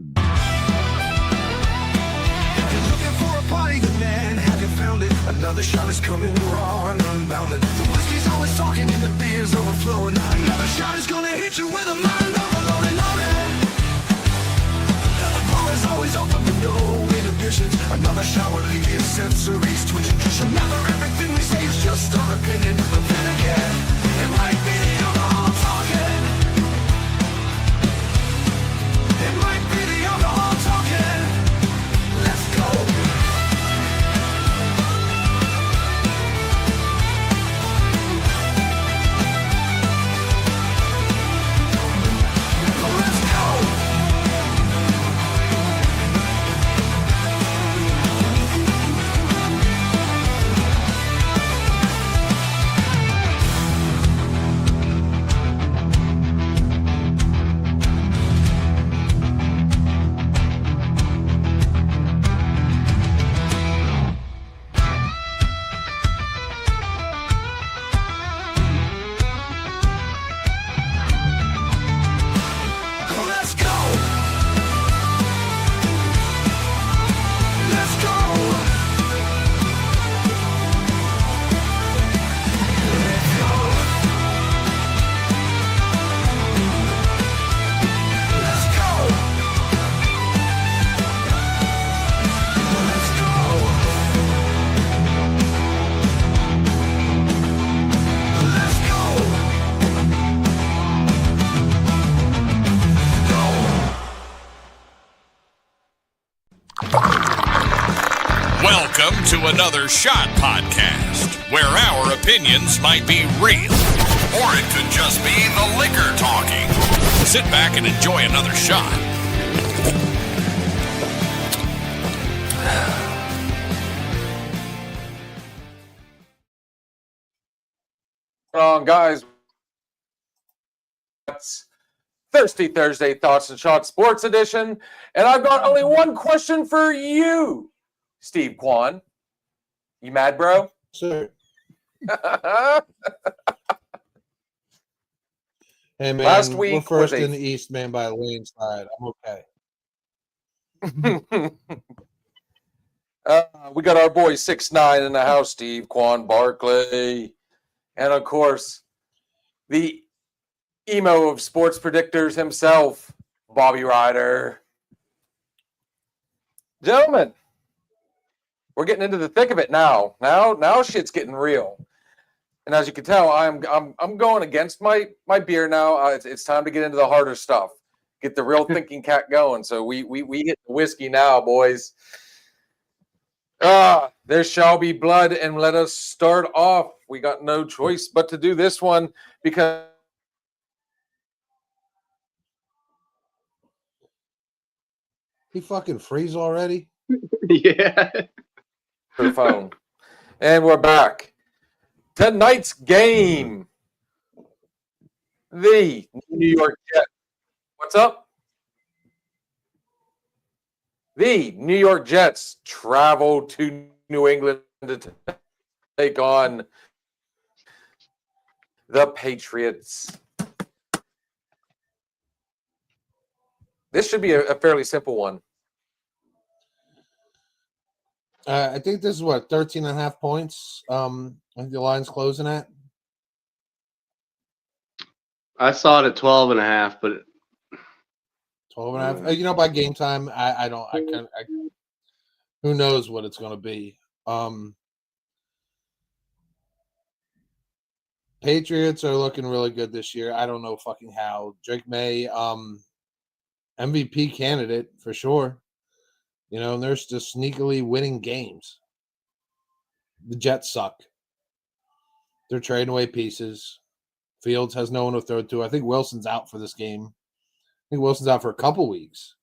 Looking for a party, good man, have you found it? Another shot is coming raw and unbounded. The whiskey's always talking and the beer's overflowing. Another shot is gonna hit you with a mind overloaded. The bar is always open with no inhibitions. Another shot will leave your sensories twitching. Just remember, everything we say is just our opinion. But then again, it might be the alcohol talking. It might be the alcohol talking. Let's go. Let's go. Let's go. Let's go. Let's go. Let's go. Let's go. Let's go. Welcome to another Shot Podcast, where our opinions might be real, or it could just be the liquor talking. Sit back and enjoy another shot. On, guys. It's Thirsty Thursday Thoughts and Shots Sports Edition, and I've got only one question for you, Steve Kwan. You mad, bro? Sir. Hey, man. Last week we're first was a- in the East, man, by a landslide. I'm okay. We got our boy 6'9" in the house, Steve Kwan Barkley. And, of course, the emo of sports predictors himself, Bobby Ryder. Gentlemen, we're getting into the thick of it now. Now shit's getting real. And as you can tell, I'm going against my beer now. It's time to get into the harder stuff. Get the real thinking cat going. So we hit the whiskey now, boys. There shall be blood, and let us start off. We got no choice but to do this one because He fucking freeze already? Yeah. the phone. And we're back. Tonight's game. The New York Jets. What's up? The New York Jets travel to New England to take on the Patriots. This should be a fairly simple one. I think this is what, 13.5 points. I think the line's closing at. I saw it at 12.5, but 12.5. You know, by game time, who knows what it's going to be. Patriots are looking really good this year. I don't know fucking how. Drake May, MVP candidate for sure. You know, and they're just sneakily winning games. The Jets suck. They're trading away pieces. Fields has no one to throw to. I think Wilson's out for this game. I think Wilson's out for a couple weeks.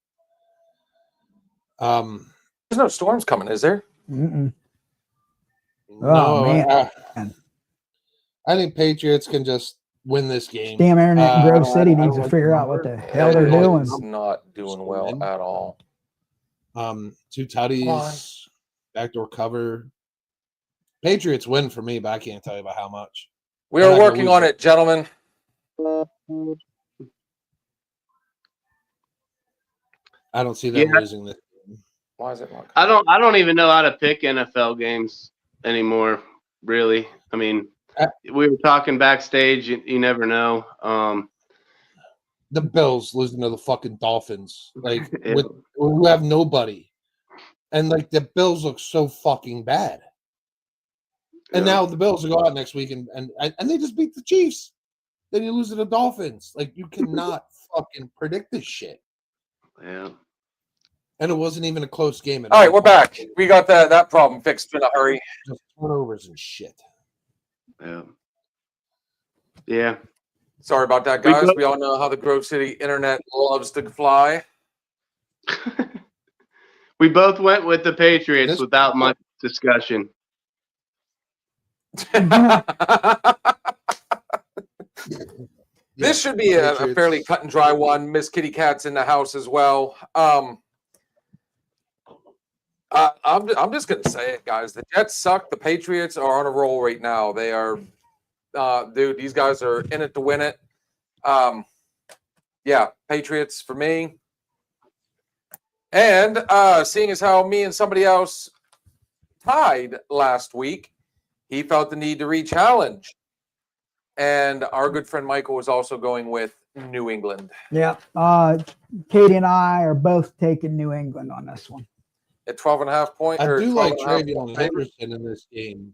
There's no storms coming, is there? Mm-mm. No, man. I think Patriots can just win this game. Damn internet in Grove City I needs to like figure the out what number. the hell they're doing. It's not doing well at all. Two tutties, backdoor cover. Patriots win for me, but I can't tell you by how much. We They're are not gonna working lose on it. it, gentlemen. I don't see them Yeah. losing this. Why is it not? I don't even know how to pick NFL games anymore. Really, I mean, we were talking backstage. You never know. The Bills losing to the fucking Dolphins, like Yeah. with who have nobody, and like the Bills look so fucking bad. And Yeah. now the Bills will go out next week and they just beat the Chiefs. Then you lose to the Dolphins. Like you cannot fucking predict this shit. Yeah. And it wasn't even a close game at All right, we're back. We got that problem fixed in a hurry. Just turnovers and shit. Yeah. Yeah. Sorry about that, We guys. go- We all know how the Grove City internet loves to fly. We both went with the Patriots This- without much discussion. This should be a Patriots. fairly cut and dry one. Miss Kitty Cat's in the house as well. I'm just gonna say it, guys. The Jets suck. The Patriots are on a roll right now. They are, dude. These guys are in it to win it. Yeah, Patriots for me. And seeing as how me and somebody else tied last week, he felt the need to re-challenge. And our good friend Michael was also going with New England Yeah. Katie and I are both taking New England on this one. at 12.5 points. I or do like 12.5 Travion point Henderson in this game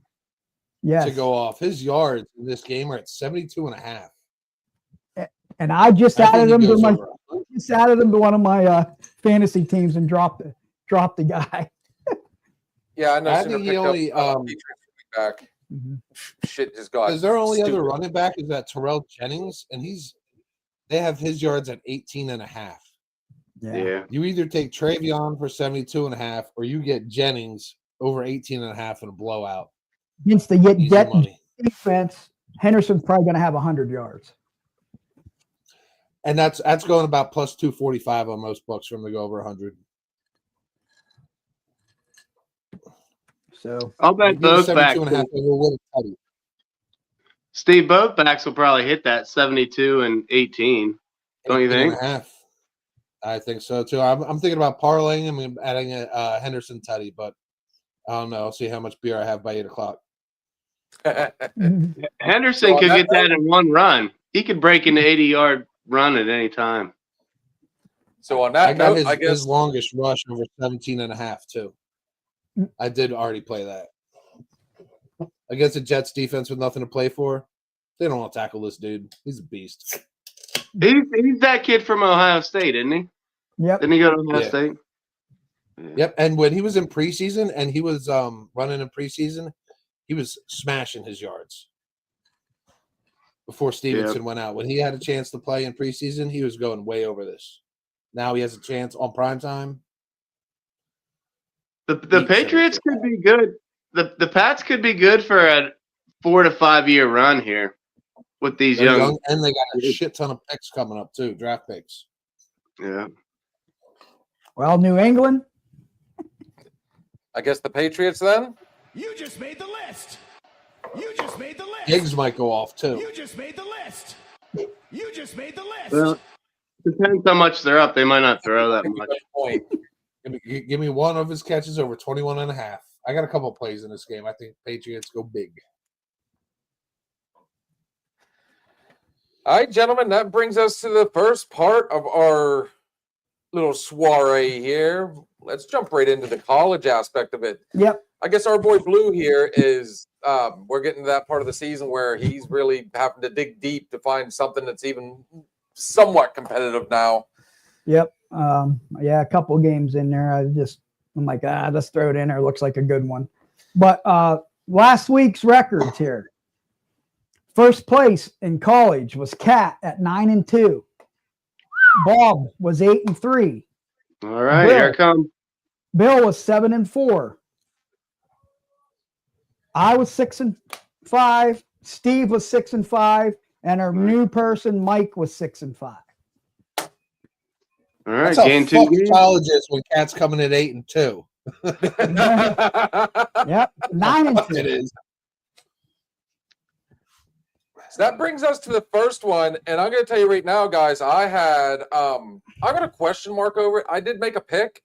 Yes. to go off. His yards in this game are at 72.5. And I just I think added he him to goes my over 100. just added him to one of my fantasy teams and dropped the guy. Yeah, I know. I Sooner think he picked up, only, Patriots back. Mhm. Shit just got. Is their only stupid. other running back is that Terrell Jennings, and they have his yards at 18.5. Yeah. You either take Travion for 72.5 or you get Jennings over 18.5 in a blowout. Against the Easy Jet money. defense, Henderson's probably going to have 100 yards. And that's going about plus 245 on most books from to go over 100. So I'll bet both backs. 72.5 over Will Teddy. Steve, both backs will probably hit that 72 and 18. Don't you think? 18.5. I think so too. I'm thinking about parlaying him and adding a Henderson Teddy, but I don't know. I'll see how much beer I have by 8 o'clock. Henderson So on could that get that in one run. He could break an 80-yard run at any time. So on I that got note, his, I guess his longest rush over 17.5 too. I did already play that. Against the Jets defense with nothing to play for, they don't want to tackle this dude. He's a beast. He's that kid from Ohio State, isn't he? yep. Didn't he go to Ohio Yeah. State? Yep. And when he was in preseason and he was running in preseason, he was smashing his yards before Stevenson went out. When he had a chance to play in preseason, he was going way over this. Now he has a chance on prime time. The Patriots could be good. The Pats could be good for a 4 to 5 year run here with these They're young. young, and they got a shit ton of picks coming up too, draft picks. Yeah. Well, New England. I guess the Patriots then. You just made the list. You just made the list. Higgs might go off too. You just made the list. You just made the list. Well, depends how much they're up. They might not throw that much. Good point. Give me one of his catches over 21.5. I got a couple of plays in this game. I think Patriots go big. All right, gentlemen, that brings us to the first part of our little soiree here. Let's jump right into the college aspect of it. Yep. I guess our boy Blue here is we're getting to that part of the season where he's really having to dig deep to find something that's even somewhat competitive now. Yep. Yeah, a couple games in there. I'm like, let's throw it in there. Looks like a good one. But last week's records here. First place in college was Cat at 9-2. Bob was 8-3. All right, Bill. here it comes. Bill was 7-4. I was 6-5. Steve was 6-5, and our new person Mike was 6-5. All right, That's how gain 2 fucked games. college is when Cat's coming at 8-2. Yep, 9-2. It is. So that brings us to the first one, and I'm going to tell you right now, guys. I had I got a question mark over it. I did make a pick,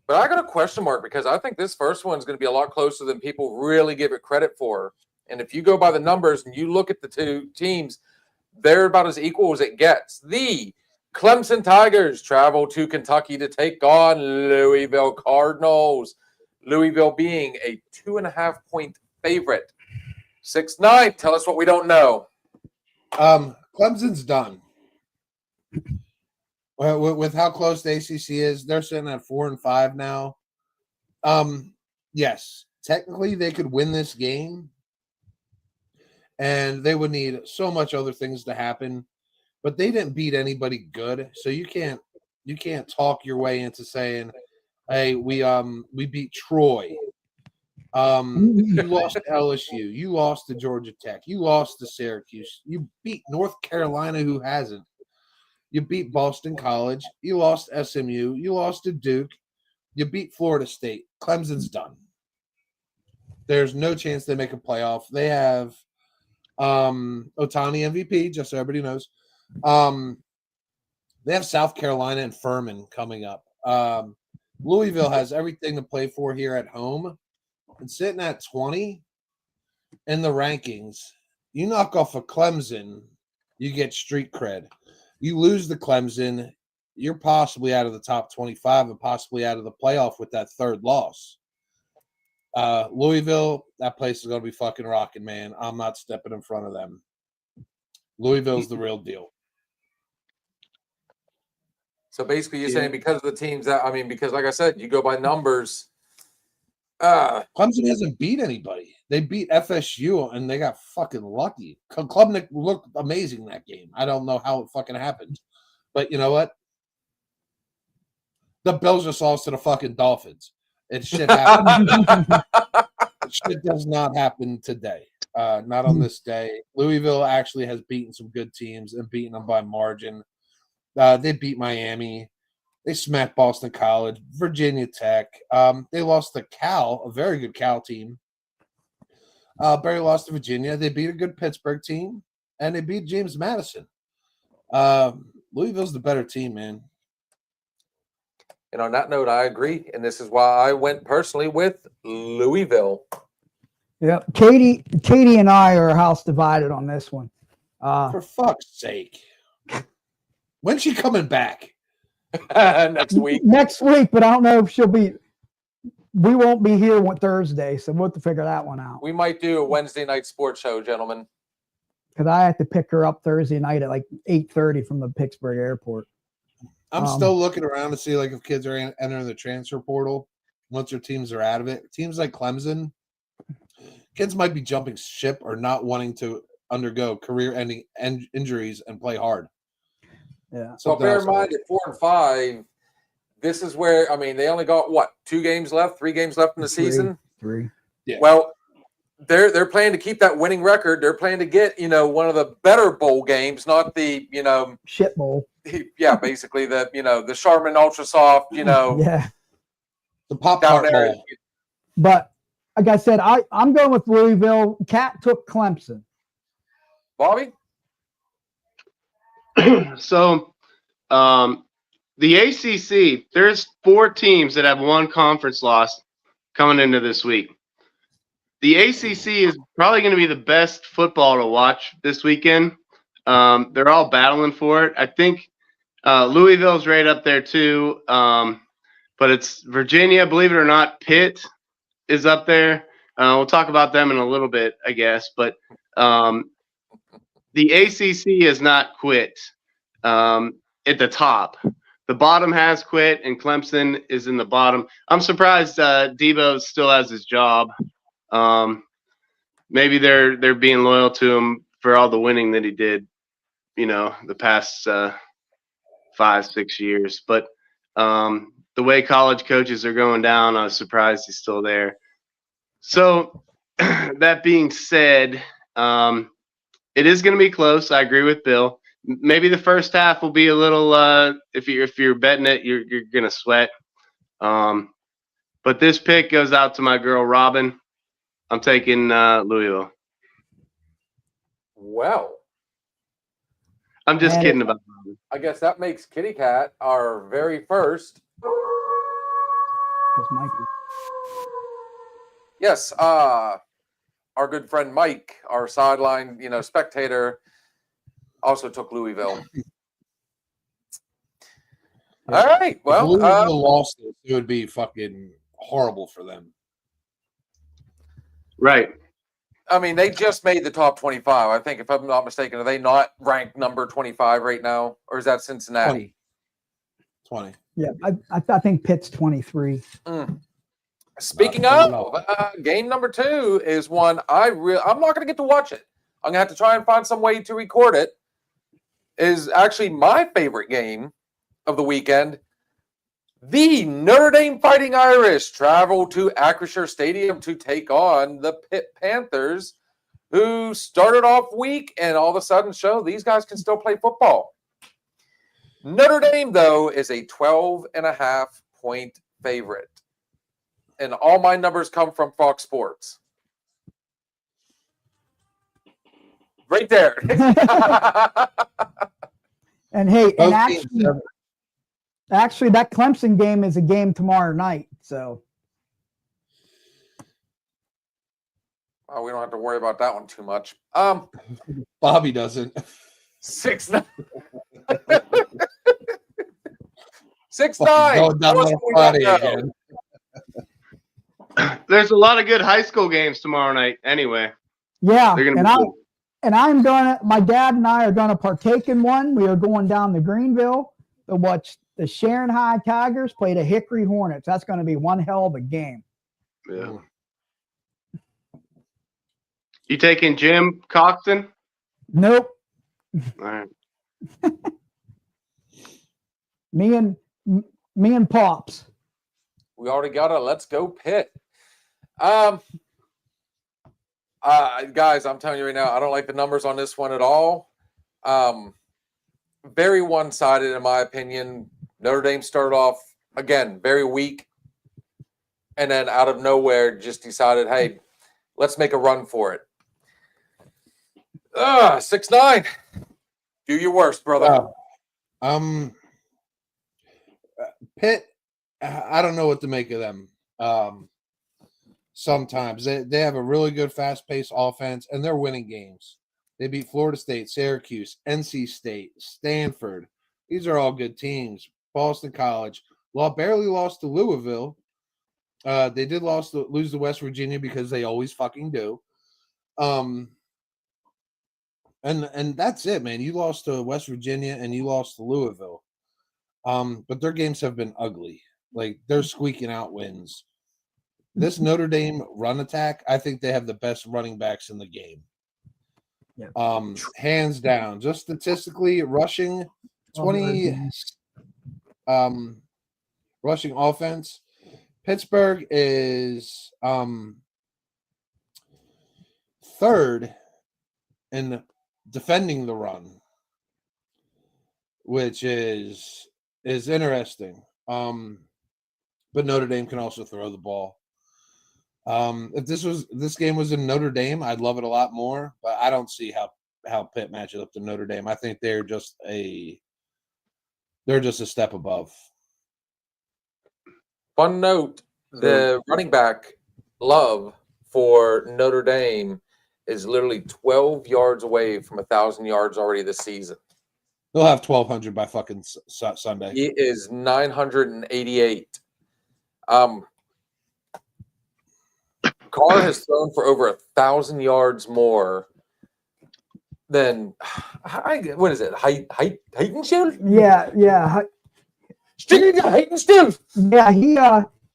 but I got a question mark because I think this first one is going to be a lot closer than people really give it credit for. And if you go by the numbers and you look at the two teams, they're about as equal as it gets. The Clemson Tigers travel to Kentucky to take on Louisville Cardinals. Louisville being a 2.5-point favorite. 6-9. Tell us what we don't know. Clemson's done. With how close the ACC is, they're sitting at 4-5 now. Yes, technically they could win this game, and they would need so much other things to happen. But they didn't beat anybody good, so you can't talk your way into saying, "Hey, we beat Troy." You lost to LSU. You lost to Georgia Tech. You lost to Syracuse. You beat North Carolina, who hasn't. You beat Boston College. You lost SMU. You lost to Duke. You beat Florida State. Clemson's done. There's no chance they make a playoff. They have Otani MVP, just so everybody knows. They have South Carolina and Furman coming up. Louisville has everything to play for here at home. And sitting at 20 in the rankings, you knock off a Clemson, you get street cred. You lose the Clemson, you're possibly out of the top 25 and possibly out of the playoff with that third loss. Louisville, that place is going to be fucking rocking, man. I'm not stepping in front of them. Louisville's the real deal. So basically you're saying because of the teams because like I said, you go by numbers. Clemson hasn't beat anybody. They beat FSU and they got fucking lucky. Klubnik looked amazing that game. I don't know how it fucking happened. But you know what? The Bills just lost to the fucking Dolphins. It shit happened. Shit does not happen today. Not on this day. Louisville actually has beaten some good teams and beaten them by margin. They beat Miami. They smacked Boston College, Virginia Tech. They lost to Cal, a very good Cal team. Barry lost to Virginia. They beat a good Pittsburgh team, and they beat James Madison. Louisville's the better team, man. And on that note, I agree. And this is why I went personally with Louisville. Yeah, Katie and I are house divided on this one. For fuck's sake. When's she coming back? Next week. Next week, but I don't know if she'll be. We won't be here on Thursday, so we'll have to figure that one out. We might do a Wednesday night sports show, gentlemen. Because I have to pick her up Thursday night at like 8:30 from the Pittsburgh airport. I'm still looking around to see like if kids are entering the transfer portal once their teams are out of it. Teams like Clemson, kids might be jumping ship or not wanting to undergo career-ending injuries and play hard. Yeah. So bear in mind at 4 and 5, this is where they only got 3 games left in the season. Three. Yeah. Well, they're planning to keep that winning record. They're planning to get one of the better bowl games, not the shit bowl. Yeah, basically the Charmin Ultra Soft. Yeah. The Pop-Tart bowl. But like I said, I'm going with Louisville. Cat took Clemson. Bobby. So, the ACC, there's 4 teams that have one conference loss coming into this week. The ACC is probably going to be the best football to watch this weekend. They're all battling for it. I think Louisville's right up there too, but it's Virginia. Believe it or not, Pitt is up there. We'll talk about them in a little bit, I guess, but the ACC has not quit at the top. The bottom has quit, and Clemson is in the bottom. I'm surprised Debo still has his job. Maybe they're being loyal to him for all the winning that he did, the past 5-6 years. But the way college coaches are going down, I was surprised he's still there. So that being said, it is going to be close. I agree with Bill. Maybe the first half will be a little. If you're betting it, you're going to sweat. But this pick goes out to my girl Robin. I'm taking Louisville. Well, I'm just And- kidding about that. I guess that makes Kitty Cat our very first. 'Cause Mike- Yes, our good friend Mike, our sideline, spectator, also took Louisville. All right. If Well, Louisville lost this, it would be fucking horrible for them. Right. I mean, they just made the top 25. I think, if I'm not mistaken, are they not ranked number 25 right now, or is that Cincinnati? 20. Yeah, I think Pitt's 23. Speaking Not of, game number 2 is one I'm not going to get to watch it. I'm going to have to try and find some way to record it. Is actually my favorite game of the weekend. The Notre Dame Fighting Irish travel to Acrisure Stadium to take on the Pitt Panthers, who started off weak and all of a sudden show these guys can still play football. Notre Dame, though, is a 12.5-point favorite. And all my numbers come from Fox Sports. Right there. And hey, and Both teams actually, that Clemson game is a game tomorrow night. So We don't have to worry about that one too much. Bobby doesn't. 6'9". 6'9". Going down on Friday again. There's a lot of good high school games tomorrow night. Anyway, yeah, they're gonna and be I good. and I'm gonna. My dad and I are gonna partake in one. We are going down to Greenville to watch the Sharon High Tigers play the Hickory Hornets. That's going to be one hell of a game. Yeah. You taking Jim Coxon? Nope, All right. me and Pops. We already got a let's go Pitt. Guys, I'm telling you right now, I don't like the numbers on this one at all. Very one-sided in my opinion. Notre Dame started off again very weak, and then out of nowhere just decided, hey, let's make a run for it. 6'9". Do your worst, brother. Pitt, I don't know what to make of them. Sometimes they have a really good fast-paced offense, and they're winning games. They beat Florida State, Syracuse, NC State, Stanford. These are all good teams. Boston College barely lost to Louisville. They did lose to West Virginia because they always fucking do. And that's it, man. You lost to West Virginia and you lost to Louisville. But their games have been ugly. Like, they're squeaking out wins. This Notre Dame run attack, I think they have the best running backs in the game. Yeah. Hands down. Just statistically, rushing 20 rushing offense. Pittsburgh is third in defending the run, which is interesting. But Notre Dame can also throw the ball. If this game was in Notre Dame, I'd love it a lot more, but I don't see how Pitt matches up to Notre Dame. I think they're just a step above. Fun note, the running back Love for Notre Dame is literally 12 yards away from 1,000 yards already this season. They'll have 1,200 by fucking Sunday. He is 988. Carr has thrown for over 1,000 yards more than what is it? Heitenstiel? Yeah. Heitenstiel. Yeah,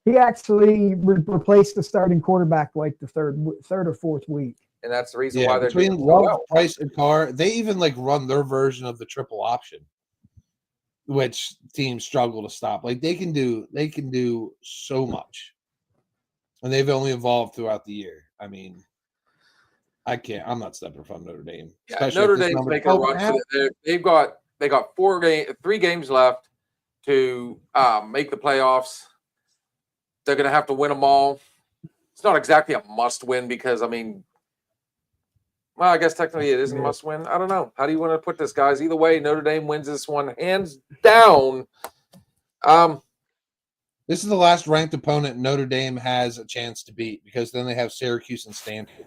he actually replaced the starting quarterback like the third or fourth week. And that's the reason Yeah, why they're between doing so Love, well. Price, and Carr, they even like run their version of the triple option, which teams struggle to stop. Like they can do so much, and they've only evolved throughout the year. I mean, I'm not stepping from Notre Dame. Yeah, especially Notre at this Dame's number. making a run. They've got 3 games left to make the playoffs. They're going to have to win them all. It's not exactly a must win because, I mean, Well, I guess technically it is a must win. I don't know. How do you want to put this, guys? Either way, Notre Dame wins this one hands down. This is the last ranked opponent Notre Dame has a chance to beat because then they have Syracuse and Stanford.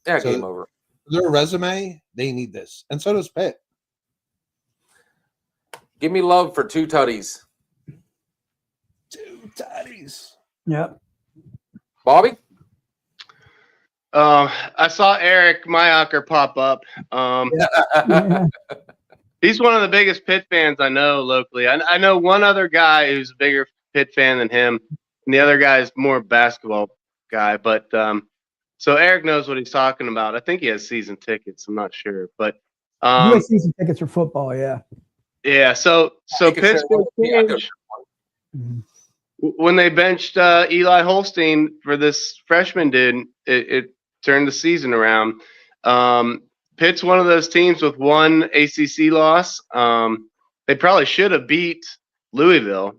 Yeah, So game over. their resume, they need this. And so does Pitt. Give me love for 2 tutties. 2 tutties. Yep. Bobby? I saw Eric Mayacher pop up. Yeah. He's one of the biggest Pitt fans I know locally. I know one other guy who's a bigger Pitt fan than him, and the other guy is more basketball guy. But so Eric knows what he's talking about. I think he has season tickets. I'm not sure, but You have season tickets for football, yeah. yeah. So Pittsburgh changed when they benched Eli Holstein for this freshman dude. It turned the season around. Pitt's one of those teams with 1 ACC loss. They probably should have beat Louisville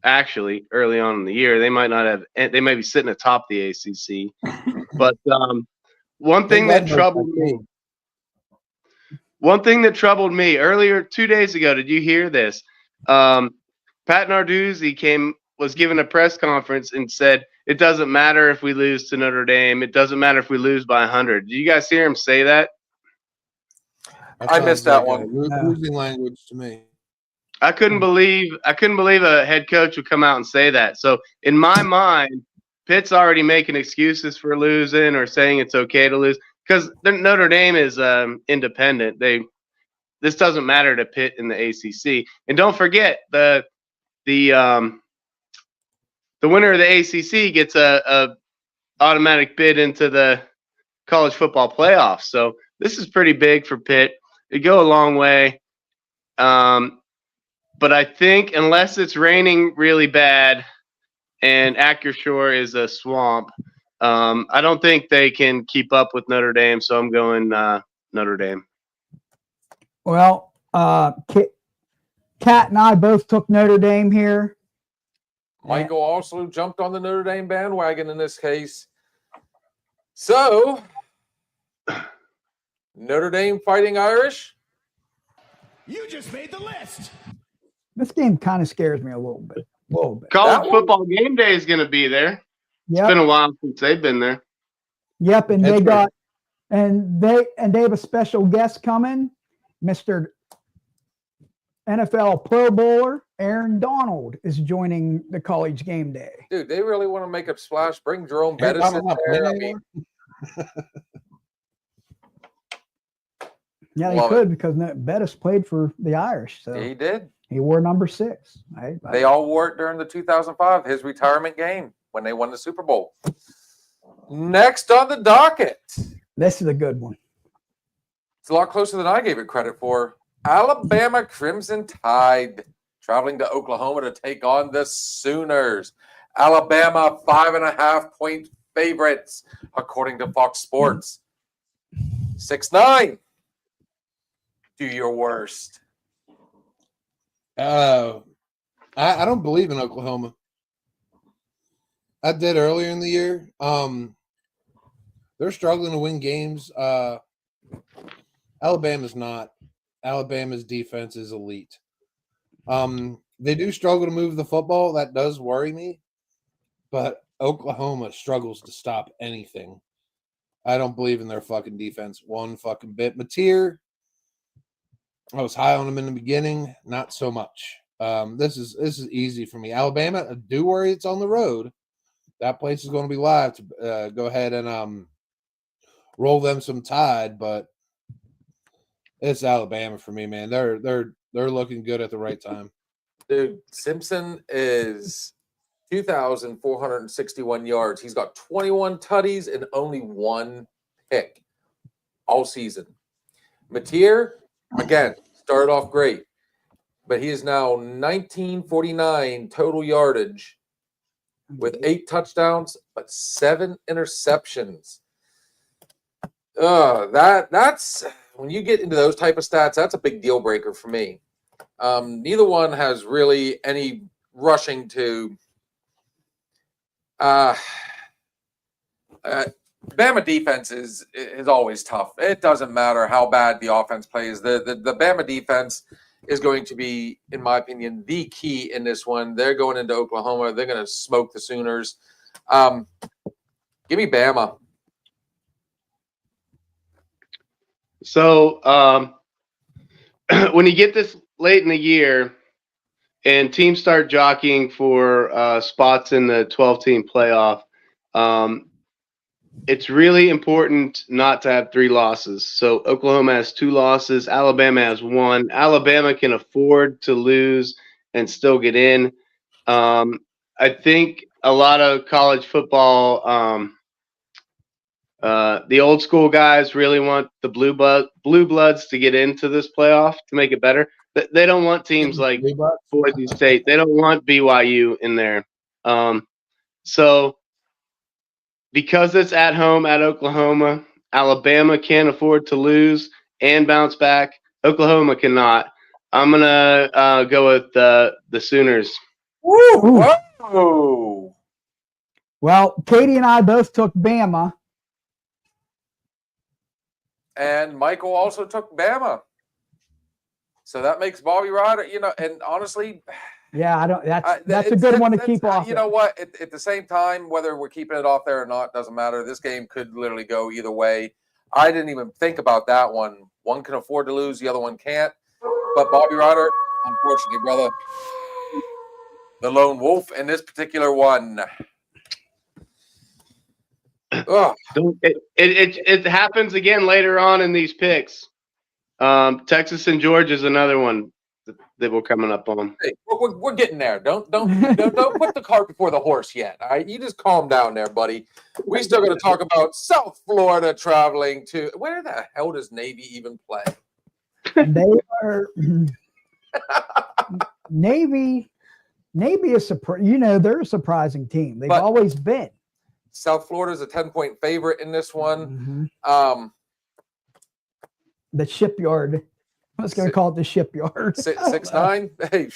actually early on in the year. They might not have. They might be sitting atop the ACC. But one thing that troubled me earlier 2 days ago. Did you hear this? Pat Narduzzi was given a press conference and said it doesn't matter if we lose to Notre Dame. It doesn't matter if we lose by 100. Did you guys hear him say that? I missed that one. Losing language to me. I couldn't believe a head coach would come out and say that. So in my mind, Pitt's already making excuses for losing or saying it's okay to lose because Notre Dame is independent. This doesn't matter to Pitt in the ACC. And don't forget the winner of the ACC gets a automatic bid into the college football playoffs. So this is pretty big for Pitt. It go a long way. But I think unless it's raining really bad and Acrisure is a swamp, I don't think they can keep up with Notre Dame. So I'm going Notre Dame. Well, Kat and I both took Notre Dame here. Michael also jumped on the Notre Dame bandwagon in this case. So, Notre Dame Fighting Irish. You just made the list. This game kind of scares me a little bit. College football game day is going to be there. Yep. It's been a while since they've been there. Yep, and That's they got they have a special guest coming, Mr. NFL Pro Bowler Aaron Donald is joining the college game day. Dude, they really want to make a splash. Bring Jerome Aaron Bettis in Donald not there. playing I mean, Yeah, Love they could because Bettis played for the Irish, so he did. he wore number 6. They all wore it during the 2005, his retirement game when they won the Super Bowl. Next on the docket. This is a good one. It's a lot closer than I gave it credit for. Alabama Crimson Tide traveling to Oklahoma to take on the Sooners. Alabama 5.5-point favorites, according to Fox Sports. 6-9. Do your worst. I don't believe in Oklahoma. I did earlier in the year. They're struggling to win games. Alabama's not. Alabama's defense is elite. They do struggle to move the football. That does worry me. But Oklahoma struggles to stop anything. I don't believe in their fucking defense one fucking bit. Mateer, I was high on him in the beginning. Not so much. This is easy for me. Alabama, I do worry it's on the road. That place is going to be live to go ahead and roll them some Tide, but it's Alabama for me, man. They're looking good at the right time. Dude, Simpson is 2,461 yards. He's got 21 tutties and only 1 pick all season. Mateer, again, started off great, but he is now 1949 total yardage with 8 touchdowns, but 7 interceptions. That's when you get into those type of stats, that's a big deal breaker for me. Neither one has really any rushing to Bama defense is always tough. It doesn't matter how bad the offense plays. The Bama defense is going to be, in my opinion, the key in this one. They're going into Oklahoma. They're going to smoke the Sooners. Give me Bama. So when you get this late in the year and teams start jockeying for spots in the 12-team playoff, it's really important not to have 3 losses. So Oklahoma has 2 losses. Alabama has 1. Alabama can afford to lose and still get in. I think a lot of college football, the old school guys really want the blue bloods to get into this playoff to make it better. They don't want teams like Boise State. They don't want BYU in there. So because it's at home at Oklahoma, Alabama can't afford to lose and bounce back. Oklahoma cannot. I'm gonna go with the Sooners. Woo! Whoa! Well, Katie and I both took Bama. And Michael also took Bama. So that makes Bobby Ryder, and honestly, Yeah, I don't. That's a good one to keep off. You know what? At the same time, whether we're keeping it off there or not doesn't matter. This game could literally go either way. I didn't even think about that one. One can afford to lose, the other one can't. But Bobby Ryder, unfortunately, brother, the lone wolf in this particular one. Ugh. It happens again later on in these picks. Texas and Georgia is another one that we're coming up on. Hey, we're getting there. Don't put the cart before the horse yet. All right, you just calm down there, buddy. We still going to talk about South Florida traveling to where the hell does Navy even play? They are Navy. Navy is they're a surprising team. They've always been. South Florida is a 10-point favorite in this one. The Shipyard. I was going to call it the Shipyard. 6'9". Hey,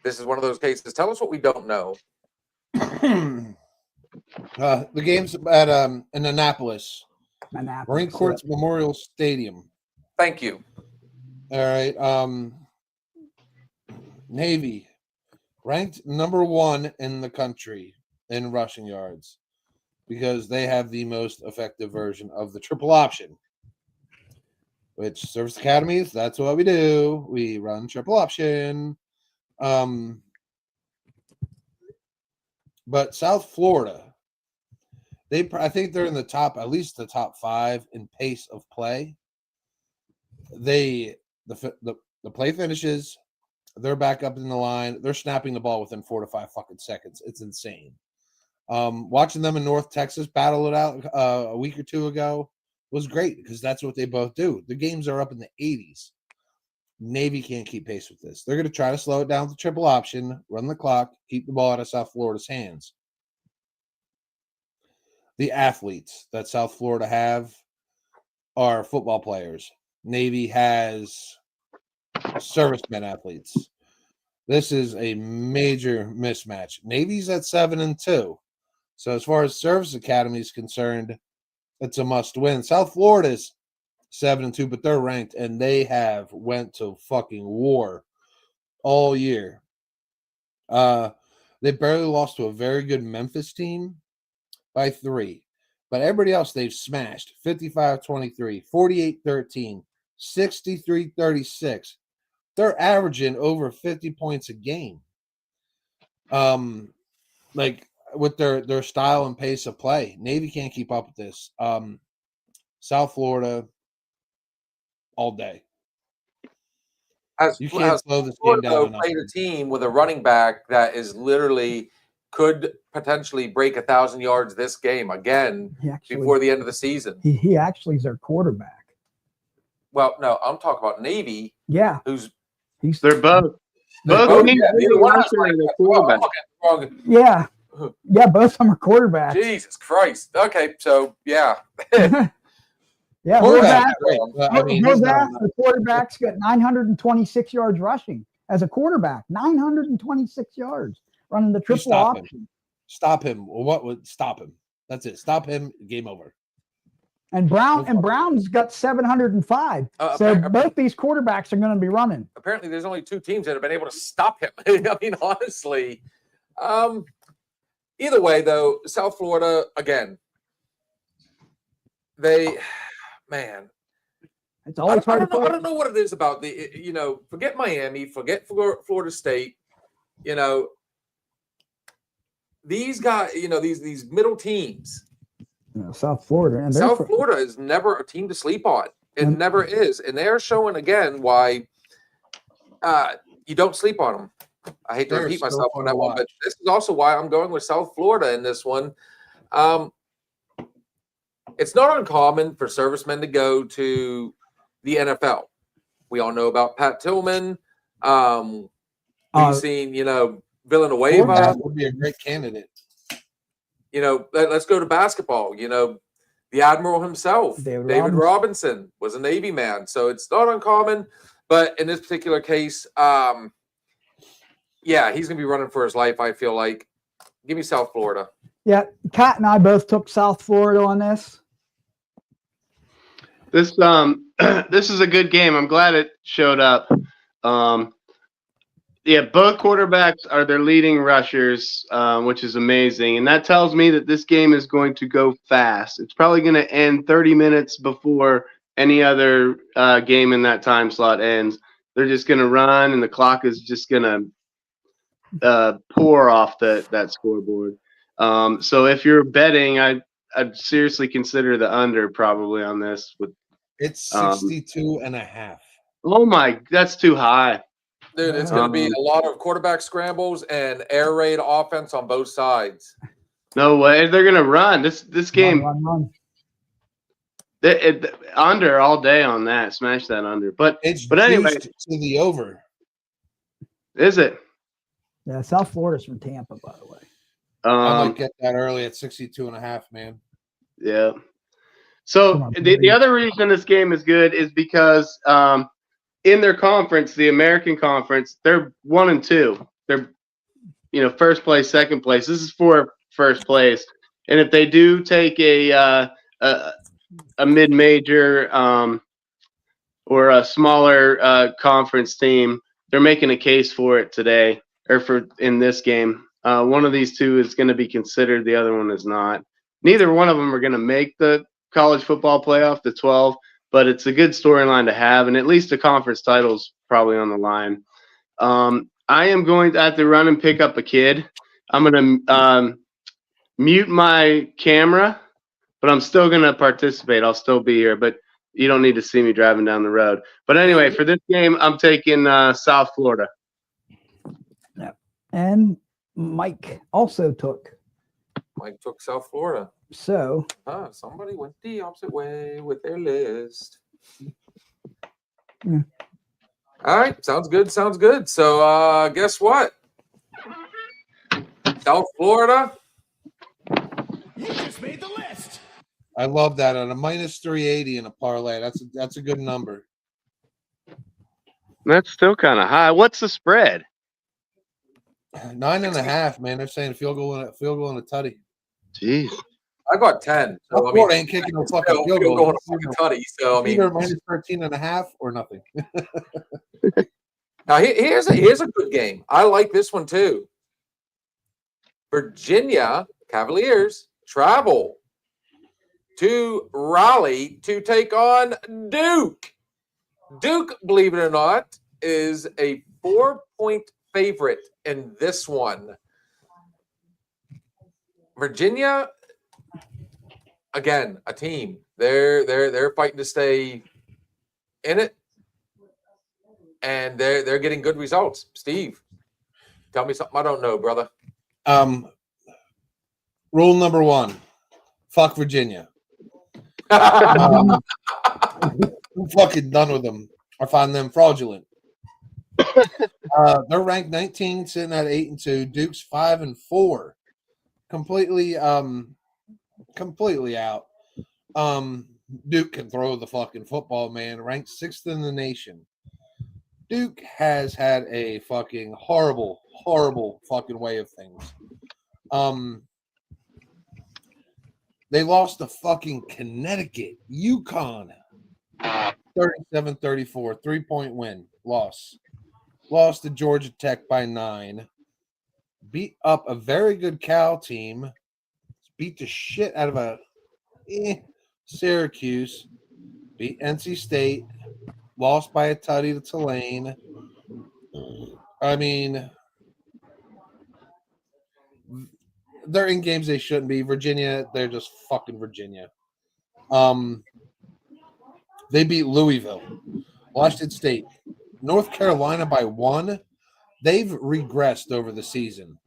this is one of those cases. Tell us what we don't know. The game's at in Annapolis, Marine Corps Memorial Stadium. Thank you. All right. Navy ranked number 1 in the country in rushing yards because they have the most effective version of the triple option. Which service academies, that's what we do. We run triple option. But South Florida, I think they're in the top, at least the top 5 in pace of play. The play finishes, they're back up in the line. They're snapping the ball within 4 to 5 fucking seconds. It's insane. Watching them in North Texas battle it out a week or 2 ago was great because that's what they both do. The games are up in the 80s. Navy can't keep pace with this. They're going to try to slow it down to triple option, run the clock, keep the ball out of South Florida's hands. The athletes that South Florida have are football players. Navy has servicemen athletes. This is a major mismatch. Navy's at 7-2. So as far as service academy is concerned, it's a must win. South Florida's 7-2, but they're ranked and they have went to fucking war all year. They barely lost to a very good Memphis team by 3. But everybody else they've smashed 55-23, 48-13, 63-36. They're averaging over 50 points a game. With their style and pace of play. Navy can't keep up with this. South Florida all day. You can't slow this game down enough. Played a team with a running back that is literally could potentially break 1,000 yards this game again before the end of the season. He actually is their quarterback. Well, no, I'm talking about Navy. Yeah, they're both. Both quarterback. Yeah, both of them are quarterbacks. Jesus Christ. Okay, so yeah. Yeah, the quarterback's got 926 yards rushing as a quarterback. 926 yards running the triple option. Stop him. What would stop him? That's it. Stop him. Game over. And Brown's got 705. So both these quarterbacks are going to be running. Apparently, there's only 2 teams that have been able to stop him. I mean, honestly, either way, though, South Florida again. It's always hard to I don't know what it is about forget Miami, forget Florida State, these guys, these middle teams. South Florida. And South Florida is never a team to sleep on. It never is. And they're showing again why you don't sleep on them. I hate to repeat myself on that one, but this is also why I'm going with South Florida in this one. It's not uncommon for servicemen to go to the NFL. We all know about Pat Tillman. We've seen, Villanueva. That would be a great candidate. Let's go to basketball. The Admiral himself, David Robinson, was a Navy man. So it's not uncommon. But in this particular case, he's going to be running for his life, I feel like. Give me South Florida. Yeah, Kat and I both took South Florida on this. This is a good game. I'm glad it showed up. Both quarterbacks are their leading rushers, which is amazing. And that tells me that this game is going to go fast. It's probably going to end 30 minutes before any other game in that time slot ends. They're just going to run, and the clock is just going to pour off that scoreboard. So if you're betting, I'd seriously consider the under probably on this. It's 62.5. Oh, my, that's too high. Dude, it's going to be a lot of quarterback scrambles and air raid offense on both sides. No way. They're going to run. This game. Run. Under all day on that. Smash that under. But anyway. To the over. Is it? Yeah, South Florida's from Tampa, by the way. I might get that early at 62.5, man. Yeah. So the other reason this game is good is because in their conference, the American Conference, they're 1 and 2. They're, first place, second place. This is for first place. And if they do take a mid-major or a smaller conference team, they're making a case for it today or in this game. One of these two is going to be considered. The other one is not. Neither one of them are going to make the college football playoff, the 12. But it's a good storyline to have, and at least a conference title's probably on the line. I am going to have to run and pick up a kid. I'm going to mute my camera, but I'm still going to participate. I'll still be here, but you don't need to see me driving down the road. But anyway, for this game, I'm taking South Florida. Yeah. And Mike also took. Mike took South Florida. So somebody went the opposite way with their list. Yeah. All right, sounds good. So guess what? South Florida. You just made the list. I love that at a minus 380 in a parlay. That's a good number. That's still kind of high. What's the spread? 9.5, man. They're saying field goal and a tutty. Jeez. I got 10. So South Florida ain't kicking no fucking field goal. And a fucking tutty. So I mean, either minus 13.5 or nothing. Now here's a good game. I like this one too. Virginia Cavaliers travel to Raleigh to take on Duke. Duke, believe it or not, is a 4-point favorite in this one. Virginia, again, a team. They're fighting to stay in it, and they're getting good results. Steve, tell me something I don't know, brother. Rule number 1: fuck Virginia. I'm fucking done with them. I find them fraudulent. They're ranked 19, sitting at 8-2. Duke's 5-4. Completely out. Duke can throw the fucking football, man. Ranked 6th in the nation. Duke has had a fucking horrible fucking way of things. They lost to fucking Connecticut, UConn, 37-34, 3-point win, loss. Lost to Georgia Tech by 9. Beat up a very good Cal team. Beat the shit out of a Syracuse. Beat NC State. Lost by a tutty to Tulane. I mean, they're in games they shouldn't be. Virginia, they're just fucking Virginia. They beat Louisville, Washington State, North Carolina by 1. They've regressed over the season.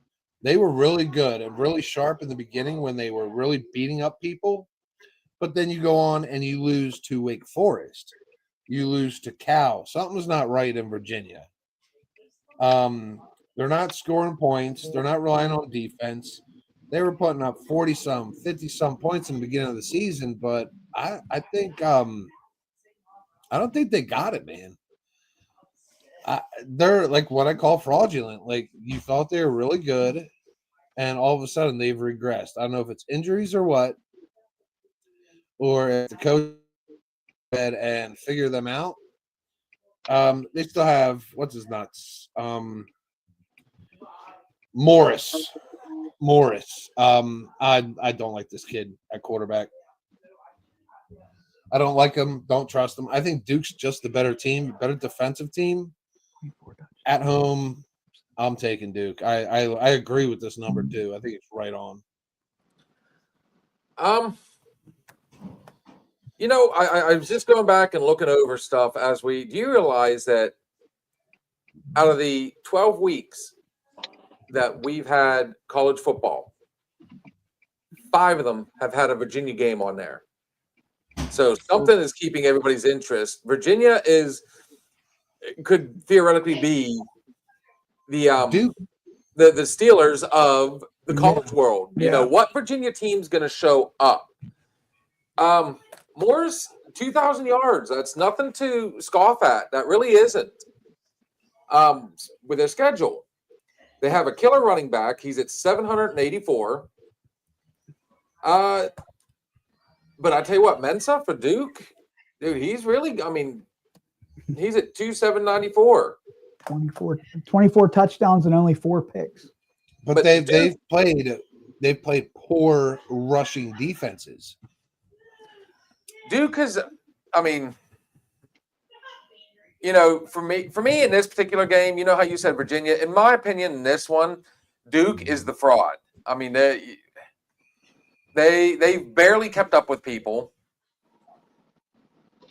They were really good and really sharp in the beginning when they were really beating up people. But then you go on and you lose to Wake Forest. You lose to Cal. Something's not right in Virginia. They're not scoring points. They're not relying on defense. They were putting up 40-some, 50-some points in the beginning of the season, but I think I don't think they got it, man. They're like what I call fraudulent. Like, you thought they were really good, and all of a sudden they've regressed. I don't know if it's injuries or what, or if the coach and figure them out. They still have what's his nuts, Morris. I don't like this kid at quarterback. I don't like him. Don't trust him. I think Duke's just the better team, better defensive team. At home, I'm taking Duke. I agree with this number too. I think it's right on. I was just going back and looking over stuff do you realize that out of the 12 weeks that we've had college football, 5 of them have had a Virginia game on there. So something is keeping everybody's interest. Virginia could theoretically be the Steelers of the college world. You know, what Virginia team's going to show up? Moore's 2,000 yards. That's nothing to scoff at. That really isn't. With their schedule, they have a killer running back. He's at 784. But I tell you what, Mensah for Duke, dude, he's really. I mean, he's at 2,794. 24 touchdowns and only 4 picks. But they've played poor rushing defenses. Duke is, I mean, for me in this particular game, you know how you said Virginia. In my opinion, in this one, Duke is the fraud. I mean, they barely kept up with people.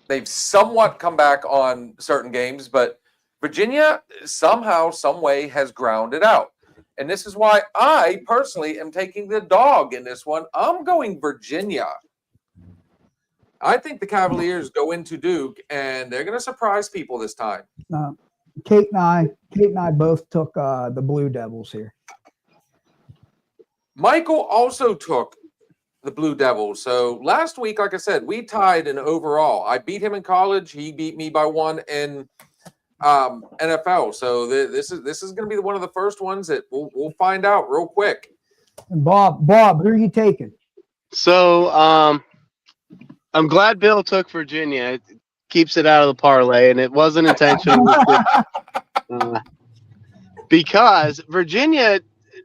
They've somewhat come back on certain games, but Virginia somehow, some way has ground it out. And this is why I personally am taking the dog in this one. I'm going Virginia. I think the Cavaliers go into Duke and they're going to surprise people this time. Kate and I both took the Blue Devils here. Michael also took the Blue Devils. So last week, like I said, we tied in overall. I beat him in college. He beat me by 1 in NFL. So this is going to be one of the first ones that we'll find out real quick. And Bob, who are you taking? So I'm glad Bill took Virginia. It keeps it out of the parlay, and it wasn't intentional. Because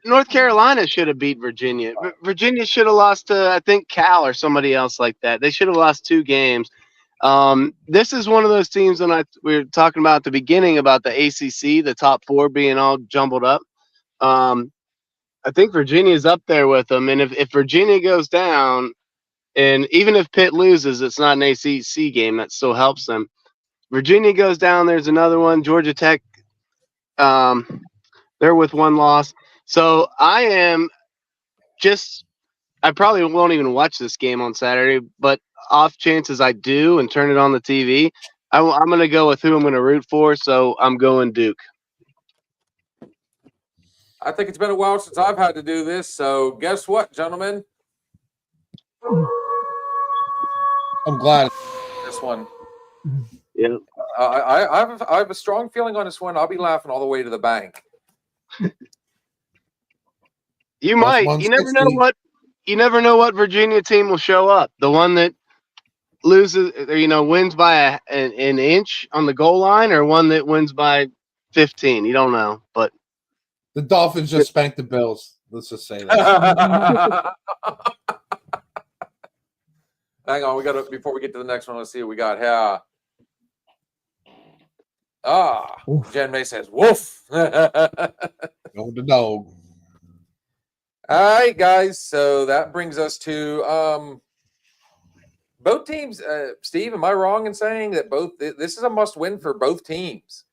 North Carolina should have beat Virginia. Virginia should have lost to, I think, Cal or somebody else like that. They should have lost 2 games. This is one of those teams we were talking about at the beginning about the ACC, the top 4 being all jumbled up. I think Virginia's up there with them, and if Virginia goes down, and even if Pitt loses, it's not an ACC game. That still helps them. Virginia goes down. There's another one. Georgia Tech, they're with 1 loss. So I probably won't even watch this game on Saturday, but off chances I do and turn it on the TV, I'm going to go with who I'm going to root for. So I'm going Duke. I think it's been a while since I've had to do this. So guess what, gentlemen? I'm glad. This one. Yeah. I have a strong feeling on this one. I'll be laughing all the way to the bank. You might. You never know you never know what Virginia team will show up. The one that loses, or wins by an inch on the goal line, or one that wins by 15. You don't know, but The Dolphins just spanked the Bills. Let's just say that. Hang on, before we get to the next one, let's see what we got here. Oof. Jen May says, woof. Go with the dog. All right, guys. So that brings us to both teams. Steve, am I wrong in saying that this is a must-win for both teams?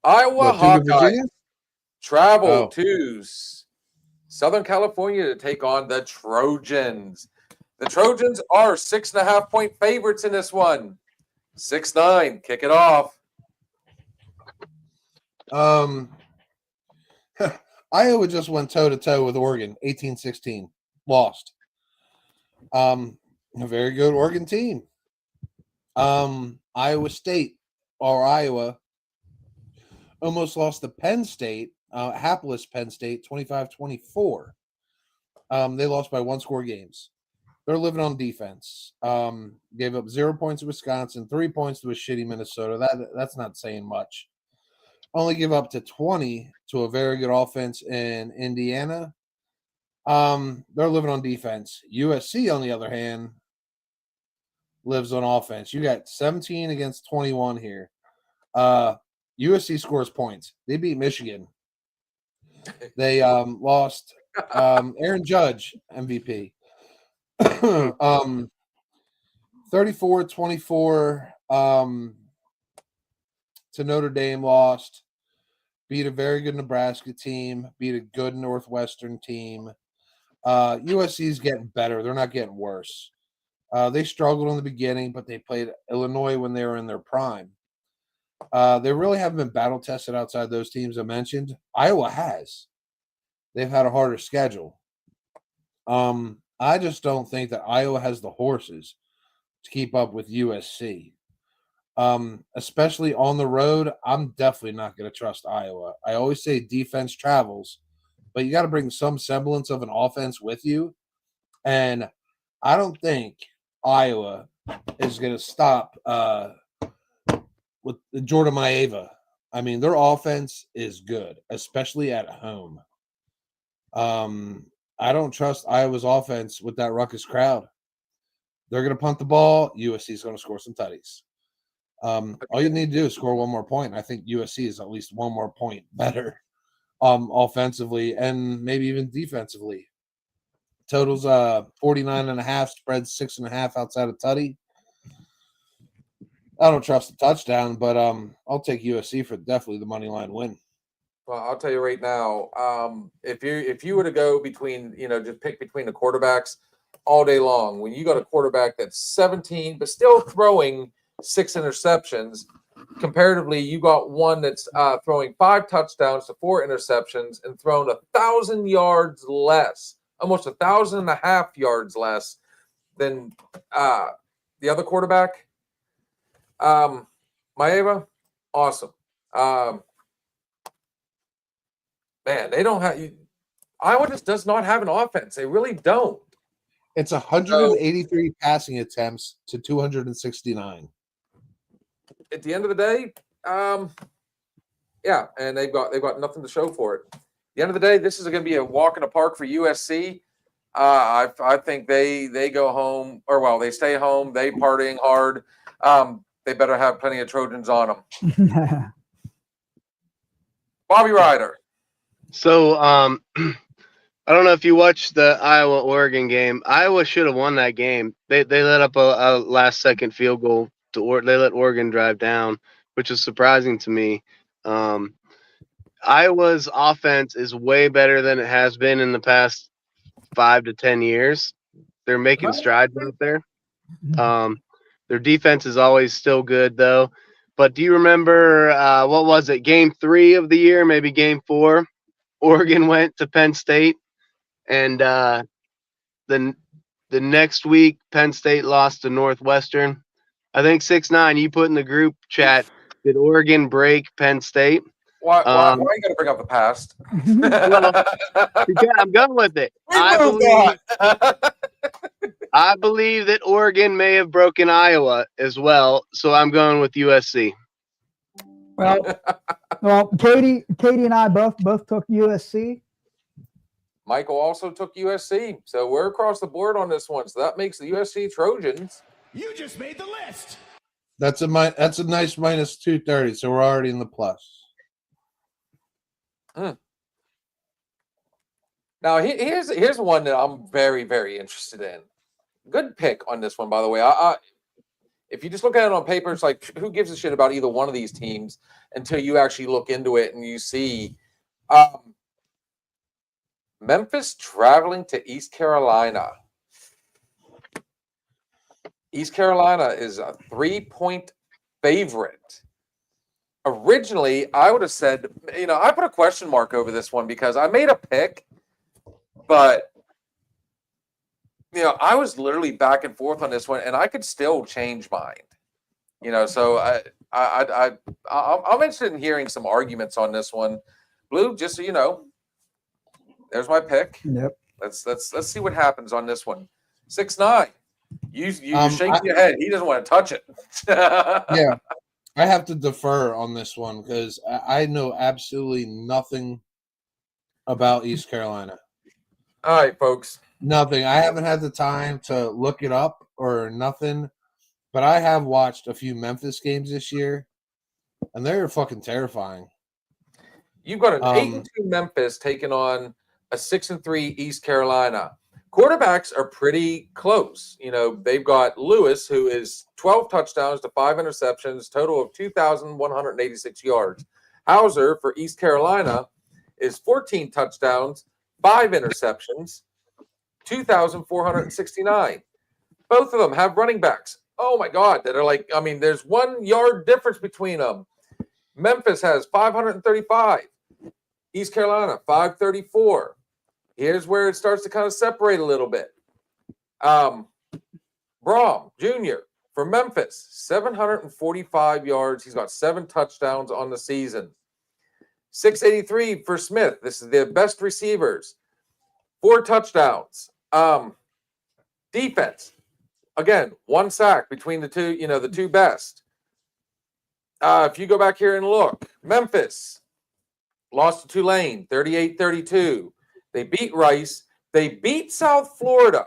Iowa What, Duke of Hawkeyes Virginia? travel to Southern California to take on the Trojans. The Trojans are 6.5-point favorites in this one. 6-9. Kick it off. Iowa just went toe-to-toe with Oregon, 18-16. Lost. A very good Oregon team. Iowa State, or Iowa, almost lost to Penn State, hapless Penn State, 25-24. They lost by one-score games. They're living on defense. Gave up 0 points to Wisconsin, 3 points to a shitty Minnesota. That's not saying much. Only give up to 20 to a very good offense in Indiana. They're living on defense. USC, on the other hand, lives on offense. You got 17 against 21 here. USC scores points. They beat Michigan. They lost Aaron Judge, MVP. 34-24 to Notre Dame, lost. Beat a very good Nebraska team. Beat a good Northwestern team. USC's getting better. They're not getting worse. They struggled in the beginning, but they played Illinois when they were in their prime. They really haven't been battle tested outside those teams I mentioned. Iowa has. They've had a harder schedule. I just don't think that Iowa has the horses to keep up with USC. Especially on the road, I'm definitely not going to trust Iowa. I always say defense travels, but you got to bring some semblance of an offense with you. And I don't think Iowa is going to stop with Jordan Maeva. I mean, their offense is good, especially at home. I don't trust Iowa's offense with that ruckus crowd. They're going to punt the ball. USC is going to score some tutties. All you need to do is score one more point. I think USC is at least one more point better offensively and maybe even defensively. Totals 49.5, spreads 6.5 outside of tutty. I don't trust the touchdown, but I'll take USC for definitely the money line win. Well, I'll tell you right now, if you were to go between, just pick between the quarterbacks all day long, when you got a quarterback that's 17 but still throwing 6 interceptions, comparatively, you got one that's throwing 5 touchdowns to 4 interceptions and thrown 1,000 yards less, almost 1,500 yards less than the other quarterback. Maeva, awesome. Man, they don't have Iowa just does not have an offense. They really don't. It's 183 passing attempts to 269. At the end of the day, yeah, and they've got nothing to show for it. At the end of the day, this is going to be a walk in the park for USC. I think they go home, they stay home. They partying hard. They better have plenty of Trojans on them. Bobby Ryder. So, I don't know if you watched the Iowa-Oregon game. Iowa should have won that game. They let up a last-second field goal. They let Oregon drive down, which is surprising to me. Iowa's offense is way better than it has been in the past 5 to 10 years. They're making strides out there. Their defense is always still good, though. But do you remember, what was it, Game 3 of the year, maybe Game 4? Oregon went to Penn State, and the next week, Penn State lost to Northwestern. I think 6-9, you put in the group chat, did Oregon break Penn State? Why Um, you got to bring up the past? Because I'm going with it. I believe that Oregon may have broken Iowa as well, so I'm going with USC. Well, Katie and I both took USC. Michael also took USC, so we're across the board on this one. So that makes the USC Trojans. You just made the list. That's a nice minus 230. So we're already in the plus. Now here's one that I'm very, very interested in. Good pick on this one, by the way. If you just look at it on paper, it's like, who gives a shit about either one of these teams until you actually look into it and you see Memphis traveling to East Carolina. East Carolina is a 3-point favorite. Originally, I would have said, I put a question mark over this one because I made a pick, but I was literally back and forth on this one, and I could still change mine. So I'm interested in hearing some arguments on this one. Blue, just so you know, there's my pick. Yep. Let's see what happens on this one. 6'9". You shake your head. He doesn't want to touch it. Yeah, I have to defer on this one because I know absolutely nothing about East Carolina. All right, folks. Nothing. I haven't had the time to look it up or nothing, but I have watched a few Memphis games this year, and they're fucking terrifying. You've got an 8-2 Memphis taking on a 6-3 East Carolina. Quarterbacks are pretty close. They've got Lewis, who is 12 touchdowns to 5 interceptions, total of 2,186 yards. Hauser for East Carolina is 14 touchdowns, 5 interceptions, 2,469. Both of them have running backs. Oh my God, that are there's 1 yard difference between them. Memphis has 535. East Carolina, 534. Here's where it starts to kind of separate a little bit. Braum Jr. for Memphis, 745 yards. He's got 7 touchdowns on the season. 683 for Smith. This is their best receivers. 4 touchdowns. Defense. Again, 1 sack between the two, the two best. If you go back here and look, Memphis lost to Tulane, 38-32. They beat Rice. They beat South Florida,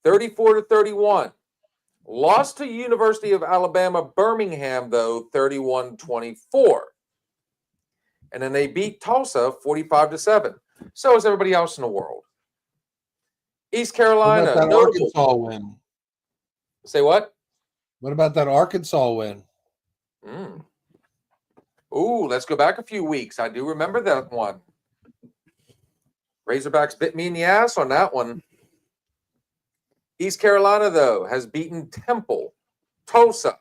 34-31. Lost to University of Alabama, Birmingham, though, 31-24. And then they beat Tulsa, 45-7. So is everybody else in the world. East Carolina, What about that Arkansas win? Say what? What about that Arkansas win? Ooh, let's go back a few weeks. I do remember that one. Razorbacks bit me in the ass on that one. East Carolina, though, has beaten Temple, Tulsa.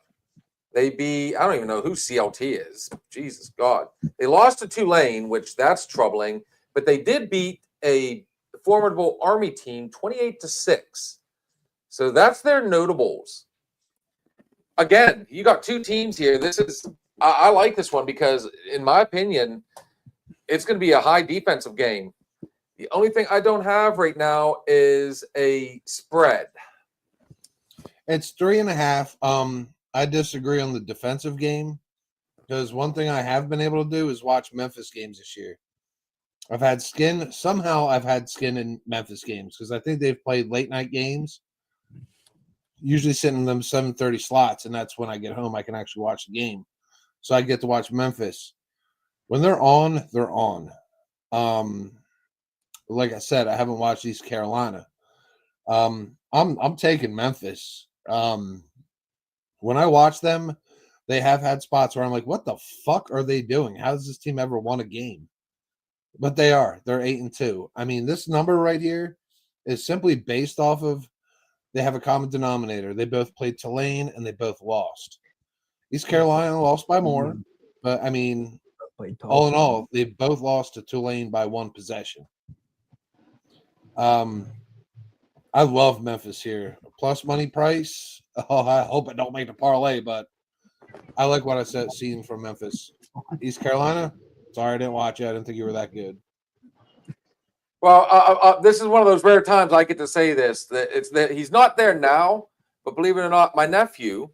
I don't even know who CLT is. Jesus God. They lost to Tulane, which that's troubling, but they did beat a formidable Army team 28-6. So that's their notables. Again, you got 2 teams here. I like this one because, in my opinion, it's going to be a high defensive game. The only thing I don't have right now is a spread. It's 3.5. I disagree on the defensive game because one thing I have been able to do is watch Memphis games this year. I've had skin in Memphis games because I think they've played late night games, usually sitting in them 7:30 slots, and that's when I get home. I can actually watch the game. So I get to watch Memphis. When they're on, they're on. Like I said, I haven't watched East Carolina. I'm taking Memphis. When I watch them, they have had spots where I'm like, what the fuck are they doing? How does this team ever won a game? But they are. They're 8-2. I mean, this number right here is simply based off of they have a common denominator. They both played Tulane and they both lost. East Carolina lost by more, but I mean, all in all, they both lost to Tulane by 1 possession. I love Memphis here. Plus money price. Oh, I hope I don't make the parlay, but I like what I seen from Memphis. East Carolina. Sorry, I didn't watch it. I didn't think you were that good. Well, this is one of those rare times I get to say this, that it's that he's not there now, but believe it or not, my nephew,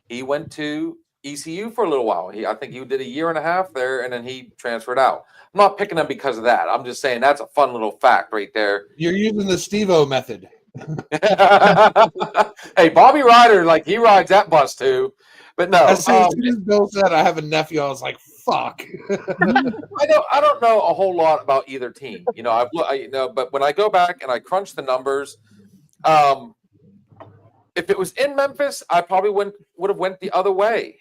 he went to ECU for a little while. I think he did a year and a half there, and then he transferred out. I'm not picking him because of that. I'm just saying that's a fun little fact right there. You're using the Steve-O method. Hey, Bobby Ryder, like he rides that bus too. But no, As soon as Bill said I have a nephew, I was like, "Fuck." I don't know a whole lot about either team. But when I go back and I crunch the numbers, if it was in Memphis, I probably would have went the other way.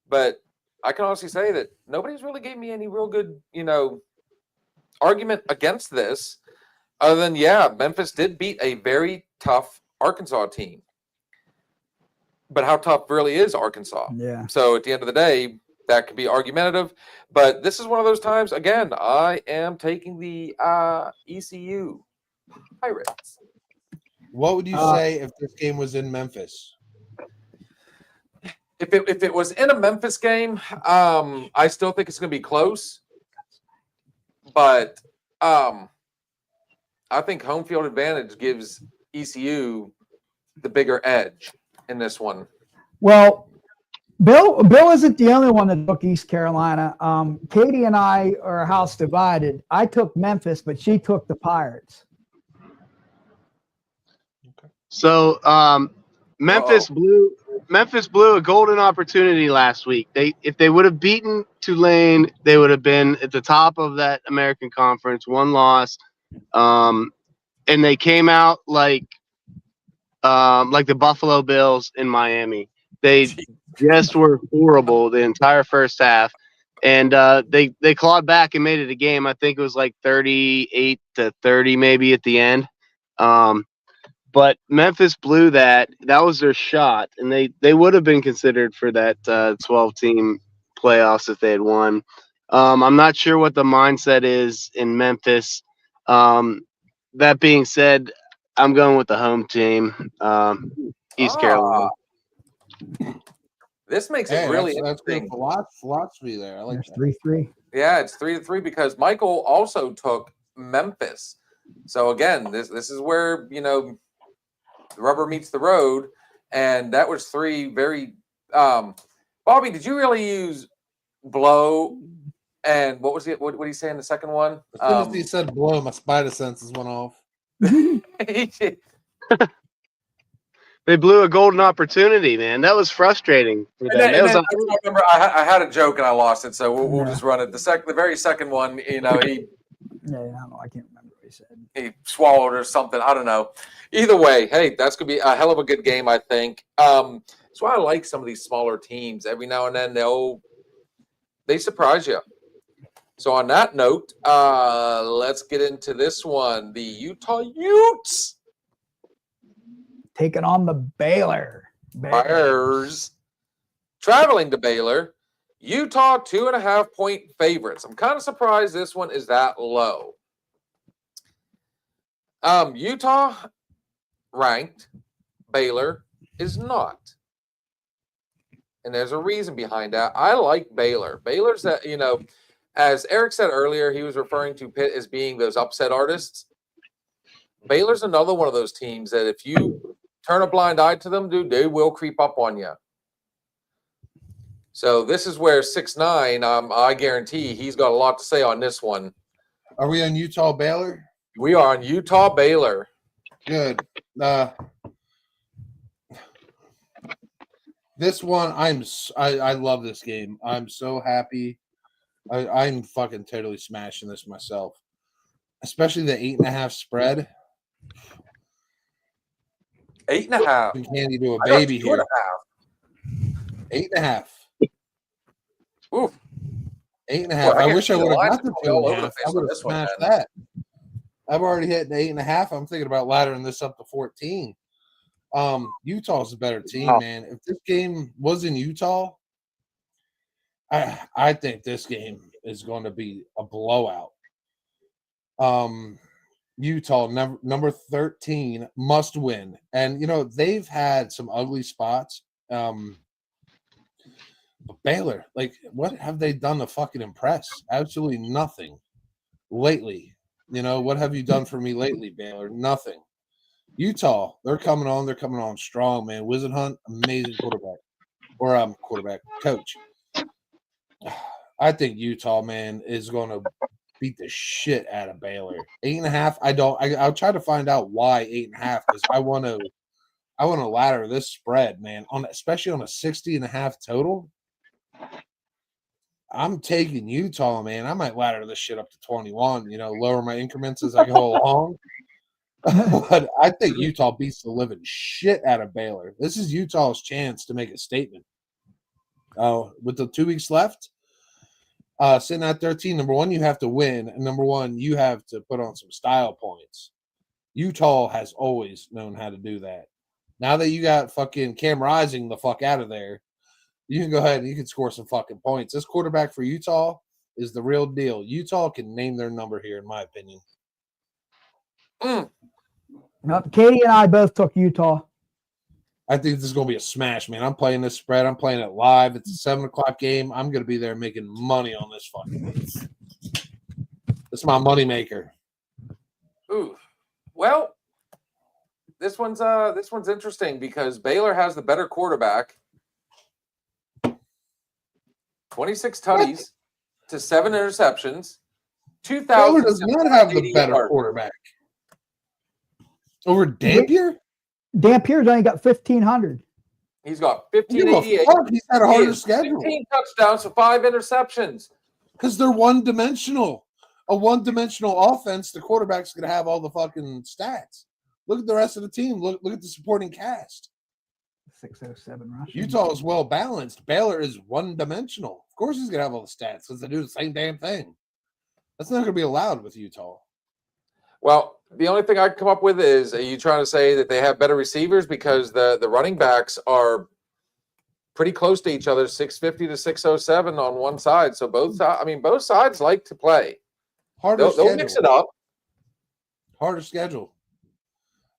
But I can honestly say that nobody's really gave me any real good, argument against this, other than Memphis did beat a very tough Arkansas team. But how tough really is Arkansas? Yeah. So at the end of the day, that could be argumentative. But this is one of those times, again, I am taking the ECU Pirates. What would you say if this game was in Memphis? If it was in a Memphis game, I still think it's going to be close. But I think home field advantage gives ECU the bigger edge in this one. Well, Bill isn't the only one that took East Carolina. Katie and I are house divided. I took Memphis, but she took the Pirates. So Memphis blew a golden opportunity last week. If they would have beaten Tulane, they would have been at the top of that American Conference, one loss. And they came out like the Buffalo Bills in Miami. They just were horrible the entire first half. And they clawed back and made it a game. I think it was like 38-30 maybe at the end. But Memphis blew that. That was their shot, and they would have been considered for that 12-team playoffs if they had won. I'm not sure what the mindset is in Memphis. That being said, I'm going with the home team, East Carolina. This makes it really that's interesting. good philosophy there. I like that. 3-3. Yeah, it's 3-3 because Michael also took Memphis. So again, this is where the rubber meets the road, and that was three very. Bobby, did you really use blow? And what was it? What did he say in the second one? As soon as he said blow, my spider senses went off. They blew a golden opportunity, man. That was frustrating for them. I remember I had a joke and I lost it, so we'll just run it. The very second one, he Yeah, I don't know. I can't remember what he said. he swallowed or something. I don't know. Either way, hey, that's gonna be a hell of a good game, I think. That's why I like some of these smaller teams. Every now and then they surprise you. So on that note, let's get into this one. The Utah Utes Taking on the Baylor Bears traveling to Baylor. Utah 2.5-point favorites. I'm kind of surprised this one is that low. Utah ranked, Baylor is not. And there's a reason behind that. I like Baylor. Baylor's that, as Eric said earlier, he was referring to Pitt as being those upset artists. Baylor's another one of those teams that if you turn a blind eye to them, dude, they will creep up on you. So this is where 6'9", I guarantee he's got a lot to say on this one. Are we on Utah Baylor? We are on Utah Baylor. Good. This one, I love this game. I'm so happy. I'm fucking totally smashing this myself, especially the 8.5 spread. 8.5. You can't do a baby here. 8.5. Oof. 8.5. Boy, I wish I would have got the all over 2.5. the I place would on have this one, smashed man. that. I've already hit the 8.5. I'm thinking about laddering this up to 14. Utah's a better team, man. If this game was in Utah, I think this game is going to be a blowout. Utah, number 13, must win. And, they've had some ugly spots. But Baylor, like, what have they done to fucking impress? Absolutely nothing lately. You know, what have you done for me lately, Baylor? Nothing. Utah, they're coming on. They're coming on strong, man. Whisenhunt, amazing quarterback. Or quarterback coach. I think Utah, man, is going to beat the shit out of Baylor. 8.5. I'll try to find out why 8.5 because I want to ladder this spread, man. Especially on a 60.5 total. I'm taking Utah, man. I might ladder this shit up to 21. You know, lower my increments as I go along. But I think Utah beats the living shit out of Baylor. This is Utah's chance to make a statement. With the 2 weeks left, sitting at 13, number one, you have to win. And number one, you have to put on some style points. Utah has always known how to do that. Now that you got fucking Cam Rising the fuck out of there, you can go ahead and you can score some fucking points. This quarterback for Utah is the real deal. Utah can name their number here, in my opinion. Katie and I both took Utah. I think this is going to be a smash, man. I'm playing this spread. I'm playing it live. It's a 7 o'clock game. I'm going to be there making money on this fucking thing. This is my money maker. Ooh, well, this one's interesting because Baylor has the better quarterback. 26 tutties to 7 interceptions. 2,000. Baylor does not have the better quarterback. Over Dampier? Dampier's only got 1,500. He's got 1,588. He's had a harder schedule. 15 touchdowns to 5 interceptions. Because they're one-dimensional. A one-dimensional offense, the quarterback's going to have all the fucking stats. Look at the rest of the team. Look at the supporting cast. 607 rushing. Utah is well-balanced. Baylor is one-dimensional. Of course he's going to have all the stats because they do the same damn thing. That's not going to be allowed with Utah. Well, the only thing I can come up with is, are you trying to say that they have better receivers because the running backs are pretty close to each other, 650 to 607 on one side. So both sides like to play. They'll mix it up. Harder schedule.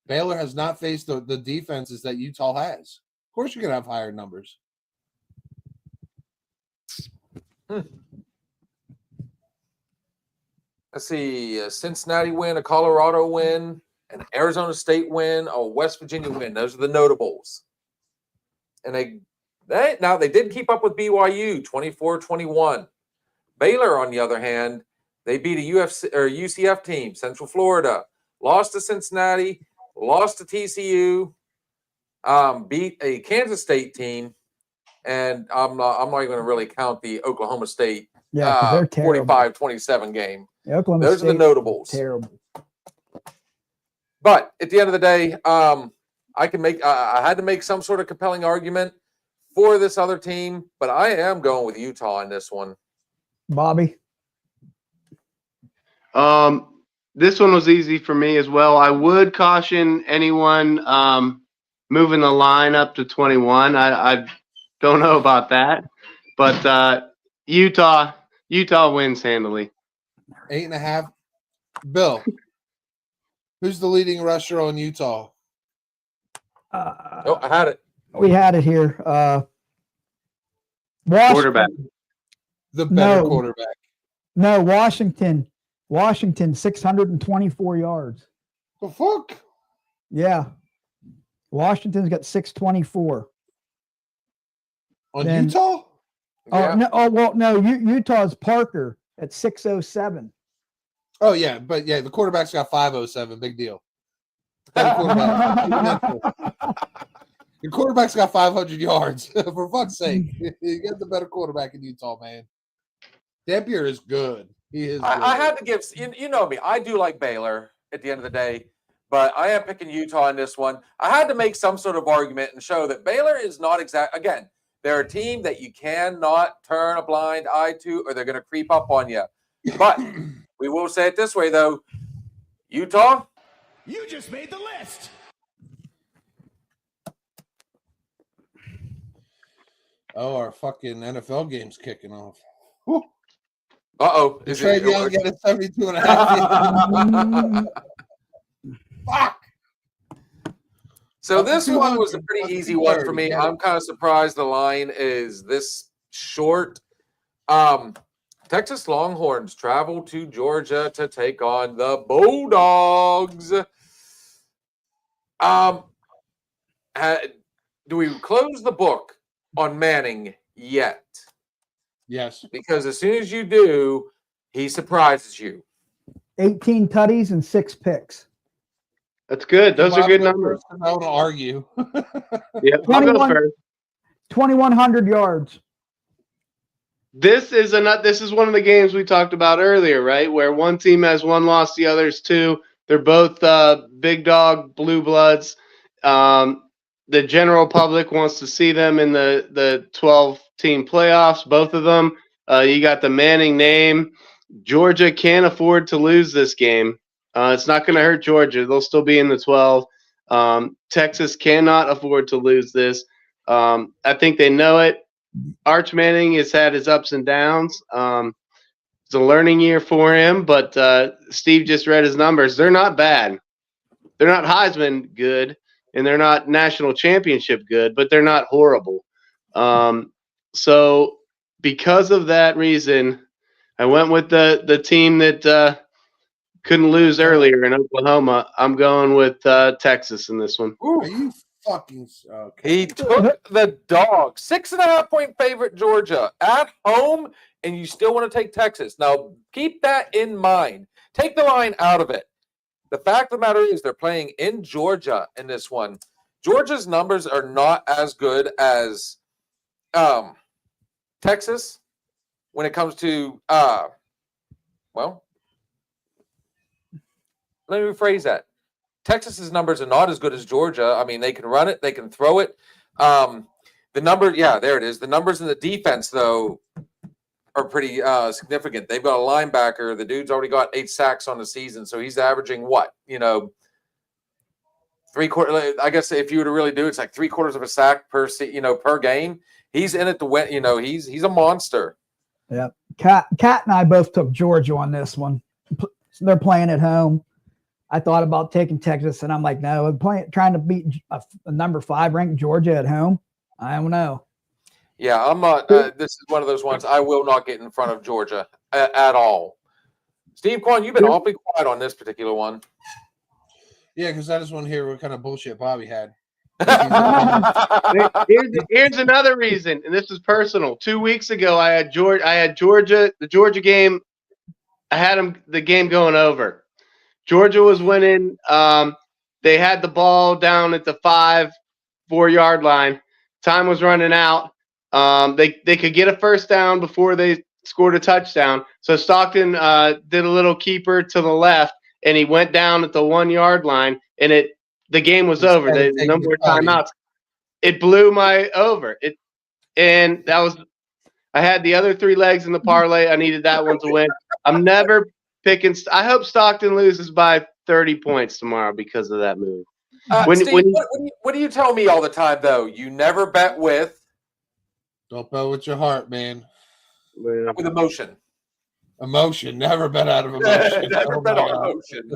Baylor has not faced the defenses that Utah has. Of course you're going to have higher numbers. Let's see, a Cincinnati win, a Colorado win, an Arizona State win, a West Virginia win. Those are the notables. And they did keep up with BYU 24-21. Baylor, on the other hand, they beat a UCF team, Central Florida, lost to Cincinnati, lost to TCU, beat a Kansas State team, and I'm not even going to really count the Oklahoma State 45-27 game. Those are the notables. Terrible. But at the end of the day, I had to make some sort of compelling argument for this other team, but I am going with Utah in this one. Bobby? This one was easy for me as well. I would caution anyone moving the line up to 21. I don't know about that, but Utah wins handily. 8.5. Bill, who's the leading rusher on Utah? I had it. We had it here. Quarterback. The better quarterback. No, Washington. Washington, 624 yards. The fuck? Yeah. Washington's got 624. On Utah? Utah's Parker at 607. Oh, yeah. But, yeah, the quarterback's got 507. Big deal. Quarterback. Your quarterback's got 500 yards. For fuck's sake. You get the better quarterback in Utah, man. Dampier is good. He is good. I had to give – you know me. I do like Baylor at the end of the day, but I am picking Utah in this one. I had to make some sort of argument and show that Baylor is not exact – again, they're a team that you cannot turn a blind eye to or they're going to creep up on you. But we will say it this way, though. Utah? You just made the list. Oh, our fucking NFL game's kicking off. Uh-oh. Trey Young get a 72.5. Fuck. So this one was a pretty easy one for me. I'm kind of surprised the line is this short. Texas Longhorns travel to Georgia to take on the Bulldogs. Do we close the book on Manning yet? Yes. Because as soon as you do, he surprises you. 18 tutties and 6 picks. That's good. Those are good I'll go numbers. first and I don't argue. Yeah, I'll go 21 first. 2,100 yards. This is one of the games we talked about earlier, right? Where one team has one loss, the other's two. They're both big dog blue bloods. The general public wants to see them in the 12-team playoffs, both of them. You got the Manning name. Georgia can't afford to lose this game. It's not going to hurt Georgia. They'll still be in the 12. Texas cannot afford to lose this. I think they know it. Arch Manning has had his ups and downs. It's a learning year for him, but Steve just read his numbers. They're not bad. They're not Heisman good, and they're not national championship good, but they're not horrible. So because of that reason, I went with the team that couldn't lose earlier in Oklahoma. I'm going with Texas in this one. Are you fucking okay? He took the dog. 6.5-point favorite Georgia at home, and you still want to take Texas. Now, keep that in mind. Take the line out of it. The fact of the matter is they're playing in Georgia in this one. Georgia's numbers are not as good as Texas when it comes to, well, let me rephrase that. Texas's numbers are not as good as Georgia. I mean, they can run it, they can throw it. The number, yeah, there it is. The numbers in the defense, though, are pretty significant. They've got a linebacker. The dude's already got 8 sacks on the season, so he's averaging what? 3/4. I guess if you were to really do it, it's like 3/4 of a sack per game. He's in it to win. He's a monster. Yeah. Kat and I both took Georgia on this one. They're playing at home. I thought about taking Texas, and I'm like, no, trying to beat a number 5 ranked Georgia at home. I don't know. Yeah, I'm not. This is one of those ones I will not get in front of Georgia at all. Steve Quan, you've been awfully quiet on this particular one. Yeah, because I just want to hear what kind of bullshit Bobby had. Here's another reason, and this is personal. 2 weeks ago, I had Georgia, the Georgia game. I had the game going over. Georgia was winning. They had the ball down at the 4-yard line. Time was running out. They could get a first down before they scored a touchdown. So Stockton did a little keeper to the left, and he went down at the 1-yard line, and the game was over. The number of timeouts. It blew my over. And that was. I had the other 3 legs in the parlay. I needed that one to win. I'm never picking. I hope Stockton loses by 30 points tomorrow because of that move. Steve, what do you tell me all the time, though? You never bet with Don't bet with your heart, man. with emotion. Emotion. Never bet out of emotion. Never Oh bet my on God. emotion.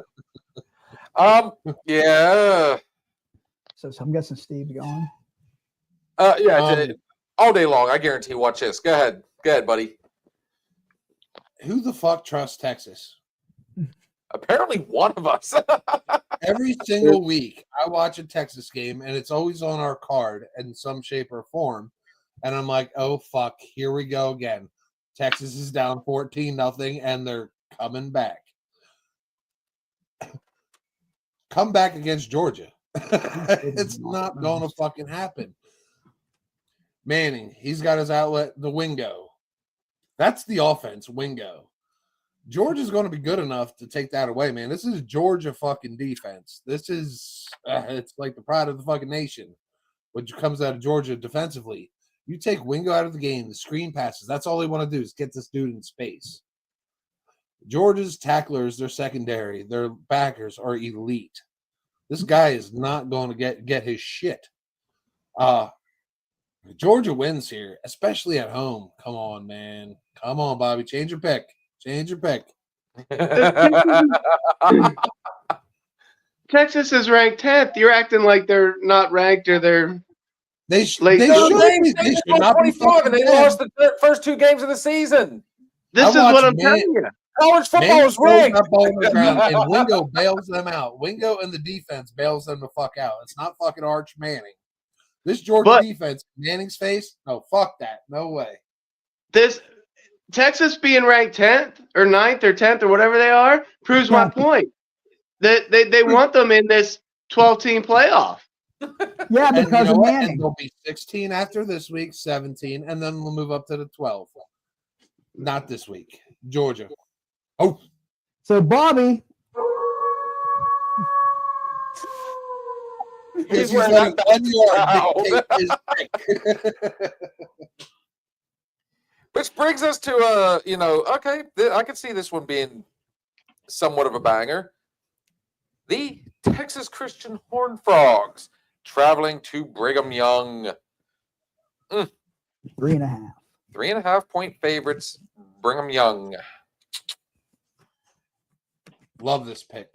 Yeah. So I'm guessing Steve's going. All day long. I guarantee. Watch this. Go ahead, buddy. Who the fuck trusts Texas? Apparently, one of us. Every single week, I watch a Texas game, and it's always on our card in some shape or form. And I'm like, oh, fuck, here we go again. Texas is down 14-0, and they're coming back. Come back against Georgia. It's not going to fucking happen. Manning, he's got his outlet, the Wingo. That's the offense, Wingo. Georgia's going to be good enough to take that away, man. This is Georgia fucking defense. This is, it's like the pride of the fucking nation, which comes out of Georgia defensively. You take Wingo out of the game, the screen passes. That's all they want to do is get this dude in space. Georgia's tacklers, their secondary, their backers are elite. This guy is not going to get his shit. Georgia wins here, especially at home. Come on, man. Come on, Bobby. Change your pick. Change your pick. Texas is ranked 10th. You're acting like they're not ranked or they're They Like, they no, should They be. They should scored not be 25 and they fucking lost the first 2 games of the season. this I is what watched I'm Man- telling you. College football Man is throws rigged. that ball on the ground, and Wingo bails them out. Wingo and the defense bails them the fuck out. It's not fucking Arch Manning. This Georgia But- defense, Manning's face. No, fuck that. No way. This Texas being ranked 10th or 9th or 10th or whatever they are proves my point. That they want them in this 12-team playoff. Yeah, And you because know of what? Manning. And they'll be 16 after this week, 17, and then we'll move up to the 12. Not this week. Georgia. Oh, So Bobby, He's you wearing said that 1 yard dictate his Which brings us to okay, I can see this one being somewhat of a banger. The Texas Christian Horned Frogs traveling to Brigham Young. 3.5. 3.5-point favorites, Brigham Young. Love this pick.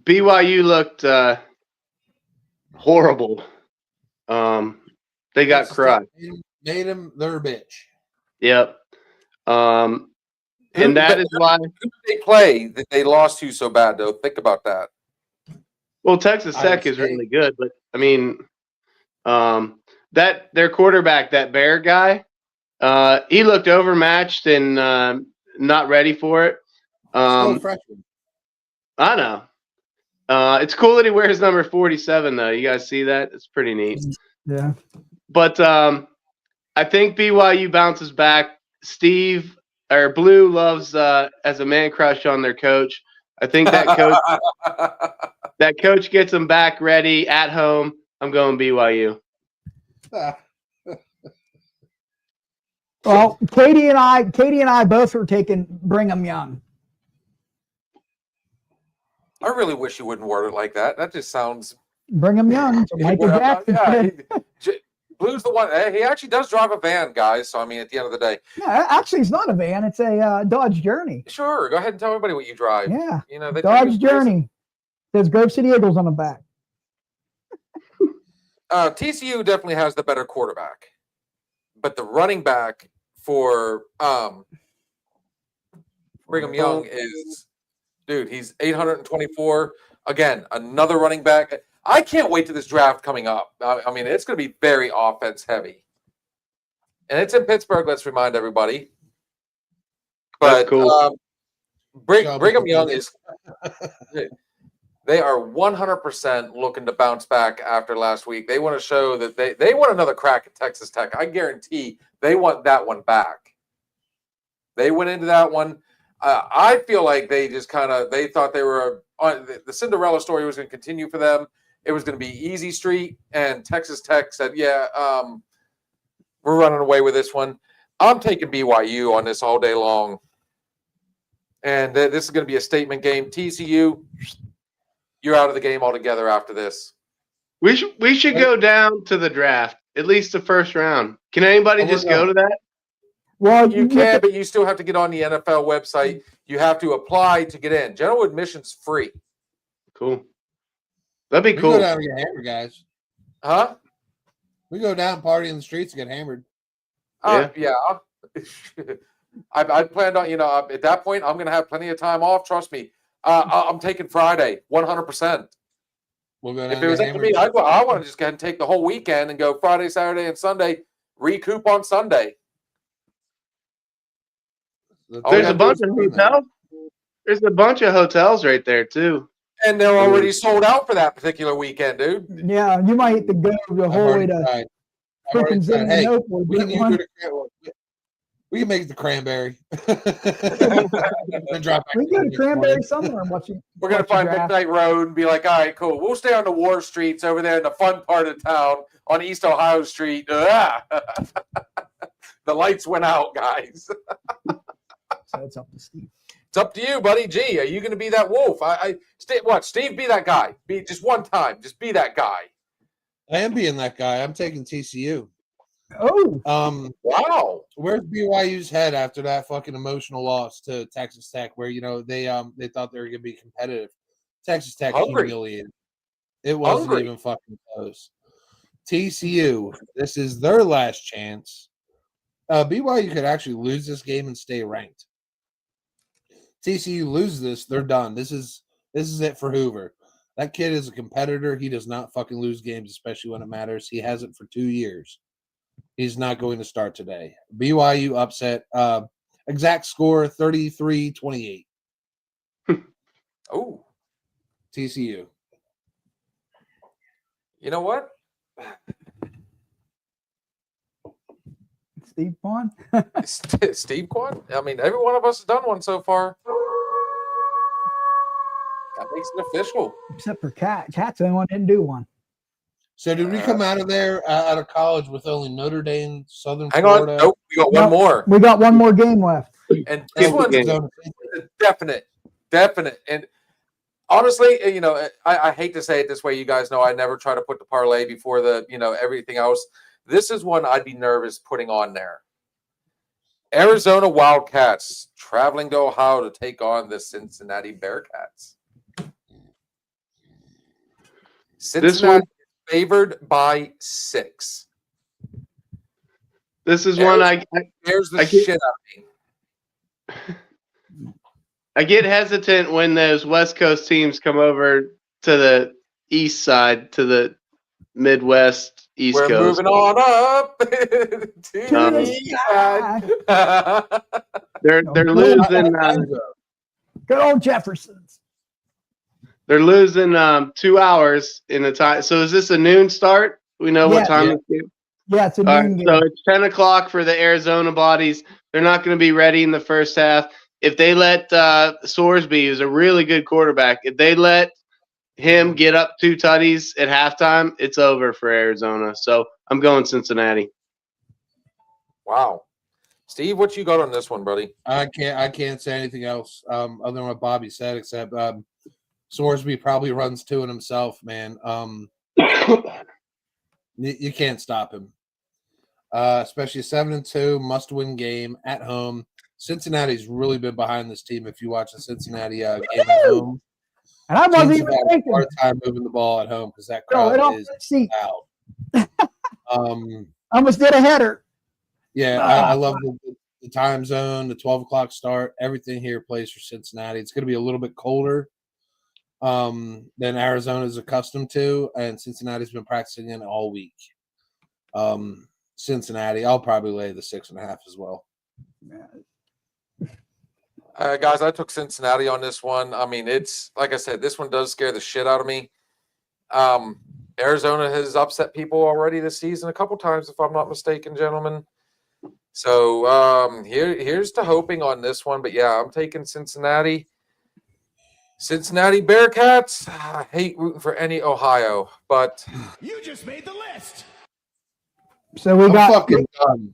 BYU looked horrible. They got crushed. Made him their bitch. Yep. And that is why. Who did they play that they lost to so bad, though? Think about that. Well, Texas Tech is really good, but I mean, that their quarterback, that Bear guy, he looked overmatched and not ready for it. Still freshman. I know. It's cool that he wears number 47, though. You guys see that? It's pretty neat. Yeah. But I think BYU bounces back. Steve or Blue loves as a man crush on their coach. I think that coach gets them back ready at home. I'm going BYU. Well, Katie and I both are taking Brigham Young. I really wish you wouldn't word it like that. That just sounds. Brigham Young. So Michael Jackson. Yeah, Blue's the one. He actually does drive a van, guys. So I mean, at the end of the day, Yeah, actually, it's not a van. It's a Dodge Journey. sure. Go ahead and tell everybody what you drive. Yeah, You know, they Dodge Journey. There's Grove City Eagles on the back. TCU definitely has the better quarterback, but the running back for Brigham Young is, dude, he's 824. Again, another running back. I can't wait to this draft coming up. I mean, it's going to be very offense heavy, and it's in Pittsburgh. Let's remind everybody. But That's cool. Brigham Young is. They are 100% looking to bounce back after last week. They want to show that they want another crack at Texas Tech. I guarantee they want that one back. They went into that one. I feel like they just they thought they were the Cinderella story was going to continue for them. It was going to be easy street, and Texas Tech said, "Yeah, we're running away with this one." I'm taking BYU on this all day long, and this is going to be a statement game. TCU. You're out of the game altogether after this. We should go down to the draft, at least the first round. Can anybody just go to that? Well, You can, but you still have to get on the NFL website. You have to apply to get in. General admission's free. Cool. That'd be We cool. go down and get hammered, guys. Huh? We go down, party in the streets, and get hammered. Yeah. I planned on, at that point, I'm going to have plenty of time off. Trust me. I'm taking Friday, 100%. We'll go down If and it was get up to hammered. me, I want to just go ahead and take the whole weekend and go Friday, Saturday, and Sunday, recoup on Sunday. There's a bunch of hotels. There's a bunch of hotels right there too. And they're already sold out for that particular weekend, dude. yeah, you might have to go the I've whole way already to tried. I've already freaking tried. Hey, Zimmernople. we can, get one. we can make it the cranberry. Then drop back We to can go the to Cranberry next somewhere and watch you. We're going to find Midnight Road and be like, all right, cool. We'll stay on the war streets over there in the fun part of town on East Ohio Street. The lights went out, guys. So it's up to Steve. It's up to you, buddy. Gee, are you going to be that wolf? Steve, be that guy. Be just one time. Just be that guy. I am being that guy. I'm taking TCU. Oh, Wow. Where's BYU's head after that fucking emotional loss to Texas Tech, where they thought they were gonna be competitive? Texas Tech Hungry. humiliated. It wasn't Hungry. even fucking close. TCU, this is their last chance. BYU could actually lose this game and stay ranked. TCU loses this, they're done. This is it for Hoover. That kid is a competitor. He does not fucking lose games, especially when it matters. He hasn't for 2 years. He's not going to start today. BYU upset. Exact score 33-28. Oh, TCU. you know what? Steve Pond. Steve Quan? I mean, every one of us has done one so far. That makes it official. Except for Cat. Cat's the only one that didn't do one. So did we come out of there, out of college, with only Notre Dame, Southern Hang Florida? on. Nope, we got one Nope. more. We got one more game left. And this one's Arizona. definite. And honestly, you know, I hate to say it this way. You guys know I never try to put the parlay before the, you know, everything else. This is one I'd be nervous putting on there. Arizona Wildcats traveling to Ohio to take on the Cincinnati Bearcats. Cincinnati favored by 6. This is one I There's the I get- shit out of me. I get hesitant when those West Coast teams come over to the east side, to the Midwest, East We're Coast. moving on up to Um, the east side. They're losing. Good old Jeffersons. They're losing 2 hours in the time. So is this a noon start? We know Yeah. what time Yeah. this game. Yeah, it's a All noon right, game. so it's 10 o'clock for the Arizona bodies. They're not going to be ready in the first half. If they let Sorsby, who's a really good quarterback, if they let him get up 2 tutties at halftime, it's over for Arizona. So I'm going Cincinnati. Wow. Steve, what you got on this one, buddy? I can't say anything else other than what Bobby said, except Sorsby probably runs to it himself, man. You can't stop him. Especially 7-2, must-win game at home. Cincinnati's really been behind this team. If you watch the Cincinnati game at home, And I wasn't teams even have had a thinking. hard time moving the ball at home because that Throw it crowd off is the seat. loud. Almost did a header. Yeah, I love the time zone, the 12 o'clock start. Everything here plays for Cincinnati. It's going to be a little bit colder than Arizona is accustomed to, and Cincinnati's been practicing in all week. Cincinnati, I'll probably lay the 6.5 as well. Guys, I took Cincinnati on this one. I mean, it's like I said, this one does scare the shit out of me. Arizona has upset people already this season a couple times, if I'm not mistaken, gentlemen. So here's to hoping on this one. But yeah, I'm taking Cincinnati. Cincinnati Bearcats. I hate rooting for any Ohio, but You just made the list. So we I'm got fucking done.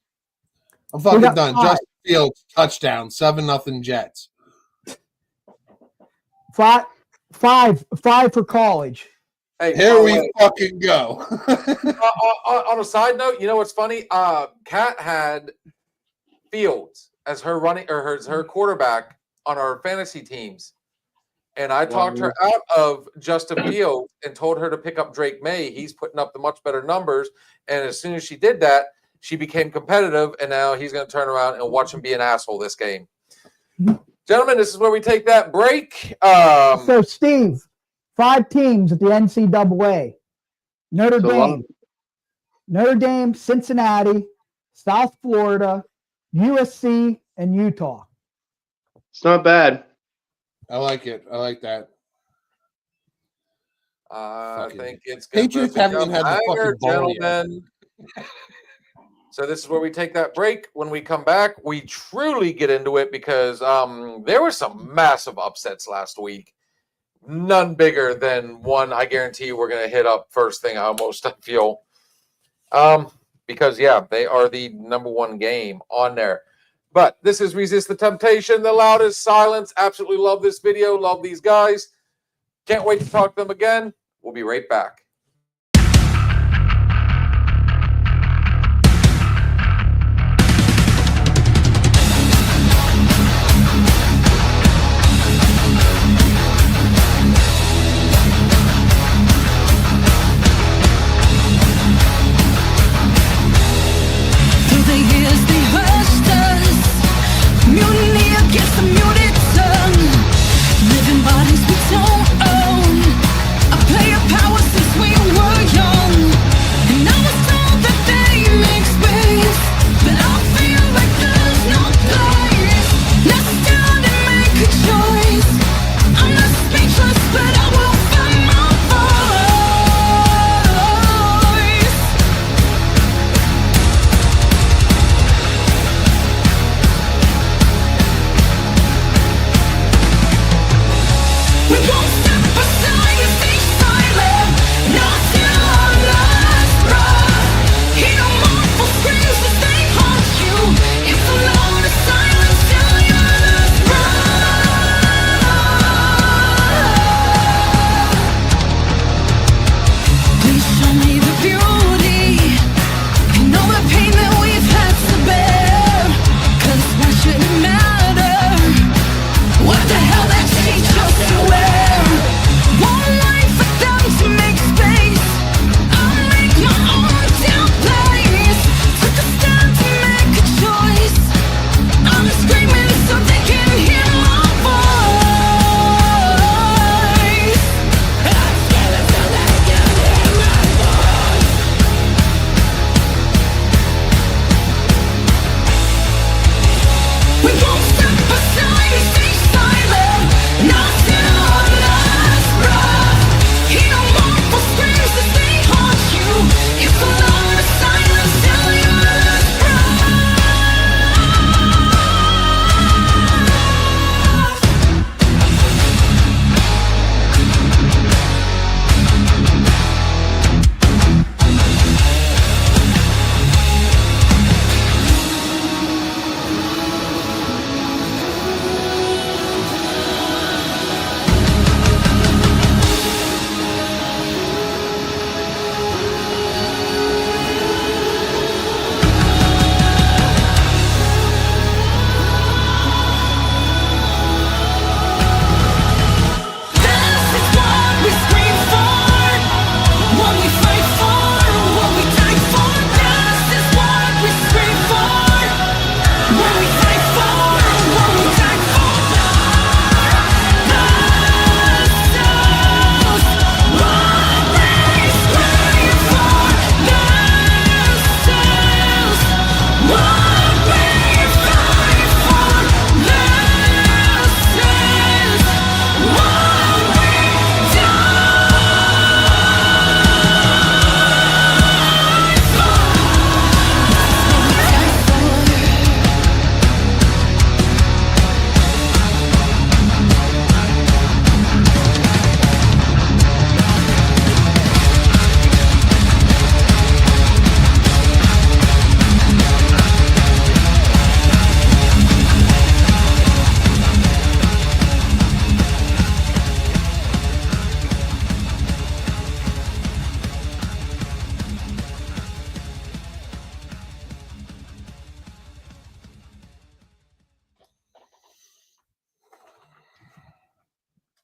I'm fucking got done. 5. Justin Fields, touchdown, 7-0 Jets. five for college. hey, Here by the we way, fucking go. on a side note, you know what's funny? Kat had Fields as her running or her quarterback on our fantasy teams, and I talked her out of Justin Fields and told her to pick up Drake May. He's putting up the much better numbers, and as soon as she did that, she became competitive, and now he's going to turn around and watch him be an asshole this game. Gentlemen, this is where we take that break. So Steve, 5 teams at the NCAA. Notre Dame, Cincinnati, South Florida, USC, and Utah. It's not bad. I like it. I like that. I Fucking think it's going Patriots to haven't even had the fucking ball yet. gentlemen. So this is where we take that break. When we come back, we truly get into it because there were some massive upsets last week. None bigger than one I guarantee you we're going to hit up first thing I feel. Because, yeah, they are the number 1 game on there. But this is Resist the Temptation, the loudest silence. Absolutely love this video. Love these guys. Can't wait to talk to them again. We'll be right back.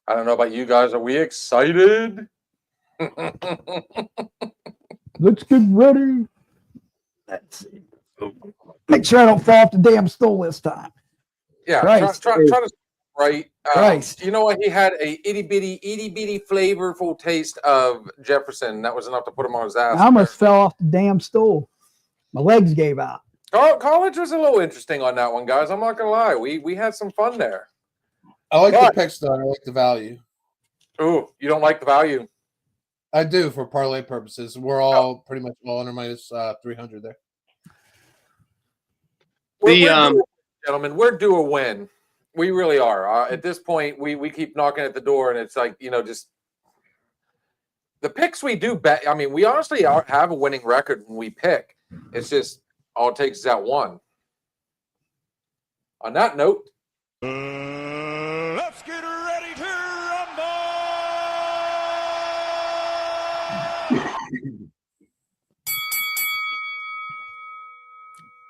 I don't know about you guys. Are we excited? Let's get ready. Let's see. Make sure I don't fall off the damn stool this time. Yeah, Christ. try to right. Christ. You know what? He had a itty bitty flavorful taste of Jefferson. That was enough to put him on his ass. I almost fell off the damn stool. My legs gave out. College was a little interesting on that one, guys. I'm not gonna lie. We had some fun there. I like But- the picks, though. I like the value. Ooh, you don't like the value? I do for parlay purposes. We're all pretty much all under minus 300 there. Gentlemen, we're due a win. We really are. At this point, we keep knocking at the door, and it's like, just the picks we do bet. I mean, we honestly have a winning record when we pick. It's just all it takes is that one. On that note, Let's get ready to rumble.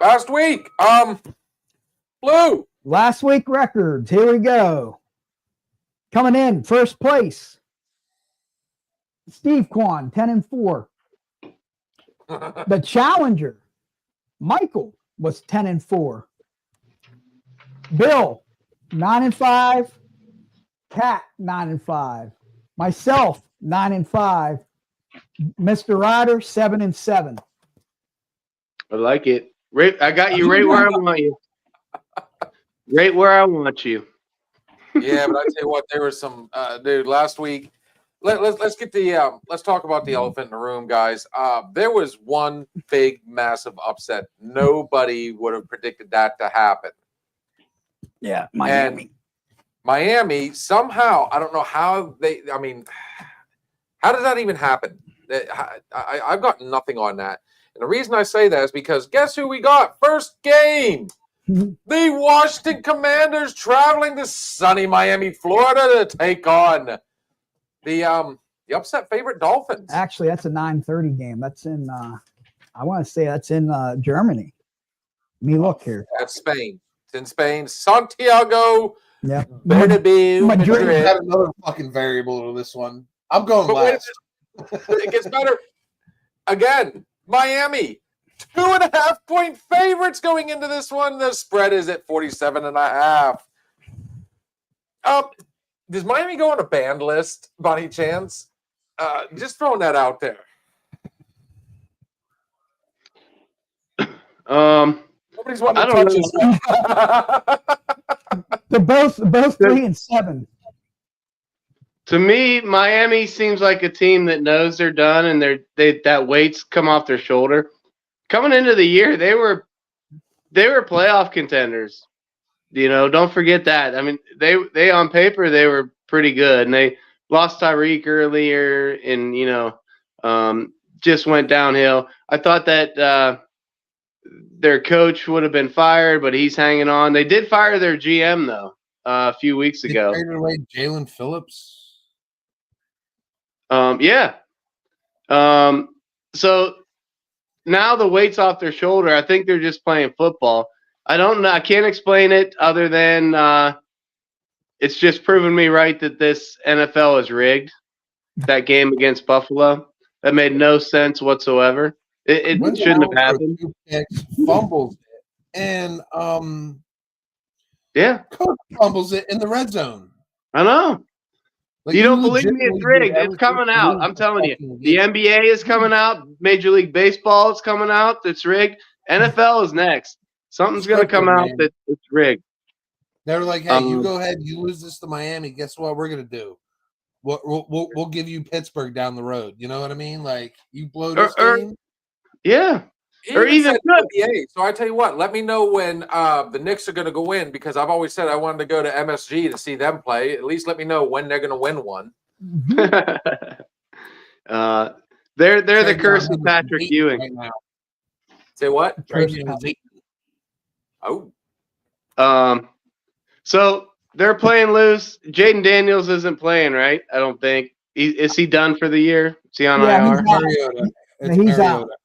last week, Blue. Last week records. Here we go. Coming in first place. Steve Kwan, 10-4. The challenger, Michael, was 10-4. Bill, 9-5. Cat, 9-5. Myself, 9-5. Mr. Ryder, 7-7. I like it. Right, I got you right where I want you. Right where I want you. Yeah, but I tell you what, there was some dude last week. Let's get the let's talk about the elephant in the room, guys. There was one big, massive upset. Nobody would have predicted that to happen. Yeah, And Miami somehow, I don't know how they. I mean, how did that even happen? I've got nothing on that. And the reason I say that is because guess who we got? First game. The Washington Commanders traveling to sunny Miami, Florida to take on the upset favorite Dolphins. Actually, that's a 9:30 game. That's in I want to say that's in Germany. Let me look here. That's Spain. It's in Spain. Santiago Yeah. Bernabeu. Madrid. Madrid. Got another fucking variable to this one. I'm going But wait a last. minute. It gets better. Again, Miami. 2.5-point favorites going into this one. The spread is at 47.5. Does Miami go on a banned list by any chance? Just throwing that out there. Nobody's wanting to I don't touch this. They're both 3-7. To me, Miami seems like a team that knows they're done and that weight's come off their shoulder. Coming into the year, they were playoff contenders. Don't forget that. I mean, they on paper they were pretty good, and they lost Tyreek earlier, and just went downhill. I thought that their coach would have been fired, but he's hanging on. They did fire their GM though a few weeks They ago. traded away Jalen Phillips. Yeah. So now the weight's off their shoulder. I think they're just playing football. I don't know. I can't explain it other than it's just proven me right that this NFL is rigged. That game against Buffalo, that made no sense whatsoever. It Went shouldn't down have for happened. 2 picks, fumbles it, and Yeah, coach fumbles it in the red zone. I know. Like, You don't believe me? It's legitimately rigged. did It's everything coming to out. lose I'm telling you. fucking The game. NBA is coming out. Major League Baseball is coming out. That's rigged. NFL is next. Something's going to come Scripted, out man. that it's rigged. They were like, "Hey, you Um, go ahead. You lose this to Miami. Guess what? We're gonna do. We'll give you Pittsburgh down the road. You know what I mean? Like you blow this game. Yeah. He Or even said good. NBA. So I tell you what, let me know when the Knicks are going to go in, because I've always said I wanted to go to MSG to see them play. At least let me know when they're going to win one. They're the Trade curse down of Patrick eight Ewing. right now. Say what? Trade down eight. Oh, So they're playing loose. Jaden Daniels isn't playing, right? I don't think. Is he done for the year? Is he on Yeah, IR? he's out. Mariota. It's He's out. Mariota.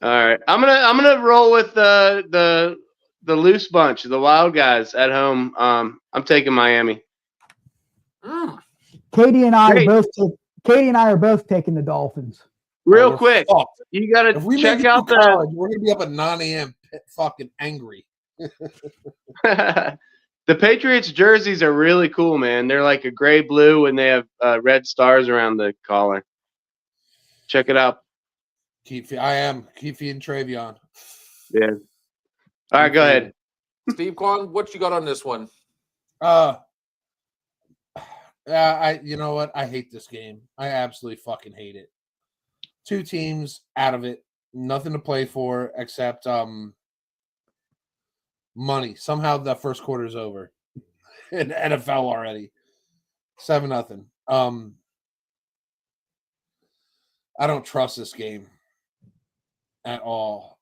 All right. I'm gonna roll with the loose bunch, the wild guys at home. I'm taking Miami. Katie and I Great. are both taking the Dolphins. Real We're quick, fucked. you got If we to make check it out through the college, we're gonna be up at 9 a.m. fucking angry. the Patriots jerseys are really cool, man. They're like a gray blue and they have red stars around the collar. Check it out. Keefe and Travion. Yeah. All right, go ahead. Steve Quan, what you got on this one? You know what? I hate this game. I absolutely fucking hate it. 2 teams out of it, nothing to play for except money. Somehow the first quarter is over in NFL already. 7-0. I don't trust this game at all.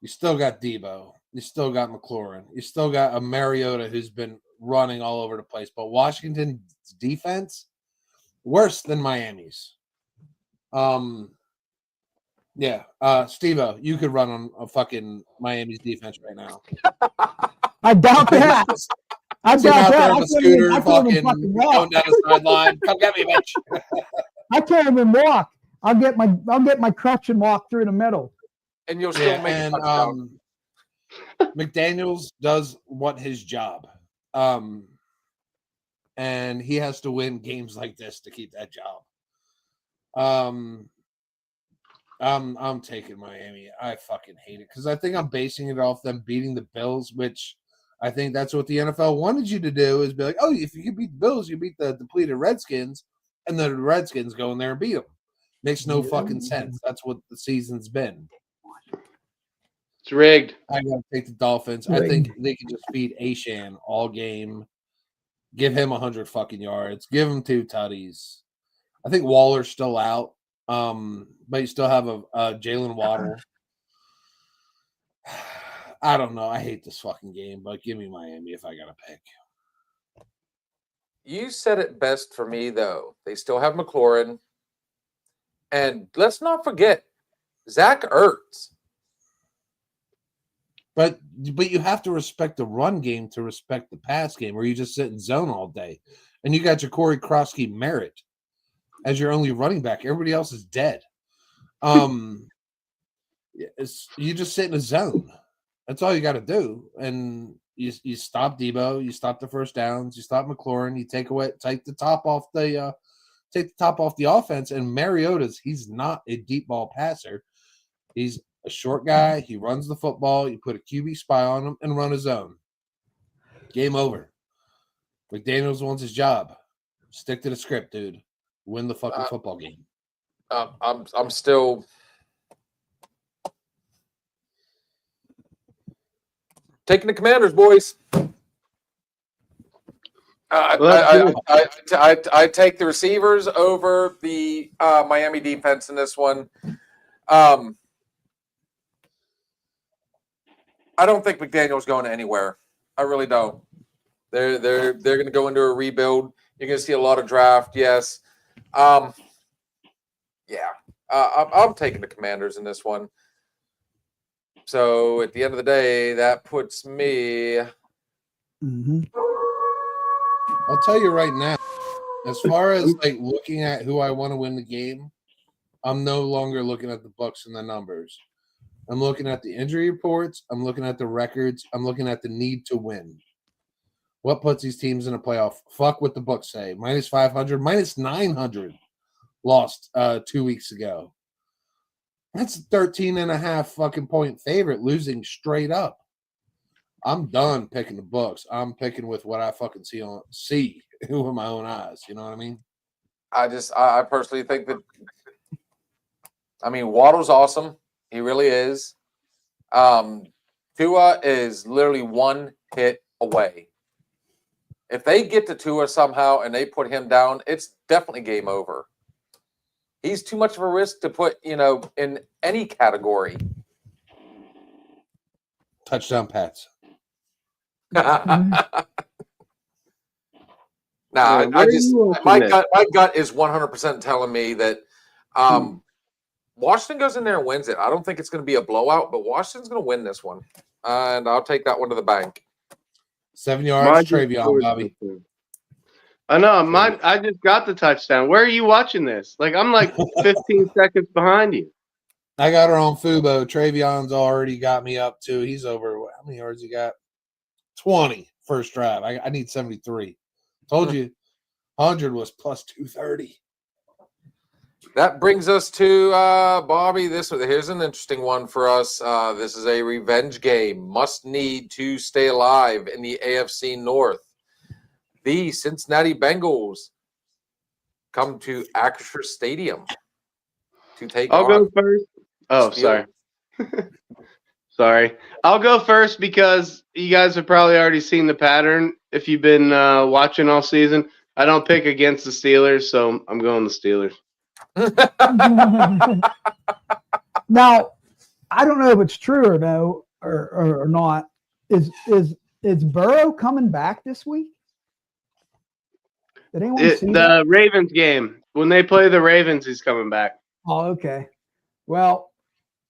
You still got Debo. You still got McLaurin. You still got a Mariota who's been running all over the place. But Washington's defense, worse than Miami's. Yeah. Steve-O, you could run on a fucking Miami's defense right now. I doubt that. I Sitting doubt out there that. on the scooter, fucking fucking going walk. down the sideline. Come get me, bitch. I can't even walk. I'll get my crutch and walk through the middle. And you'll still make a touchdown. McDaniels does what his job. And he has to win games like this to keep that job. I'm taking Miami. I fucking hate it because I think I'm basing it off them beating the Bills, which I think that's what the NFL wanted you to do is be like, oh, if you can beat the Bills, you beat the depleted Redskins, and the Redskins go in there and beat them. Makes no fucking sense. That's what the season's been. It's rigged. I gotta take the Dolphins. I think they can just feed Ashan all game. Give him 100 fucking yards. Give him 2 tutties. I think Waller's still out. But you still have a Jalen Waddle. I don't know. I hate this fucking game, but give me Miami if I gotta pick. You said it best for me, though. They still have McLaurin. And let's not forget, Zach Ertz. But you have to respect the run game to respect the pass game, or you just sit in zone all day. And you got your Corey Krosky Merritt as your only running back. Everybody else is dead. You just sit in a zone. That's all you got to do. And you stop Debo, you stop the first downs, you stop McLaurin, you take the top off the offense. And Mariota's, he's not a deep ball passer. He's a short guy. He runs the football. You put a QB spy on him and run his own. Game over. McDaniels wants his job. Stick to the script, dude. Win the fucking football game. I'm still taking the Commanders, boys. I take the receivers over the Miami defense in this one. I don't think McDaniel's going anywhere. I really don't. They're going to go into a rebuild. You're going to see a lot of draft. Yes. I'm taking the Commanders in this one. So at the end of the day, that puts me. Mm-hmm. I'll tell you right now, as far as like looking at who I want to win the game, I'm no longer looking at the Bucks and the numbers. I'm looking at the injury reports. I'm looking at the records. I'm looking at the need to win. What puts these teams in a playoff? Fuck what the Bucks say. Minus 500, minus 900 lost 2 weeks ago. That's a 13.5 fucking point favorite losing straight up. I'm done picking the Bucks. I'm picking with what I fucking see with my own eyes. You know what I mean? I personally think that. I mean, Waddle's awesome. He really is. Tua is literally one hit away. If they get to Tua somehow and they put him down, it's definitely game over. He's too much of a risk to put, in any category. Touchdown Pats. My gut is 100% telling me that Washington goes in there and wins it. I don't think it's going to be a blowout, but Washington's going to win this one, and I'll take that one to the bank. 7 yards, Travion, Bobby. I know. I just got the touchdown. Where are you watching this? Like, I'm like 15 seconds behind you. I got her on Fubo. Travion's already got me up to. He's over. How many yards he got? 20 first drive. I need 73. Told you, 100 was plus 230. That brings us to Bobby. Here's an interesting one for us. This is a revenge game. Must need to stay alive in the AFC North. The Cincinnati Bengals come to Acrisure Stadium to take I'll on go first. Oh, Steelers. sorry. Sorry. I'll go first because you guys have probably already seen the pattern if you've been watching all season. I don't pick against the Steelers, so I'm going the Steelers. Now, I don't know if it's true or no or not. Is Burrow coming back this week? Did anyone see that? The Ravens game. When they play the Ravens, he's coming back. Oh, okay. Well,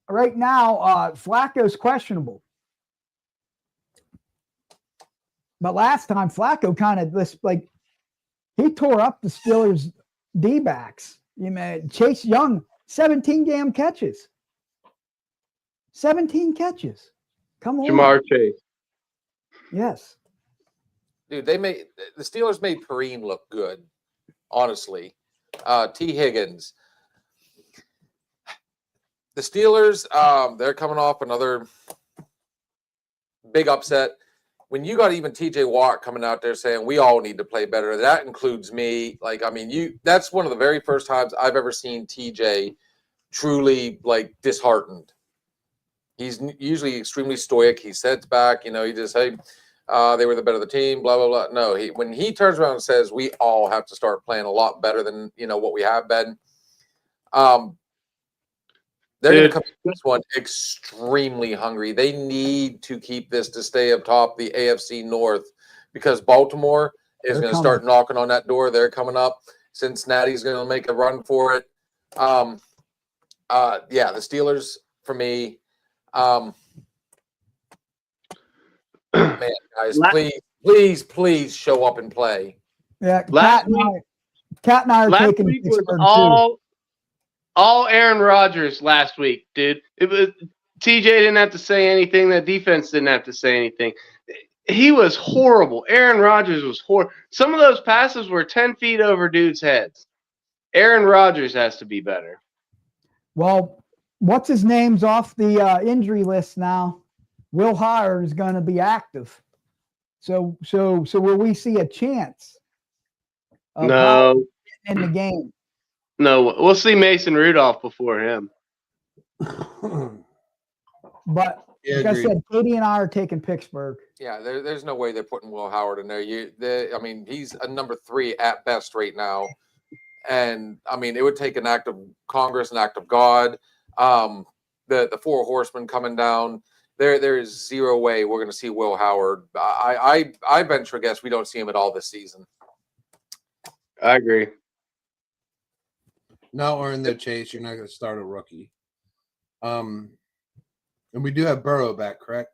right now, Flacco's questionable. But last time, Flacco kind of he tore up the Steelers' D-backs. You know, Chase Young, 17 damn catches. 17 catches. Come on. Jamar Chase. Yes. Dude, the Steelers made Perrine look good, honestly. T. Higgins. The Steelers, they're coming off another big upset. When you got even TJ Watt coming out there saying we all need to play better, that includes me. That's one of the very first times I've ever seen TJ truly disheartened. He's usually extremely stoic. He sits back, he just, hey, they were the better of the team, blah, blah, blah. No, when he turns around and says we all have to start playing a lot better than, what we have been, they're going to come to this one extremely hungry. They need to keep this to stay up top the AFC North because Baltimore is going to start knocking on that door. They're coming up. Cincinnati's going to make a run for it. The Steelers for me. Man, guys, please show up and play. Yeah, Cat and I are last taking week was Pittsburgh too. all Aaron Rodgers last week, dude. It was TJ didn't have to say anything. The defense didn't have to say anything. He was horrible. Aaron Rodgers was horrible. Some of those passes were 10 feet over dudes' heads. Aaron Rodgers has to be better. Well, what's his name's off the injury list now? Will Hire is going to be active. So will we see a chance of Hire in the game? No, we'll see Mason Rudolph before him. But like I said, Katie and I are taking Pittsburgh. Yeah, there's no way they're putting Will Howard in there. He's a number 3 at best right now. And, it would take an act of Congress, an act of God. The 4 horsemen coming down. There is zero way we're going to see Will Howard. I venture a guess we don't see him at all this season. I agree. No, or in the Chase, you're not going to start a rookie. And we do have Burrow back, correct?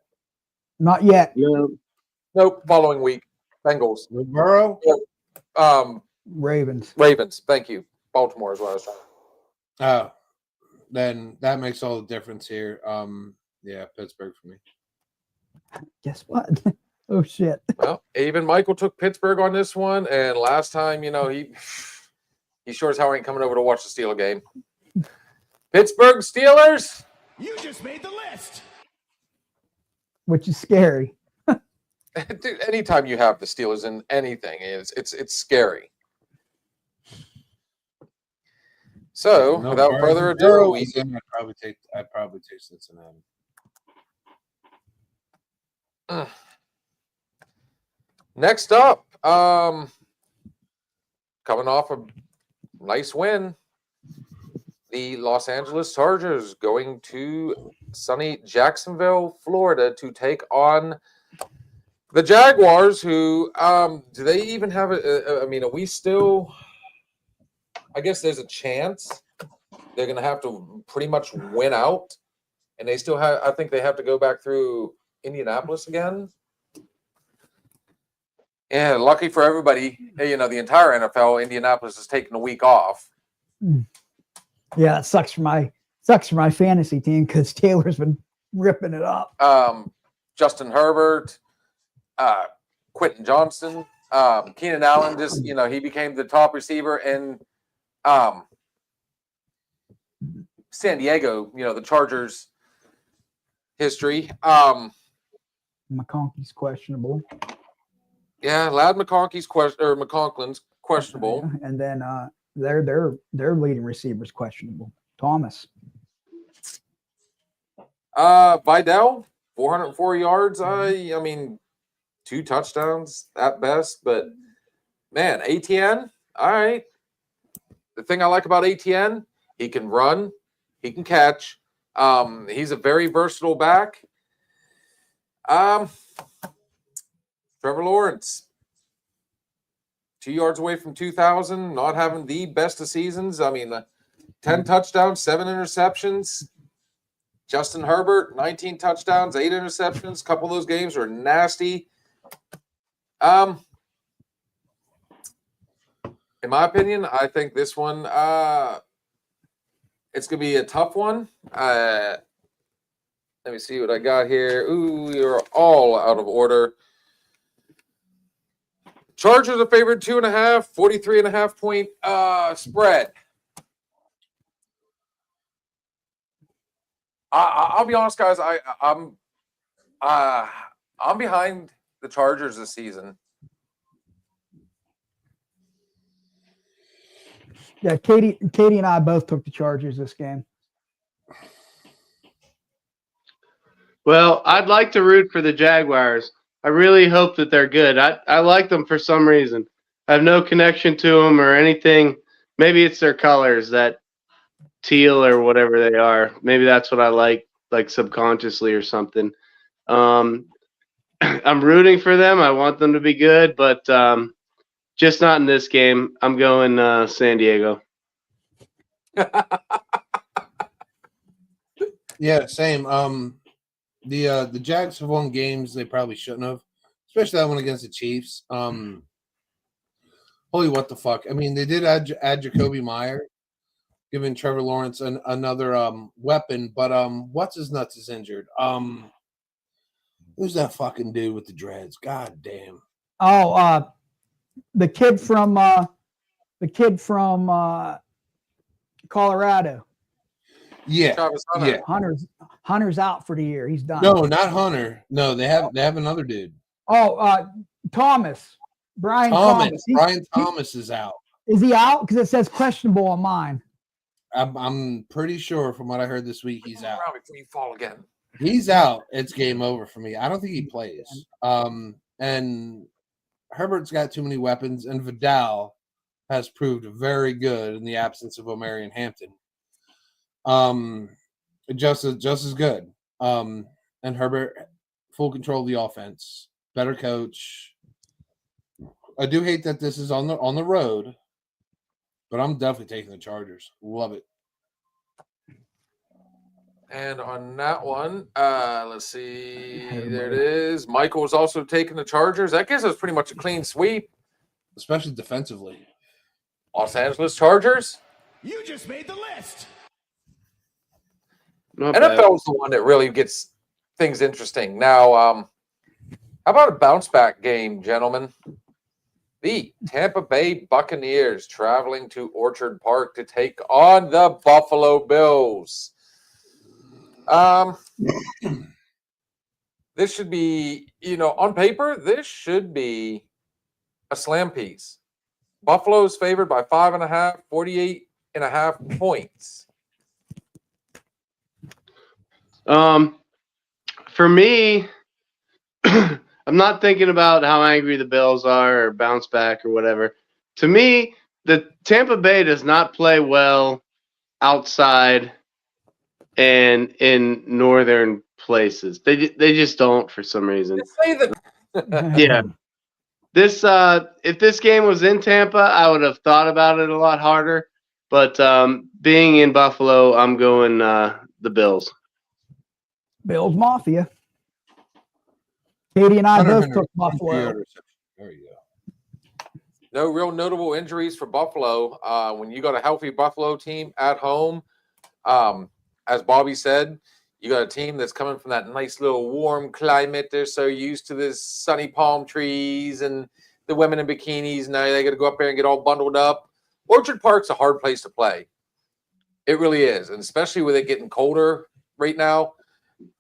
Not yet. No. Nope. Following week, Bengals. No Burrow? Ravens. Thank you. Baltimore is what I was trying. Then that makes all the difference here. Pittsburgh for me. Guess what? Oh shit. Well, even Michael took Pittsburgh on this one, and last time, he sure as hell ain't coming over to watch the Steelers game. Pittsburgh Steelers. You just made the list. Which is scary. Dude, anytime you have the Steelers in anything, it's scary. So, without further ado, I'd probably take Cincinnati. Next up, coming off a nice win, the Los Angeles Chargers going to sunny Jacksonville, Florida to take on the Jaguars, who do they even have are we still, I guess there's a chance they're going to have to pretty much win out, and they still have, I think they have to go back through Indianapolis again. Yeah, lucky for everybody, the entire NFL, Indianapolis is taking a week off. Yeah, it sucks for my fantasy team because Taylor's been ripping it up. Justin Herbert, Quentin Johnston, Keenan Allen, just he became the top receiver in San Diego, the Chargers history. McConkey's questionable. Yeah, Lad McConklin's questionable. Yeah, and then their leading receiver's questionable. Thomas. Vidal, 404 yards. I mean, 2 touchdowns at best, but man, ATN, all right. The thing I like about ATN, he can run, he can catch. He's a very versatile back. Trevor Lawrence, 2 yards away from 2,000, not having the best of seasons. I mean, 10 touchdowns, 7 interceptions. Justin Herbert, 19 touchdowns, 8 interceptions. A couple of those games were nasty. In my opinion, I think this one, it's going to be a tough one. Let me see what I got here. Ooh, you're all out of order. Chargers are favored 2.5, 43.5 point spread. I'll be honest, guys. I'm behind the Chargers this season. Yeah, Katie and I both took the Chargers this game. Well, I'd like to root for the Jaguars. I really hope that they're good. I like them for some reason. I have no connection to them or anything. Maybe it's their colors, that teal or whatever they are. Maybe that's what I like subconsciously or something. I'm rooting for them. I want them to be good, but just not in this game. I'm going San Diego. Yeah, same. The Jags have won games they probably shouldn't have, especially that one against the Chiefs. Holy what the fuck! I mean, they did add Jacoby Meyer, giving Trevor Lawrence another weapon, but what's his nuts is injured. Who's that fucking dude with the dreads? God damn. Oh, the kid from Colorado. Yeah, Travis Hunter. yeah. Hunter's out for the year. He's done. No, not Hunter. No, they have another dude. Oh, Thomas. Brian Thomas. Brian Thomas is out. Is he out? Because it says questionable on mine. I'm pretty sure from what I heard this week he's out. Before you fall again. He's out. It's game over for me. I don't think he plays. And Herbert's got too many weapons, and Vidal has proved very good in the absence of Omarion Hampton. Just as good. And Herbert, full control of the offense, better coach. I do hate that this is on the road, but I'm definitely taking the Chargers. Love it. And on that one, let's see. There it is. Michael was also taking the Chargers. That gives us pretty much a clean sweep. Especially defensively. Los Angeles Chargers. You just made the list. Not bad. NFL is the one that really gets things interesting. Now, how about a bounce back game, gentlemen? The Tampa Bay Buccaneers traveling to Orchard Park to take on the Buffalo Bills. This should be, on paper, this should be a slam piece. Buffalo's favored by 5.5, 48.5 points. For me, I'm not thinking about how angry the Bills are or bounce back or whatever. To me, the Tampa Bay does not play well outside and in northern places. They just don't for some reason. Say that. Yeah. If this game was in Tampa, I would have thought about it a lot harder. But being in Buffalo, I'm going the Bills. Bills Mafia. Katie and I both took Buffalo. There you go. No real notable injuries for Buffalo. When you got a healthy Buffalo team at home, as Bobby said, you got a team that's coming from that nice little warm climate. They're so used to this sunny palm trees and the women in bikinis. Now they got to go up there and get all bundled up. Orchard Park's a hard place to play. It really is, and especially with it getting colder right now,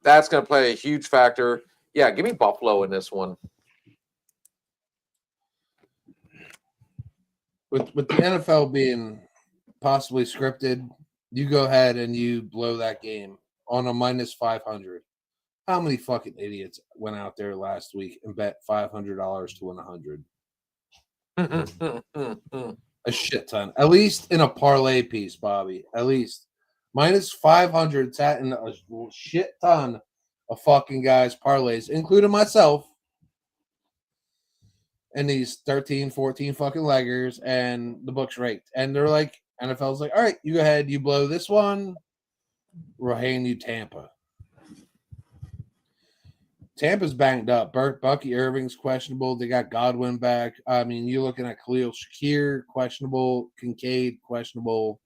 that's going to play a huge factor. Yeah, give me Buffalo in this one. With the NFL being possibly scripted, you go ahead and you blow that game on a minus 500. How many fucking idiots went out there last week and bet $500 to win 100? A shit ton. At least in a parlay piece, Bobby. At least. Minus 500 sat in a shit ton of fucking guys' parlays, including myself. And these 13, 14 fucking leggers, and the book's raked. And they're like, NFL's like, all right, you go ahead, you blow this one, we'll hand you Tampa. Tampa's banged up. Bucky Irving's questionable. They got Godwin back. I mean, you're looking at Khalil Shakir, questionable. Kincaid, questionable.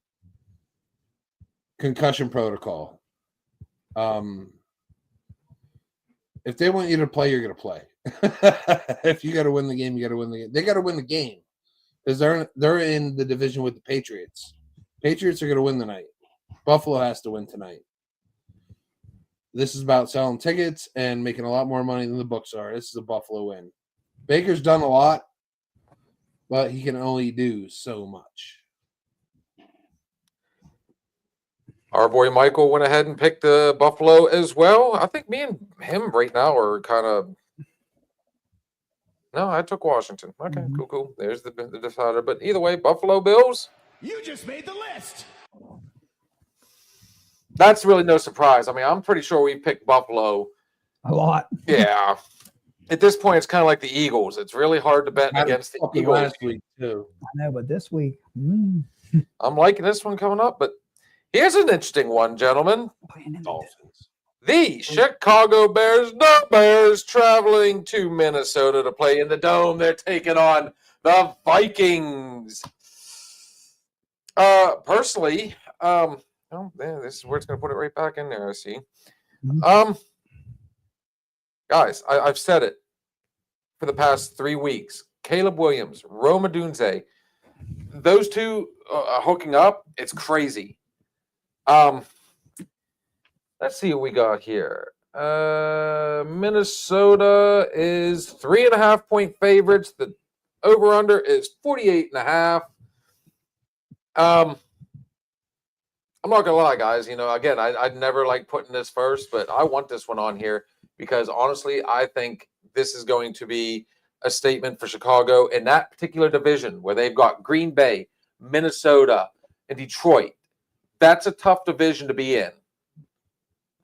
Concussion protocol. If they want you to play, you're going to play. If you got to win the game, you got to win the game. They got to win the game because they're in the division with the Patriots. Patriots are going to win tonight. Buffalo has to win tonight. This is about selling tickets and making a lot more money than the books are. This is a Buffalo win. Baker's done a lot, but he can only do so much. Our boy Michael went ahead and picked the Buffalo as well. I think me and him right now are kind of. No, I took Washington. Okay, cool. There's the decider. But either way, Buffalo Bills. You just made the list. That's really no surprise. I mean, I'm pretty sure we picked Buffalo. A lot. Yeah. At this point, it's kind of like the Eagles. It's really hard to bet against the Eagles. Last week too. I know, but this week. I'm liking this one coming up, but here's an interesting one, gentlemen. Dolphins. The Chicago Bears, no Bears, traveling to Minnesota to play in the Dome. They're taking on the Vikings. Personally, oh, man, this is where it's going to put it right back in there, I see. Guys, I've said it for the past 3 weeks. Caleb Williams, Rome Odunze, those two hooking up, it's crazy. Let's see what we got here. Minnesota is 3.5-point favorites. The over-under is 48.5. I'm not gonna lie, guys. You know, again, I'd never like putting this first, but I want this one on here because honestly, I think this is going to be a statement for Chicago in that particular division where they've got Green Bay, Minnesota, and Detroit. That's a tough division to be in.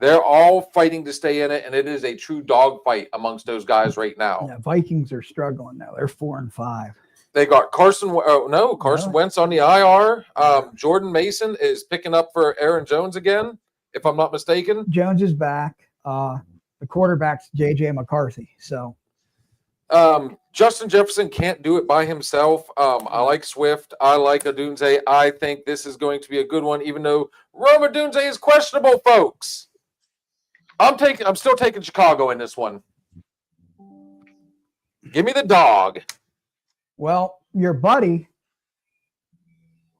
They're all fighting to stay in it, and it is a true dogfight amongst those guys right now. Yeah, Vikings are struggling now. They're 4-5. They got Carson Wentz on the IR. Jordan Mason is picking up for Aaron Jones again, if I'm not mistaken. Jones is back. The quarterback's J.J. McCarthy. So Justin Jefferson can't do it by himself. I like Swift. I like Odunze. I think this is going to be a good one, even though Rome Odunze is questionable, folks. I'm still taking Chicago in this one. Give me the dog. Well, your buddy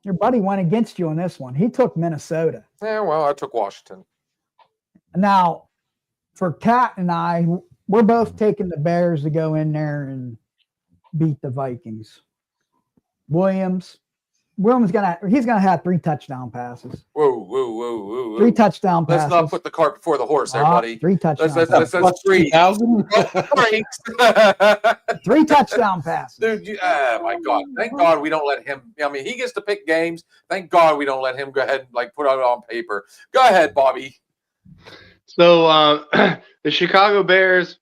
went against you on this one. He took Minnesota. Yeah, well, I took Washington. Now, for Kat and I, we're both taking the Bears to go in there and beat the Vikings. Williams he's gonna have 3 touchdown passes. Whoa. 3 touchdown passes. Let's not put the cart before the horse there, buddy. 3 touchdown Let's breathe. 3 touchdown passes. Dude, oh my God. Thank God we don't let him. I mean, he gets to pick games. Thank God we don't let him go ahead and like put it on paper. Go ahead, Bobby. So the Chicago Bears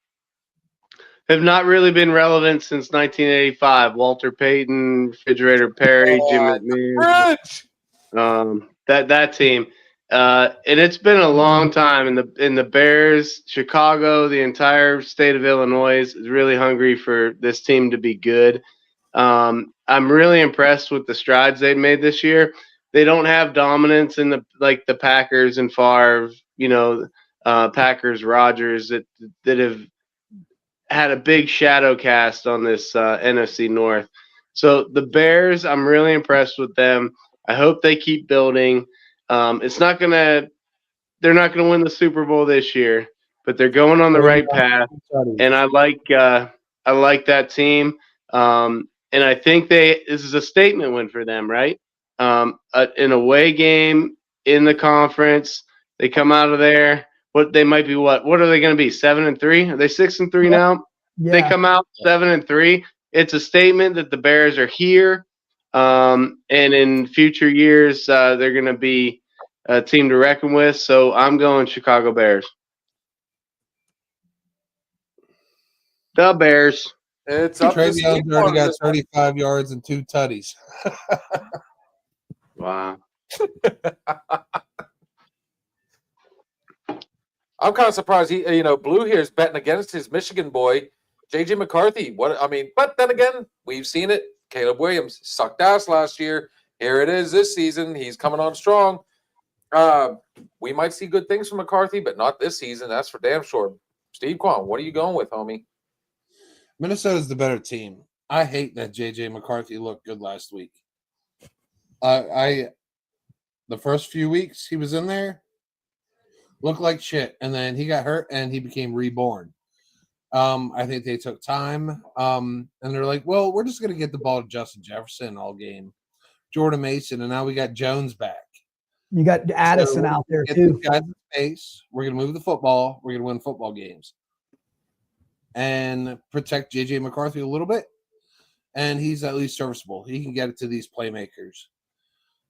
have not really been relevant since 1985. Walter Payton, Refrigerator Perry, Jim McMahon, that team, and it's been a long time. And the Bears, Chicago, the entire state of Illinois is really hungry for this team to be good. I'm really impressed with the strides they've made this year. They don't have dominance in the Packers and Favre, Packers, Rodgers that have had a big shadow cast on this NFC North. So the Bears, I'm really impressed with them. I hope they keep building. They're not gonna win the Super Bowl this year, but they're going on the right path, and I like that team. And I think this is a statement win for them, right? An away game in the conference, they come out of there. What are they going to be? 7-3? Are they 6-3 now? Yeah. They come out 7-3. It's a statement that the Bears are here, and in future years they're going to be a team to reckon with. So I'm going Chicago Bears. The Bears. It's up to Travion Steve already on got this. 35 yards and 2 tutties. Wow. I'm kind of surprised Blue here is betting against his Michigan boy, JJ McCarthy. But then again, we've seen it. Caleb Williams sucked ass last year. Here it is this season. He's coming on strong. We might see good things from McCarthy, but not this season. That's for damn sure. Steve Quan, what are you going with, homie? Minnesota's the better team. I hate that JJ McCarthy looked good last week. The first few weeks he was in there looked like shit, and then he got hurt and he became reborn. I think they took time, and they're like, well, we're just going to get the ball to Justin Jefferson all game, Jordan Mason, and now we got Jones back. You got Addison out there get too. these guys in space. We're going to move the football. We're going to win football games and protect JJ McCarthy a little bit, and he's at least serviceable. He can get it to these playmakers.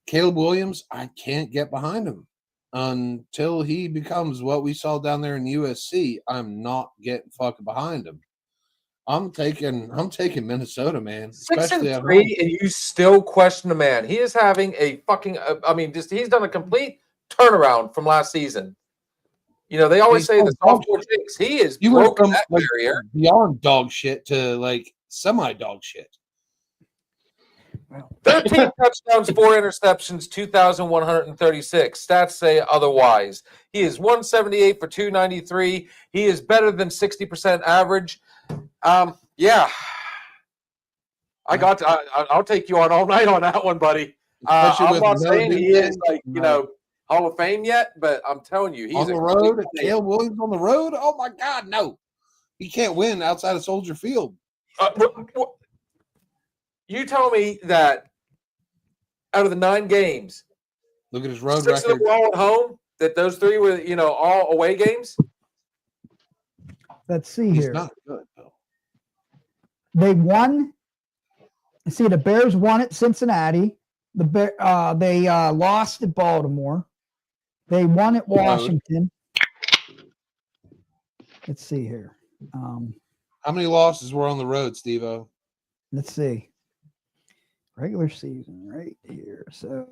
Caleb Williams, I can't get behind him until he becomes what we saw down there in USC. I'm not getting fucking behind him. I'm taking Minnesota, man. 6-3, and you still question the man. He is having a fucking. He's done a complete turnaround from last season. They always say the sophomore jinx. He is broken that barrier beyond dog shit to like semi dog shit. 13 touchdowns, 4 interceptions, 2,136. Stats say otherwise. He is 178 for 293. He is better than 60% average. Yeah. I'll take you on all night on that one, buddy. I'm not saying he is Hall of Fame yet, but I'm telling you, he's on the road. Caleb Williams on the road. Oh my God, no! He can't win outside of Soldier Field. You tell me that out of the 9 games, look at his road 6 record. of them were all at home. That those 3 were all away games. Let's see He's here. not good though. They won. See, the Bears won at Cincinnati. They lost at Baltimore. They won at Washington. Let's see here. How many losses were on the road, Steve-O? Let's see. Regular season right here. So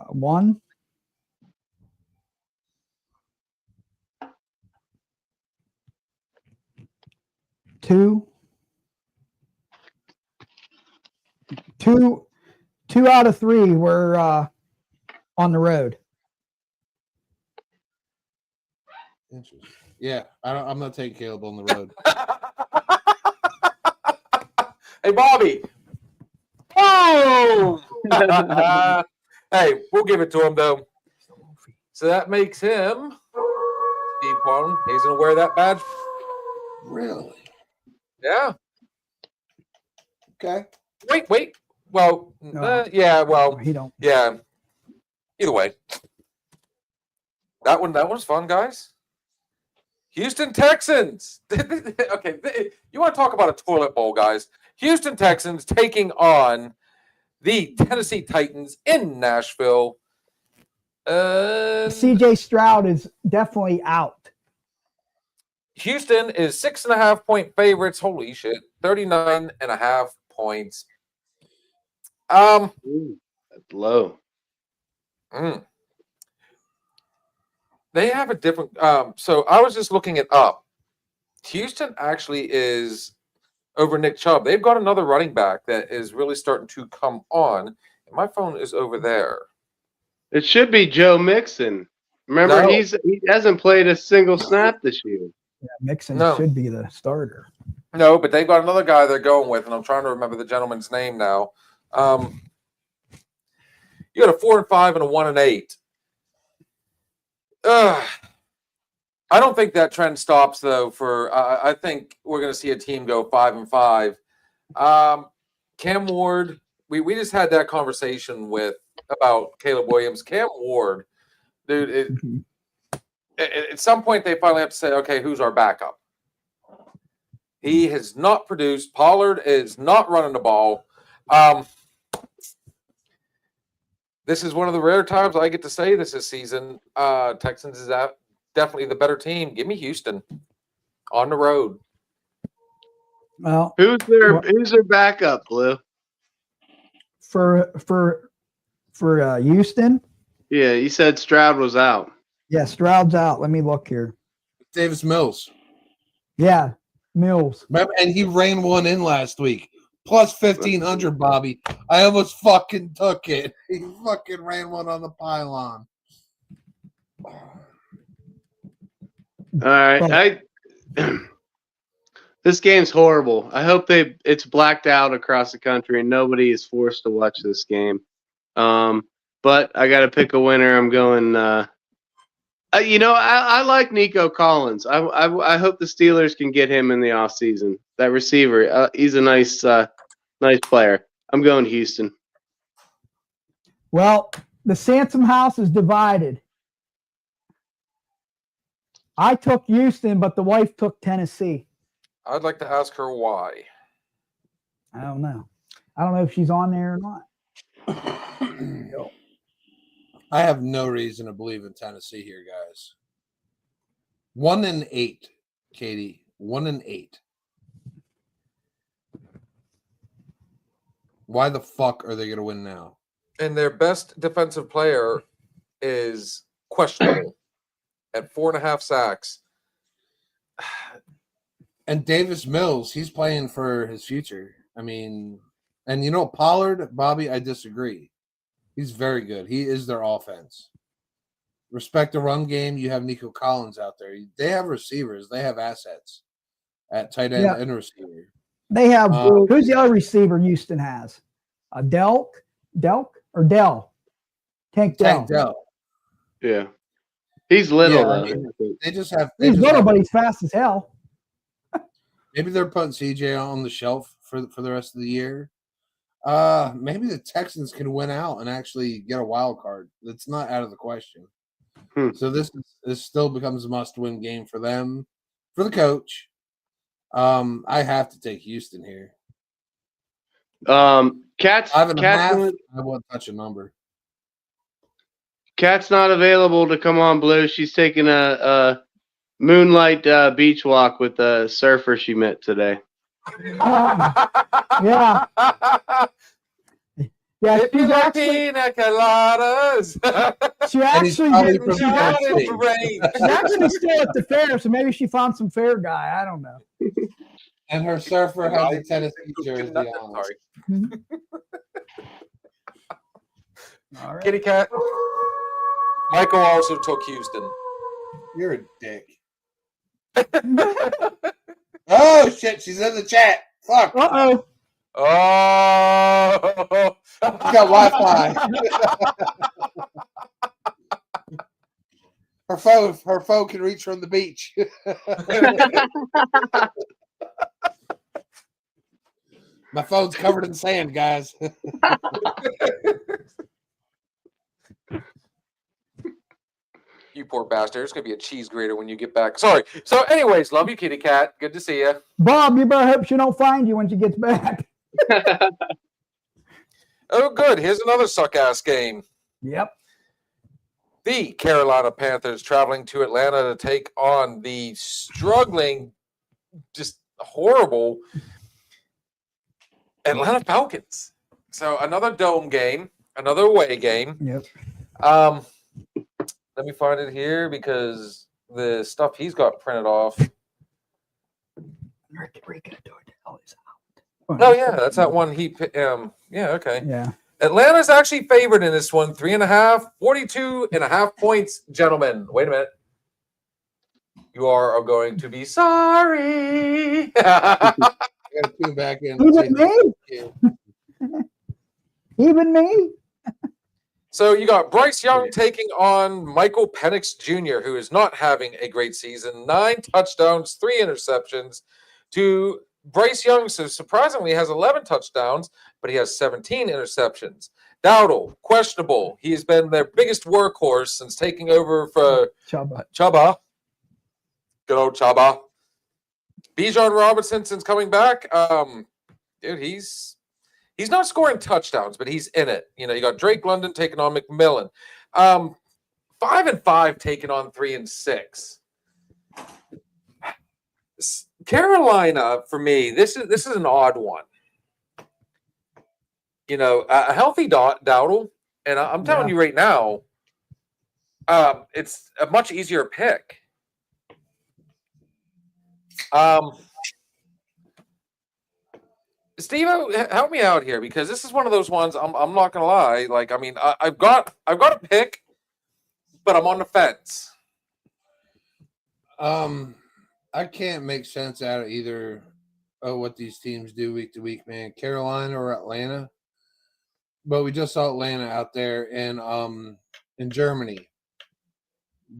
1. 2. 2 out of 3 were on the road. Interesting. Yeah, I'm not taking Caleb on the road. Hey, Bobby. Oh! Hey, we'll give it to him, though. So that makes him Steve Quan. He's going to wear that badge. Really? Yeah. Okay. Wait. Well, yeah, well, He don't. yeah. Either way. That was fun, guys. Houston Texans. Okay, you want to talk about a toilet bowl, guys. Houston Texans taking on the Tennessee Titans in Nashville. CJ Stroud is definitely out. Houston is 6.5-point favorites. Holy shit. 39.5 points. That's low. They have a different so I was just looking it up. Houston actually is over Nick Chubb. They've got another running back that is really starting to come on. And my phone is over there. It should be Joe Mixon. Remember, No. he hasn't played a single snap this year. Yeah, Mixon No. should be the starter. No, but they've got another guy they're going with, and I'm trying to remember the gentleman's name now. You got a 4-5 and a 1-8. I don't think that trend stops though. I think we're going to see a team go 5-5. Cam Ward, we just had that conversation about Caleb Williams. Cam Ward, dude. At some point, they finally have to say, okay, who's our backup? He has not produced. Pollard is not running the ball. This is one of the rare times I get to say this season. Texans is definitely the better team. Give me Houston on the road. Well, Who's their backup, Blue? for Houston, Yeah, you said Stroud was out. yeah, Stroud's out. Let me look here. Davis Mills. Yeah, Mills. Remember, and he ran one in last week. Plus 1,500, Bobby. I almost fucking took it. He fucking ran one on the pylon. All right, this game's horrible. I hope it's blacked out across the country and nobody is forced to watch this game. But I got to pick a winner. I'm going. I like Nico Collins. I hope the Steelers can get him in the offseason. That receiver, he's a nice player. I'm going Houston. Well, the Sansom house is divided. I took Houston, but the wife took Tennessee. I'd like to ask her why. I don't know. I don't know if she's on there or not. I have no reason to believe in Tennessee here, guys. 1-8, Katie. 1-8. Why the fuck are they going to win now? And their best defensive player is questionable at 4.5 sacks. And Davis Mills, he's playing for his future. I mean, and Pollard, Bobby, I disagree. He's very good. He is their offense. Respect the run game. You have Nico Collins out there. They have receivers. They have assets at tight end and receiver. They have who's the other receiver Houston has? Delk or Dell? Tank Dell. Yeah, he's little though. They just have. He's little, but he's fast as hell. Maybe they're putting CJ on the shelf for the rest of the year. Maybe the Texans can win out and actually get a wild card. That's not out of the question. So this still becomes a must-win game for them, for the coach. I have to take Houston here. Cat's 5.5. I won't touch a number. Cat's not available to come on, Blue. She's taking a moonlight beach walk with a surfer she met today. Yeah. Yeah, If you she's like actually, pina coladas. she actually probably did, from she's Tennessee. actually still at the fair, so maybe she found some fair guy. I don't know. And her surfer has a Tennessee jersey on. Sorry. All right. Kitty cat. Michael also took Houston. You're a dick. Oh shit, she's in the chat. Fuck. Uh-oh. Oh, She got Wi-Fi. her phone can reach from the beach. My phone's covered in sand, guys. You poor bastard. It's going to be a cheese grater when you get back. Sorry. So, anyways, love you, kitty cat. Good to see you. Bob, you better hope she don't find you when she gets back. Oh, good. Here's another suck-ass game. Yep. The Carolina Panthers traveling to Atlanta to take on the struggling, just horrible Atlanta Falcons. So, another dome game, another away game. Yep. Let me find it here because the stuff he's got printed off. Rica Dordell is Oh yeah, that's that one. Yeah, okay. Yeah. Atlanta's actually favored in this one, 3.5, 42.5 points, gentlemen. Wait a minute. You are going to be sorry. I gotta tune back in. and Even say- me? Even me? So you got Bryce Young taking on Michael Penix Jr., who is not having a great season. 9 touchdowns, 3 interceptions. To Bryce Young, so surprisingly, has 11 touchdowns, but he has 17 interceptions. Dowdle, questionable. He has been their biggest workhorse since taking over for Chuba. Good old Chaba. Bijan Robinson, since coming back, dude, he's not scoring touchdowns, but he's in it. You know, you got Drake London taking on McMillan. 5-5 taking on 3-6. Carolina, for me, this is an odd one. You know, a healthy Dowdle, and I'm telling you right now, it's a much easier pick. Steve, help me out here because this is one of those ones. I'm not gonna lie. Like, I mean, I've got a pick, but I'm on the fence. I can't make sense out of either of what these teams do week to week, man. Carolina or Atlanta. But we just saw Atlanta out there in Germany.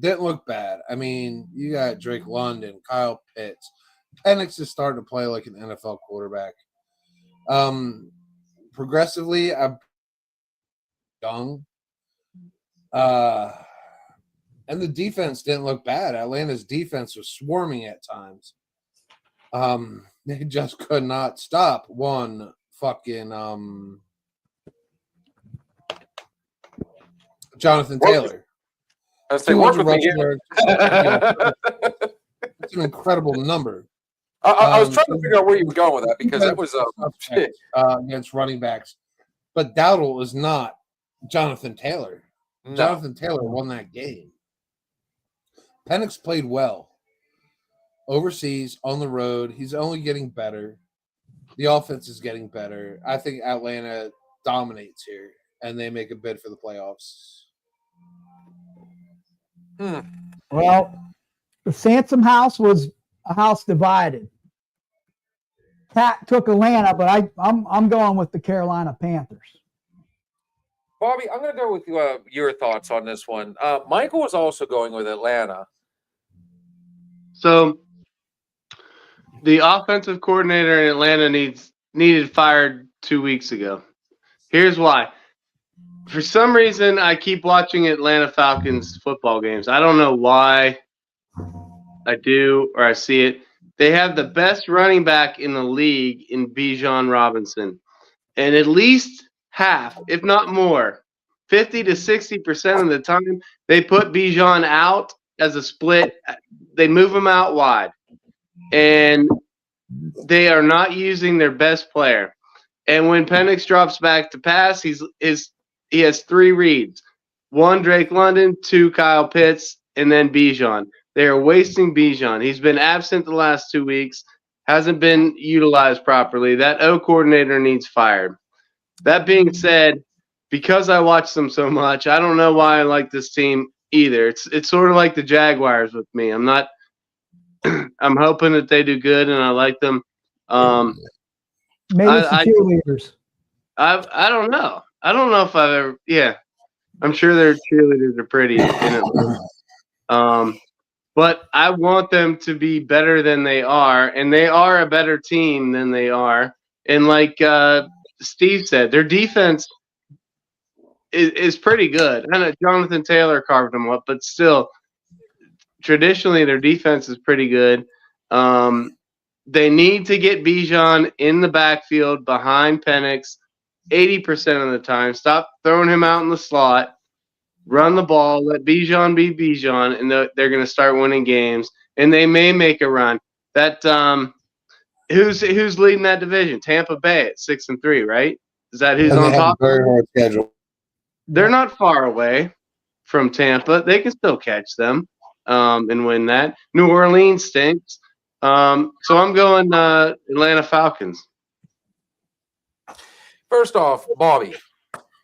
Didn't look bad. I mean, you got Drake London, Kyle Pitts. Penix is starting to play like an NFL quarterback. Progressively, I'm young. And the defense didn't look bad. Atlanta's defense was swarming at times. They just could not stop one fucking Jonathan Taylor. I was saying, work with me. That's an incredible number. I was trying to figure out where you were going with that because that was against running backs. But Dowdle is not Jonathan Taylor. No. Jonathan Taylor won that game. Penix played well. Overseas, on the road, he's only getting better. The offense is getting better. I think Atlanta dominates here, and they make a bid for the playoffs. Well, the Sansom house was a house divided. Pat took Atlanta, but I'm going with the Carolina Panthers. Bobby, I'm going to go with your thoughts on this one. Michael was also going with Atlanta. So the offensive coordinator in Atlanta needed fired 2 weeks ago. Here's why. For some reason, I keep watching Atlanta Falcons football games. I don't know why I do or I see it. They have the best running back in the league in Bijan Robinson. And at least half, if not more, 50 to 60% of the time, they put Bijan out as a split. They move him out wide. And they are not using their best player. And when Penix drops back to pass, he has 3 reads. 1, Drake London, 2, Kyle Pitts, and then Bijan. They are wasting Bijan. He's been absent the last 2 weeks, hasn't been utilized properly. That O coordinator needs fired. That being said, because I watch them so much, I don't know why I like this team either. It's sort of like the Jaguars with me. I'm hoping that they do good, and I like them. Maybe it's the cheerleaders. I don't know. I don't know if I've ever. Yeah, I'm sure their cheerleaders are pretty in it. But I want them to be better than they are, and they are a better team than they are. And like Steve said, their defense is pretty good. I know Jonathan Taylor carved them up, but still, traditionally their defense is pretty good. They need to get Bijan in the backfield behind Penix 80% of the time. Stop throwing him out in the slot. Run the ball. Let Bijan be Bijan, and they're going to start winning games. And they may make a run. That who's leading that division? Tampa Bay at 6-3, right? Is that who's on top? Very hard schedule. They're not far away from Tampa. They can still catch them and win that. New Orleans stinks. So I'm going Atlanta Falcons. First off, Bobby,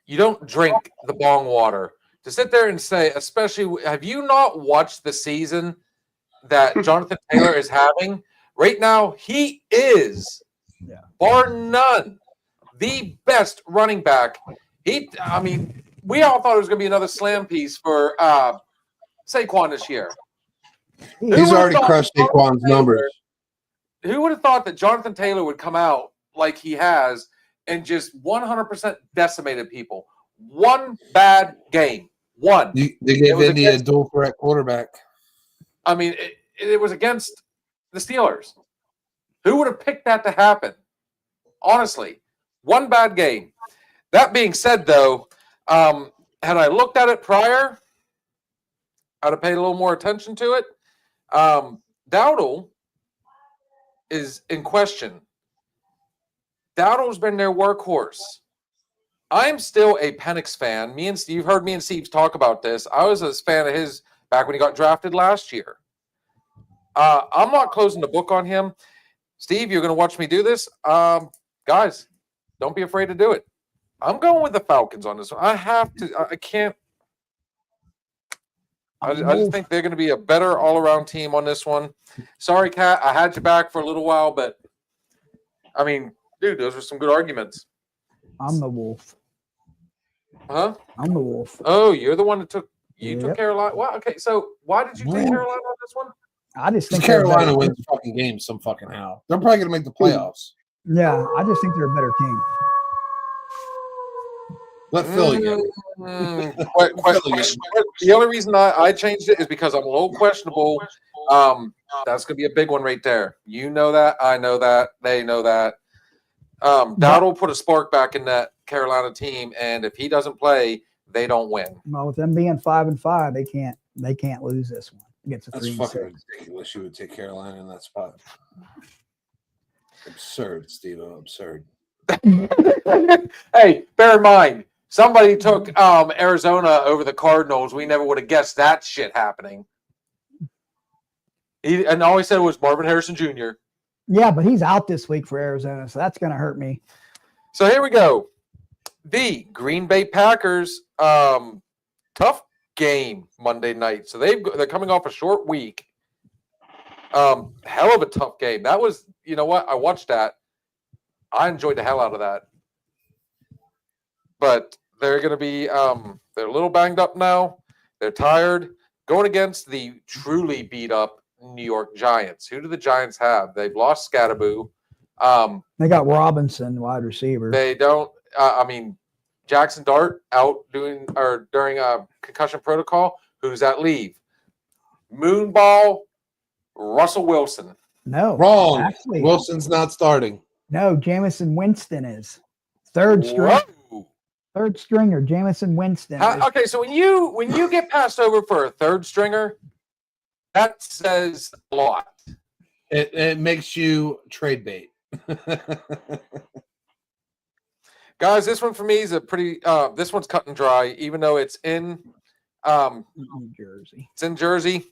you don't drink the bong water. To sit there and say, especially, have you not watched the season that Jonathan Taylor is having? Right now, he is, bar none, the best running back. I mean, we all thought it was going to be another slam piece for Saquon this year. He's would've already thought crushed Jonathan Saquon's Taylor- numbers. Who would have thought that Jonathan Taylor would come out like he has and just 100% decimated people? One bad game. One. They It gave was Indy a against- dual threat quarterback. I mean, it was against the Steelers. Who would have picked that to happen? Honestly, one bad game. That being said, though, had I looked at it prior, I'd have paid a little more attention to it. Dowdle is in question. Dowdle's been their workhorse. I'm still a Penix fan. You've heard me and Steve talk about this. I was a fan of his back when he got drafted last year. I'm not closing the book on him. Steve, you're going to watch me do this. Guys, don't be afraid to do it. I'm going with the Falcons on this one. I have to. I can't. I just think they're going to be a better all-around team on this one. Sorry, Kat, I had you back for a little while, but I mean, dude, those were some good arguments. I'm the wolf. Huh? I'm the wolf. Oh, you're the one that took took Yep. Carolina. Well, okay, so why did you take Ooh. Carolina on this one? I just think Carolina they're a better- wins fucking games some fucking how. They're probably going to make the playoffs. Yeah, I just think they're a better team. Let Philly go. The only reason I changed it is because I'm a little questionable. That's going to be a big one right there. You know that. I know that. They know that. Dowdle will put a spark back in that Carolina team, and if he doesn't play, they don't win. Well, with them being 5-5, they can't lose this one against a That's 3-6. fucking ridiculous. You would take Carolina in that spot. Absurd, Steve. Absurd. Hey, bear in mind, somebody took Arizona over the Cardinals. We never would have guessed that shit happening. And all he said was Marvin Harrison Jr. Yeah, but he's out this week for Arizona, so that's going to hurt me. So here we go. The Green Bay Packers, tough game Monday night. So they're coming off a short week. Hell of a tough game. That was, you know what? I watched that. I enjoyed the hell out of that. But they're going to be, they're a little banged up now. They're tired. Going against the truly beat up New York Giants. Who do the Giants have? They've lost Scatterboo. They got Robinson, wide receiver. They don't. Jackson Dart out during a concussion protocol. Who's that leave? Moonball, Russell Wilson. No, Wrong. Actually, Wilson's not starting. no, Jamison Winston is third string. Whoa. Third stringer, Jamison Winston. is- Okay, so when you get passed over for a third stringer, that says a lot. It makes you trade bait. Guys, this one for me is a pretty. This one's cut and dry, even though it's in. New Jersey. It's in Jersey.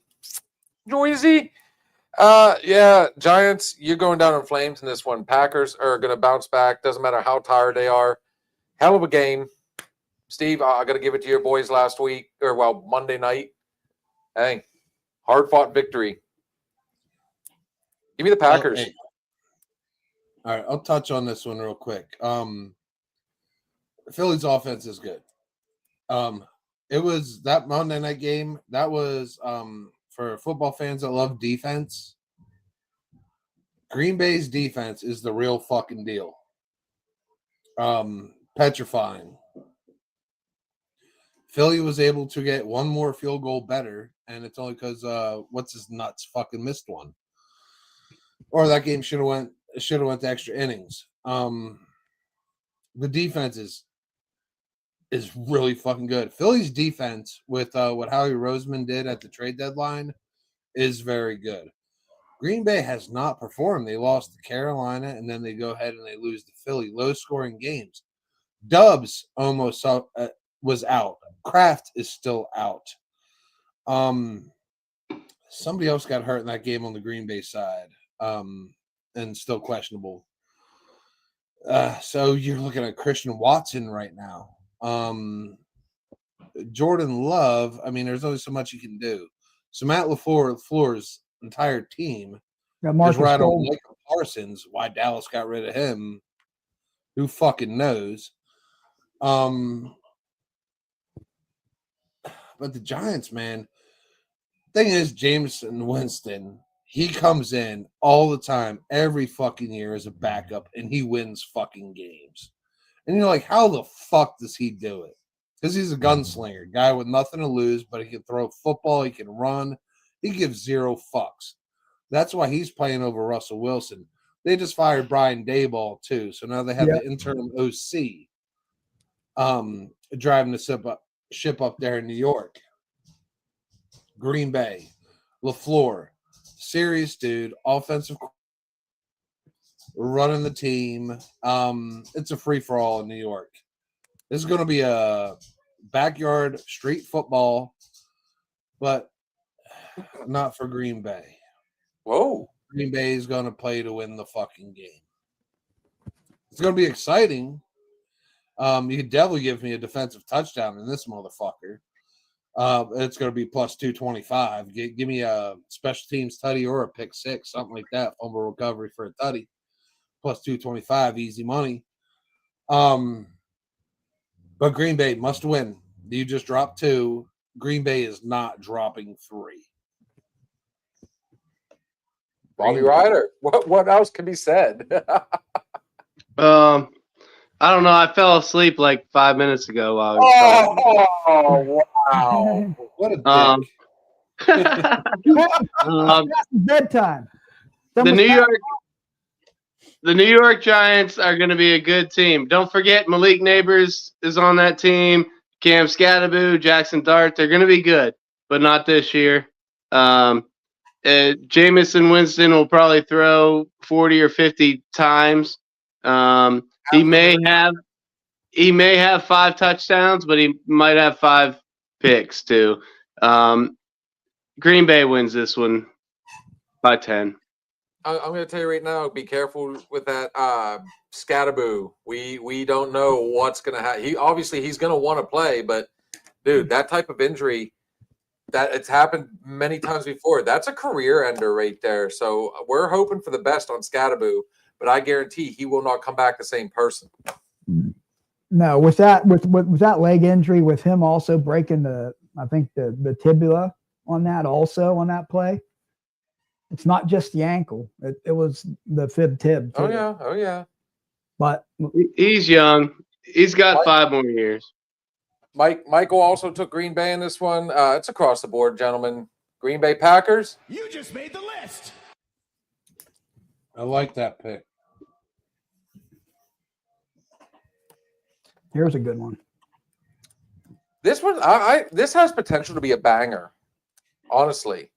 Yeah, Giants, you're going down in flames in this one. Packers are going to bounce back. Doesn't matter how tired they are. Hell of a game. Steve, I got to give it to your boys last week, Monday night. Hey, hard-fought victory. Give me the Packers. Hey. All right, I'll touch on this one real quick. Philly's offense is good. It was that Monday night game. That was for football fans that love defense. Green Bay's defense is the real fucking deal. Petrifying. Philly was able to get one more field goal better, and it's only because what's his nuts fucking missed one. Or that game should have went to extra innings. The defense is really fucking good. Philly's defense with what Howie Roseman did at the trade deadline is very good. Green Bay has not performed. They lost to Carolina, and then they go ahead and they lose to Philly. Low-scoring games. Dubs almost was out. Kraft is still out. Somebody else got hurt in that game on the Green Bay side. and still questionable. So you're looking at Christian Watson right now. Jordan Love, I mean, there's only so much you can do. So Matt LaFleur's entire team Got is Marcus right on Golden. Michael Parsons. Why Dallas got rid of him, who fucking knows? But the Giants, man, thing is, Jameson Winston, he comes in all the time, every fucking year as a backup, and he wins fucking games. And you're like, how the fuck does he do it? Because he's a gunslinger, guy with nothing to lose, but he can throw football, he can run, he gives zero fucks. That's why he's playing over Russell Wilson. They just fired Brian Daboll too, so now they have the interim OC driving the ship up there in New York. Green Bay, LaFleur, serious dude, offensive, running the team. It's a free for all in New York. This is going to be a backyard street football, but not for Green Bay. Whoa. Green Bay is going to play to win the fucking game. It's going to be exciting. You could definitely give me a defensive touchdown in this motherfucker. It's going to be plus 225. Give me a special teams tutty or a pick six, something like that. Fumble recovery for a tutty. Plus 225, easy money. But Green Bay must win. You just dropped 2. Green Bay is not dropping 3. Bobby Ryder. What else can be said? I don't know. I fell asleep like 5 minutes ago while I was Oh, wow. What a dick. talking. That's bedtime. The New York Giants are going to be a good team. Don't forget Malik Neighbors is on that team. Cam Scatteraboo, Jackson Dart. They're going to be good, but not this year. Jameson Winston will probably throw 40 or 50 times. He may have 5 touchdowns, but he might have 5 picks too. Green Bay wins this one by 10. I'm going to tell you right now, be careful with that Scatteraboo. We don't know what's going to happen. He's going to want to play, but dude, that type of injury, that it's happened many times before. That's a career ender right there. So we're hoping for the best on Scatteraboo, but I guarantee he will not come back the same person. No, with that leg injury, with him also breaking the tibia on that play. It's not just the ankle. It was the tib too. Oh yeah. But he's young. He's got 5 more years. Michael also took Green Bay in this one. It's across the board, gentlemen. Green Bay Packers. You just made the list. I like that pick. here's a good one. This one, this has potential to be a banger, honestly.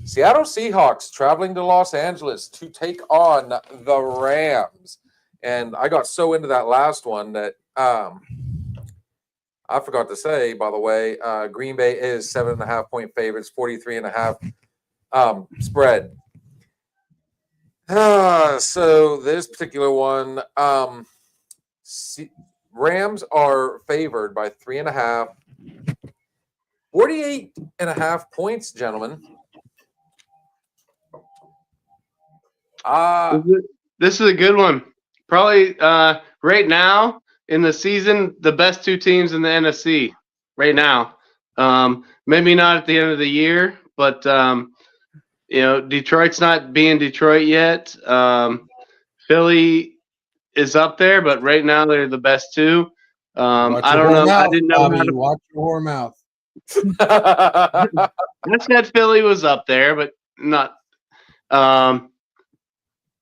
Seattle Seahawks traveling to Los Angeles to take on the Rams. And I got so into that last one that I forgot to say, by the way, Green Bay is 7.5-point favorites, 43.5 spread. So this particular one, Rams are favored by 3.5. 48.5 points, gentlemen. This is a good one. Probably right now in the season, the best two teams in the NFC right now. Maybe not at the end of the year, but Detroit's not being Detroit yet. Philly is up there, but right now they're the best two. I don't know. I didn't know how to watch your whore mouth. I said Philly was up there, but not.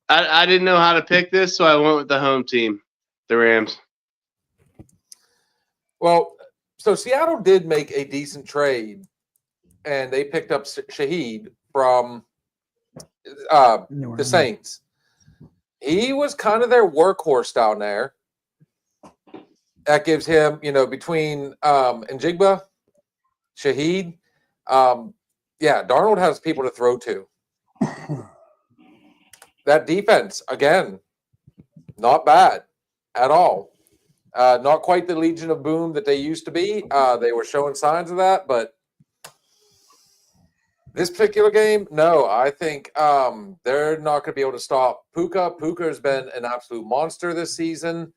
I didn't know how to pick this, so I went with the home team, the Rams. Well, so Seattle did make a decent trade, and they picked up Shaheed from the Saints. He was kind of their workhorse down there. That gives him, between Njigba, Shaheed, Darnold has people to throw to. That defense, again, not bad at all. Not quite the Legion of Boom that they used to be. They were showing signs of that, but this particular game, no, I think they're not going to be able to stop Puka. Puka has been an absolute monster this season.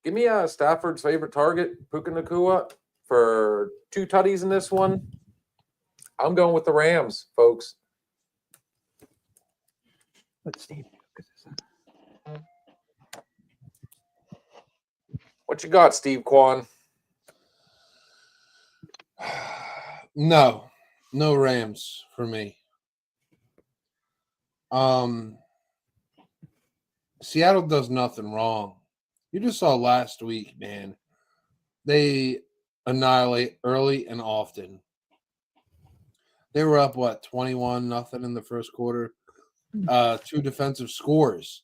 Give me Stafford's favorite target, Puka Nacua, for 2 tutties in this one. I'm going with the Rams, folks. Let's see. What you got, Steve Kwan? No Rams for me. Seattle does nothing wrong. You just saw last week, man. They annihilate early and often. They were up 21-0 in the first quarter. 2 defensive scores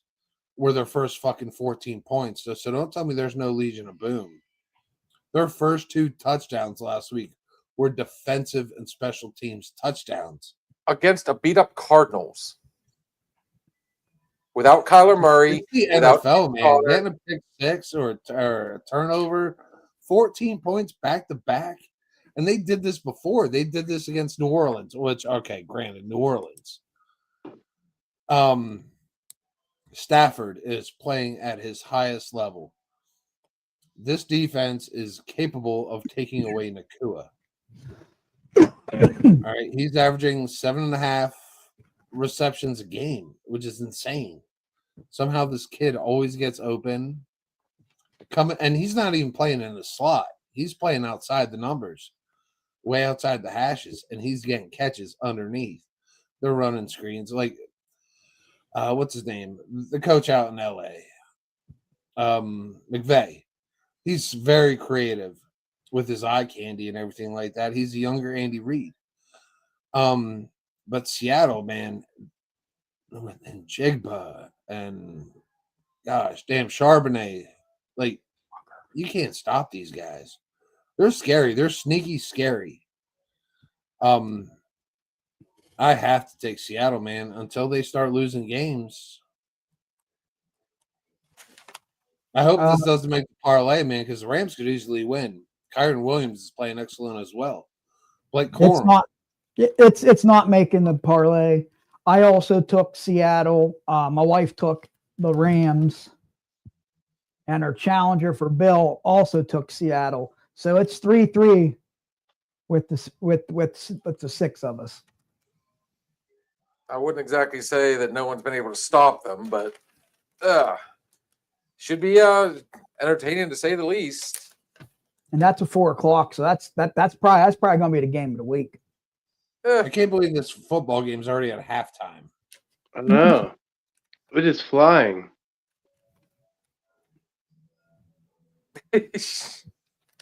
were their first fucking 14 points. So don't tell me there's no Legion of Boom. Their first 2 touchdowns last week were defensive and special teams touchdowns Against a beat-up Cardinals. Without Kyler Murray. It's the without NFL, man. Connor. Getting a pick 6 or a turnover, 14 points back to back. And they did this before. They did this against New Orleans, which, okay, granted, New Orleans. Stafford is playing at his highest level. This defense is capable of taking away Nacua. All right, he's averaging 7.5 receptions a game, which is insane. Somehow this kid always gets open. And he's not even playing in the slot. He's playing outside the numbers, way outside the hashes, and he's getting catches underneath. They're running screens. Like, what's his name? The coach out in LA, McVay. He's very creative with his eye candy and everything like that. He's a younger Andy Reid. But Seattle, man, and Jigba and gosh, damn Charbonnet, like you can't stop these guys. They're scary. They're sneaky scary. I have to take Seattle, man, until they start losing games. I hope this doesn't make the parlay, man, because the Rams could easily win. Kyron Williams is playing excellent as well. Blake Corum. It's not making the parlay. I also took Seattle. My wife took the Rams, and our challenger for Bill also took Seattle. So it's 3-3 with the 6 of us. I wouldn't exactly say that no one's been able to stop them, but should be entertaining to say the least. And that's at 4:00. So that's probably going to be the game of the week. I can't believe this football game's already at halftime. I know. It is flying.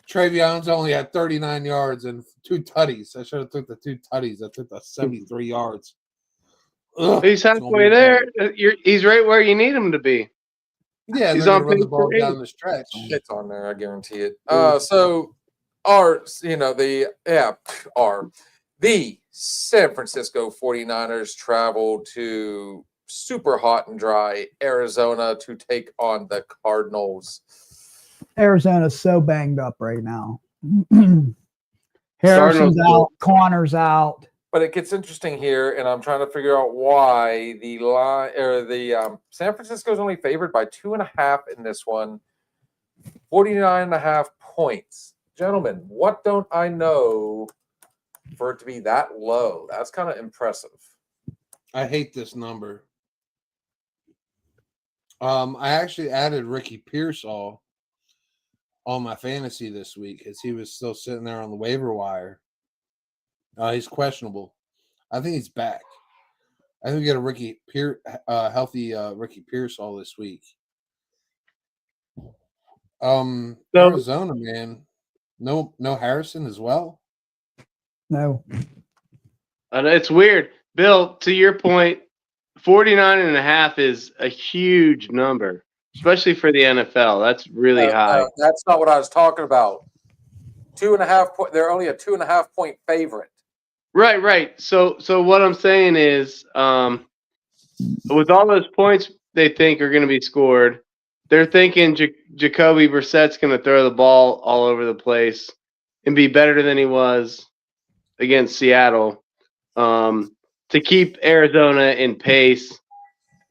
Trayvon's only had 39 yards and 2 tutties. I should have took the 2 tutties. I took the 73 yards. Ugh, He's halfway there. He's right where you need him to be. Yeah, He's they're on gonna run the pace ball for 8. down the stretch. It's on there, I guarantee it. Mm. So the San Francisco 49ers travel to super hot and dry Arizona to take on the Cardinals. Arizona's so banged up right now. Harrison's out, Connor's out. But it gets interesting here, and I'm trying to figure out why the line or the San Francisco is only favored by 2.5 in this one. 49.5 points. Gentlemen, what don't I know for it to be that low? That's kind of impressive. I hate this number. I actually added Ricky Pearsall on my fantasy this week because he was still sitting there on the waiver wire. He's questionable. I think he's back. I think we get a healthy Ricky Pearsall this week. Arizona, man. No Harrison as well. No. And it's weird. Bill, to your point, 49.5 is a huge number, especially for the NFL. That's really high. That's not what I was talking about. 2.5 point. They're only a 2.5 point favorite. Right. So what I'm saying is, with all those points they think are going to be scored, they're thinking Jacoby Brissett's going to throw the ball all over the place and be better than he was against Seattle, to keep Arizona in pace,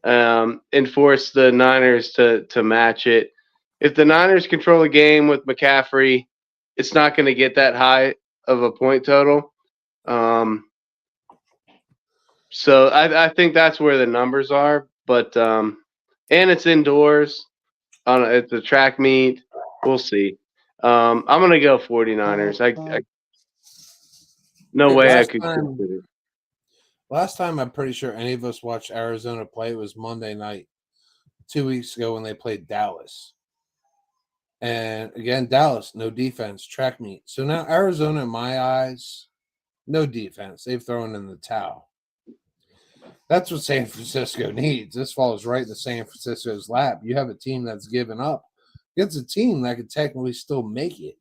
and force the Niners to match it. If the Niners control the game with McCaffrey, it's not going to get that high of a point total. So I think that's where the numbers are. But and it's indoors. It's a track meet. We'll see. I'm going to go 49ers. No way I could consider. Last time I'm pretty sure any of us watched Arizona play was Monday night 2 weeks ago when they played Dallas. And again, Dallas, no defense, track meet. So now Arizona, in my eyes, no defense. They've thrown in the towel. That's what San Francisco needs. This falls right into San Francisco's lap. You have a team that's given up. It's a team that could technically still make it.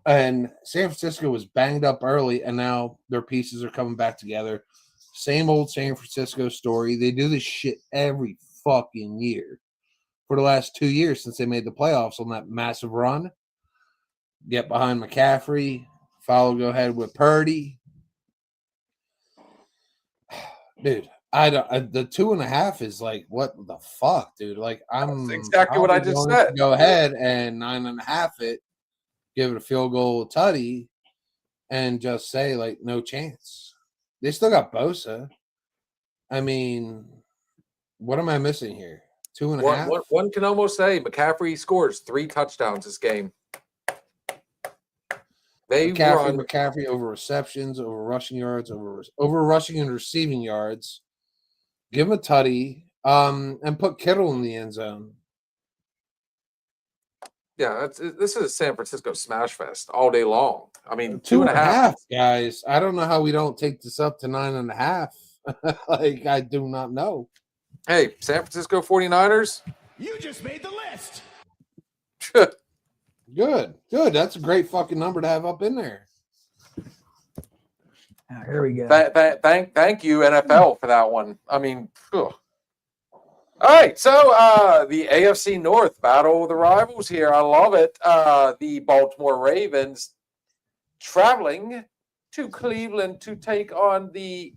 And San Francisco was banged up early, and now their pieces are coming back together. Same old San Francisco story. They do this shit every fucking year for the last 2 years since they made the playoffs on that massive run. Get behind McCaffrey, go ahead with Purdy. Dude, the 2.5 is like, what the fuck, dude? Like, I'm That's exactly what I just said. Go ahead and 9.5 it, give it a field goal tutty, and just say, like, no chance. They still got Bosa. I mean, what am I missing here? 2.5? One can almost say McCaffrey scores 3 touchdowns this game. McCaffrey over receptions, over rushing yards, over rushing and receiving yards. Give him a tutty, and put Kittle in the end zone. Yeah, this is a San Francisco smash fest all day long. I mean, 2.5, guys. I don't know how we don't take this up to 9.5. Like, I do not know. Hey, San Francisco 49ers. You just made the list. Good. That's a great fucking number to have up in there. Here we go. Thank you, NFL, for that one. I mean, ugh. All right, so the AFC North battle of the rivals here. I love it. The Baltimore Ravens traveling to Cleveland to take on the,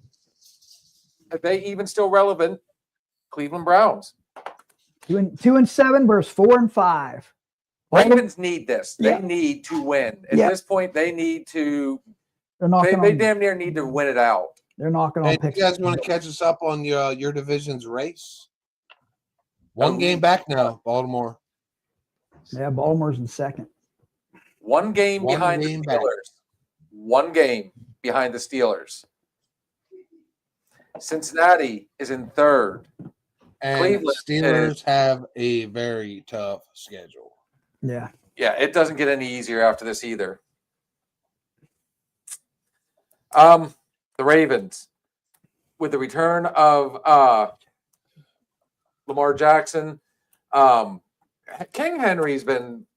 are they even still relevant, Cleveland Browns. 2-7 versus 4-5. Ravens need this. They Yeah. need to win. At Yeah. this point, they need to. They're knocking They on, damn near need to win it out. they're knocking Hey, on do picks. you guys want to catch us up on your division's race? One game back now, Baltimore. Yeah, Baltimore's in second. One game One behind game the back. Steelers. One game behind the Steelers. Cincinnati is in third. And Cleveland Steelers have a very tough schedule. Yeah. Yeah, it doesn't get any easier after this either. The Ravens, with the return of Lamar Jackson, King Henry's been,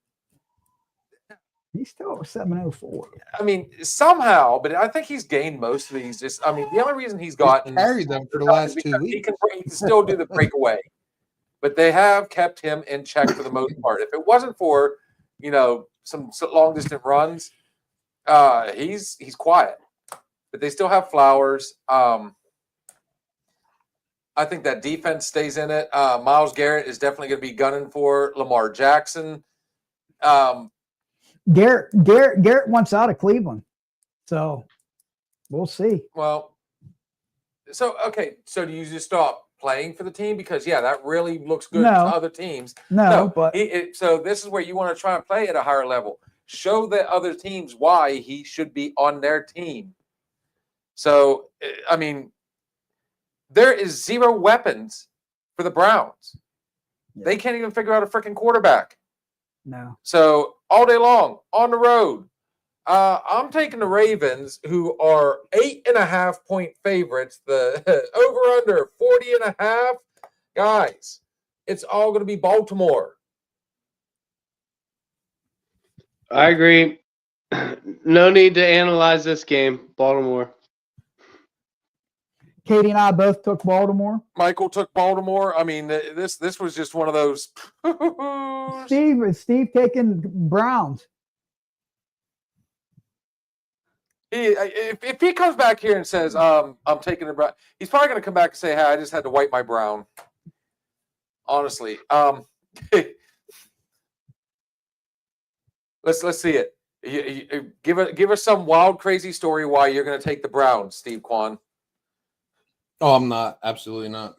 He's still 704. I mean, somehow, but I think he's gained most of these. Just, I mean, the only reason he's gotten Carried them for the last 2 because weeks. he can still do the breakaway, but they have kept him in check for the most part. If it wasn't for, some long distance runs, he's quiet. But they still have Flowers. I think that defense stays in it. Myles Garrett is definitely going to be gunning for Lamar Jackson. Garrett wants out of Cleveland. So we'll see. Well, so do you just stop playing for the team? Because, that really looks good No. to other teams. No, but So this is where you want to try and play at a higher level. Show the other teams why he should be on their team. So, I mean, there is 0 weapons for the Browns. Yeah. They can't even figure out a freaking quarterback. no. So all day long on the road, I'm taking the Ravens, who are 8.5-point favorites. The over under 40.5. Guys, it's all going to be Baltimore. I agree. No need to analyze this game. Baltimore. Katie and I both took Baltimore. Michael took Baltimore. I mean, this was just one of those. Steve taking Browns. If he comes back here and says, I'm taking the brown, he's probably going to come back and say, hey, I just had to wipe my brown. Honestly. Let's see it. Give us some wild, crazy story why you're going to take the Browns, Steve Kwan. Oh, I'm not. Absolutely not.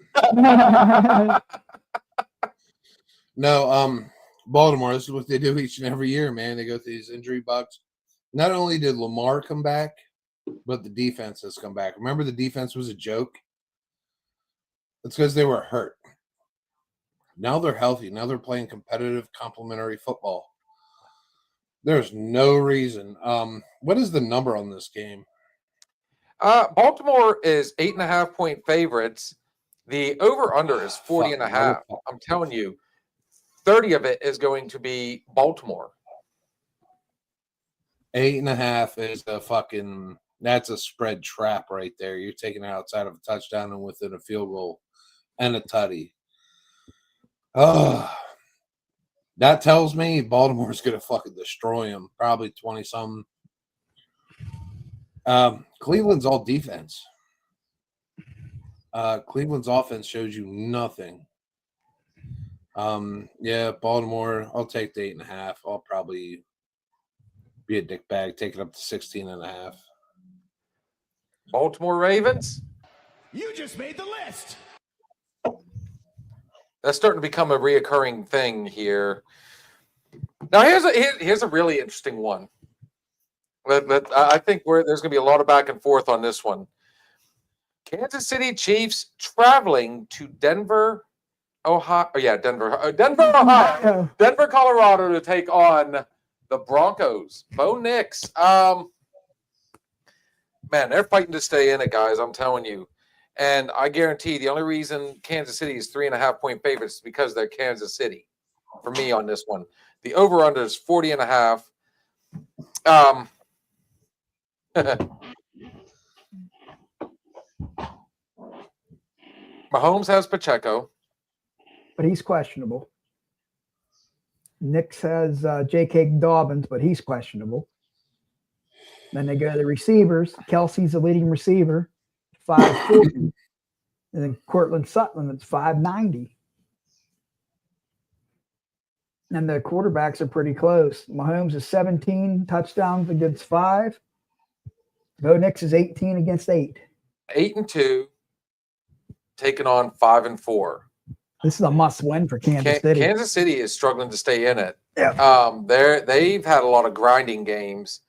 No, Baltimore, this is what they do each and every year, man. They go through these injury bugs. Not only did Lamar come back, but the defense has come back. Remember, the defense was a joke? It's because they were hurt. Now they're healthy. Now they're playing competitive, complementary football. There's no reason. What is the number on this game? Baltimore is 8.5-point favorites. The over-under is 40.5. I'm telling you, 30 of it is going to be Baltimore. 8.5 is that's a spread trap right there. You're taking it outside of a touchdown and within a field goal and a tutty. Oh, that tells me Baltimore's going to fucking destroy them. Probably 20-something. Cleveland's all defense. Cleveland's offense shows you nothing. Yeah, Baltimore, I'll take the 8.5. I'll probably be a dickbag, take it up to 16.5. Baltimore Ravens. You just made the list. That's starting to become a reoccurring thing here. Now, here's a really interesting one. I think there's going to be a lot of back and forth on this one. Kansas City Chiefs traveling to Denver, Ohio. Denver, Ohio. Denver, Colorado to take on the Broncos. Bo Nix. Man, they're fighting to stay in it, guys. I'm telling you. And I guarantee the only reason Kansas City is 3.5-point favorites is because they're Kansas City. For me on this one, the over/under is 40.5. Mahomes has Pacheco, but he's questionable. Nix has J.K. Dobbins, but he's questionable. Then they go to the receivers. Kelsey's the leading receiver, 540. And then Cortland Sutton, that's 590. And the quarterbacks are pretty close. Mahomes is 17 touchdowns against 5. Bo Nix is 18 against 8. 8-2, taking on 5-4. This is a must-win for Kansas City. Kansas City is struggling to stay in it. Yeah. They've had a lot of grinding games.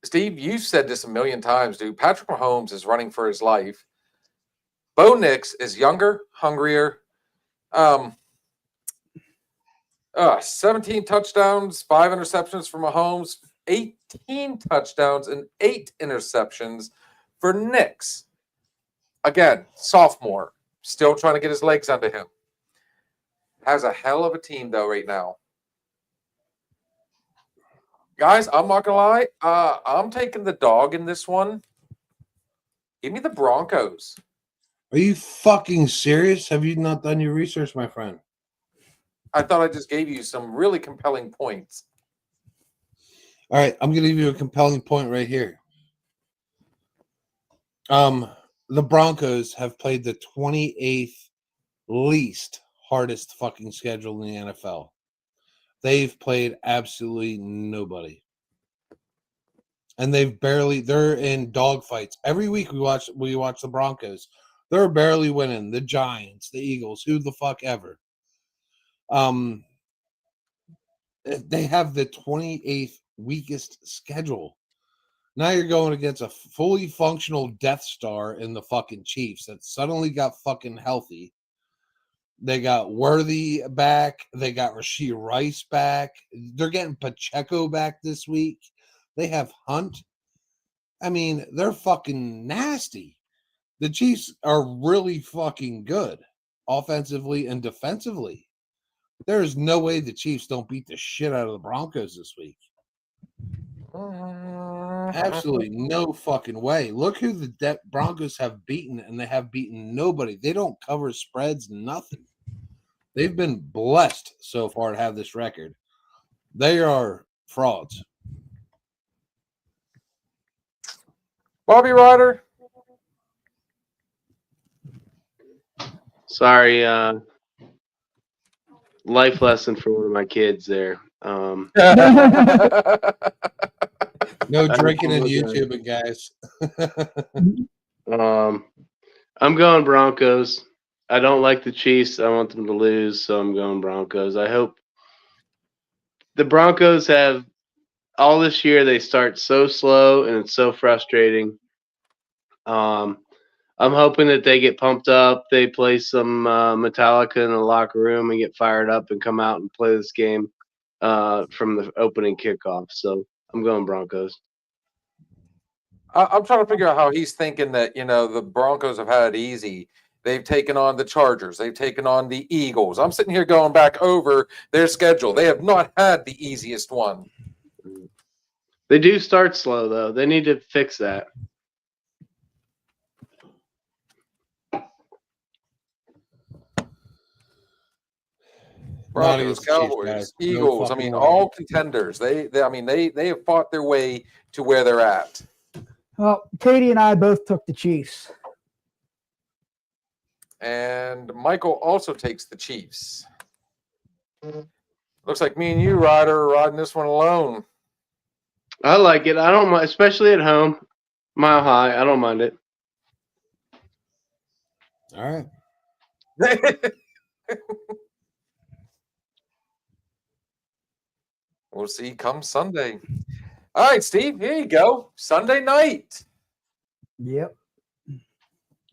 Steve, you've said this a million times, dude. Patrick Mahomes is running for his life. Bo Nix is younger, hungrier. 17 touchdowns, 5 interceptions for Mahomes, 18 touchdowns and 8 interceptions for Nix. Again, sophomore, still trying to get his legs under him. Has a hell of a team, though, right now. Guys, I'm not going to lie. I'm taking the dog in this one. Give me the Broncos. Are you fucking serious? Have you not done your research, my friend? I thought I just gave you some really compelling points. All right, I'm going to give you a compelling point right here. The Broncos have played the 28th least hardest fucking schedule in the NFL. They've played absolutely nobody. And they're in dogfights. Every week we watch the Broncos. They're barely winning. The Giants, the Eagles, who the fuck ever. They have the 28th weakest schedule. Now you're going against a fully functional Death Star in the fucking Chiefs that suddenly got fucking healthy. They got Worthy back. They got Rashee Rice back. They're getting Pacheco back this week. They have Hunt. I mean, they're fucking nasty. The Chiefs are really fucking good offensively and defensively. There is no way the Chiefs don't beat the shit out of the Broncos this week. Absolutely no fucking way. Look who the Broncos have beaten, and they have beaten nobody. They don't cover spreads, nothing. They've been blessed so far to have this record. They are frauds. Bobby Ryder. Sorry, life lesson for one of my kids there. No drinking and apologize. YouTubing, guys. I'm going Broncos. I don't like the Chiefs. I want them to lose, so I'm going Broncos. I hope the Broncos have all this year. They start so slow, and it's so frustrating. I'm hoping that they get pumped up. They play some Metallica in the locker room and get fired up and come out and play this game from the opening kickoff. So I'm going Broncos. I'm trying to figure out how he's thinking that, the Broncos have had it easy. They've taken on the Chargers. They've taken on the Eagles. I'm sitting here going back over their schedule. They have not had the easiest one. They do start slow, though. They need to fix that. Broncos, Chiefs, Cowboys, guys. No Eagles. fucking way. All contenders. They have fought their way to where they're at. Well, Katie and I both took the Chiefs. And Michael also takes the Chiefs. Looks like me and you, Ryder, are riding this one alone. I like it. I don't mind, especially at home. Mile high. I don't mind it. All right. We'll see come Sunday. All right, Steve, here you go. Sunday night. Yep.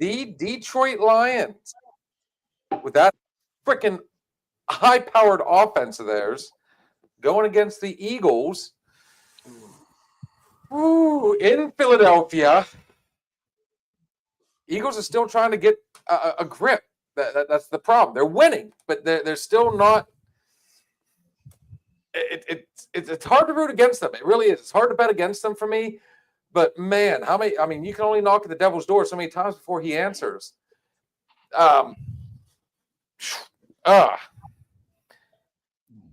The Detroit Lions, with that freaking high-powered offense of theirs, going against the Eagles in Philadelphia. Eagles are still trying to get a grip. That's the problem. They're winning, but they're still not. It's hard to root against them. It really is. It's hard to bet against them for me. But man, how many? I mean, you can only knock at the devil's door so many times before he answers.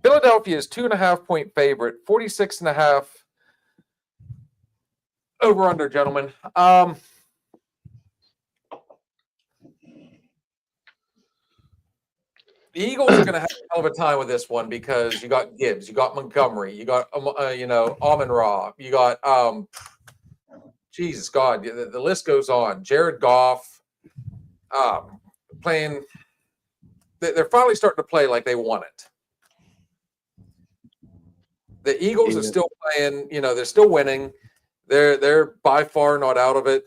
Philadelphia is 2.5-point favorite, 46.5 over under, gentlemen. The Eagles are going to have a hell of a time with this one because you got Gibbs, you got Montgomery, you got Amon-Ra, you got Jesus God, the list goes on. Jared Goff playing. They're finally starting to play like they want it. The Eagles are still playing. They're still winning. They're by far not out of it.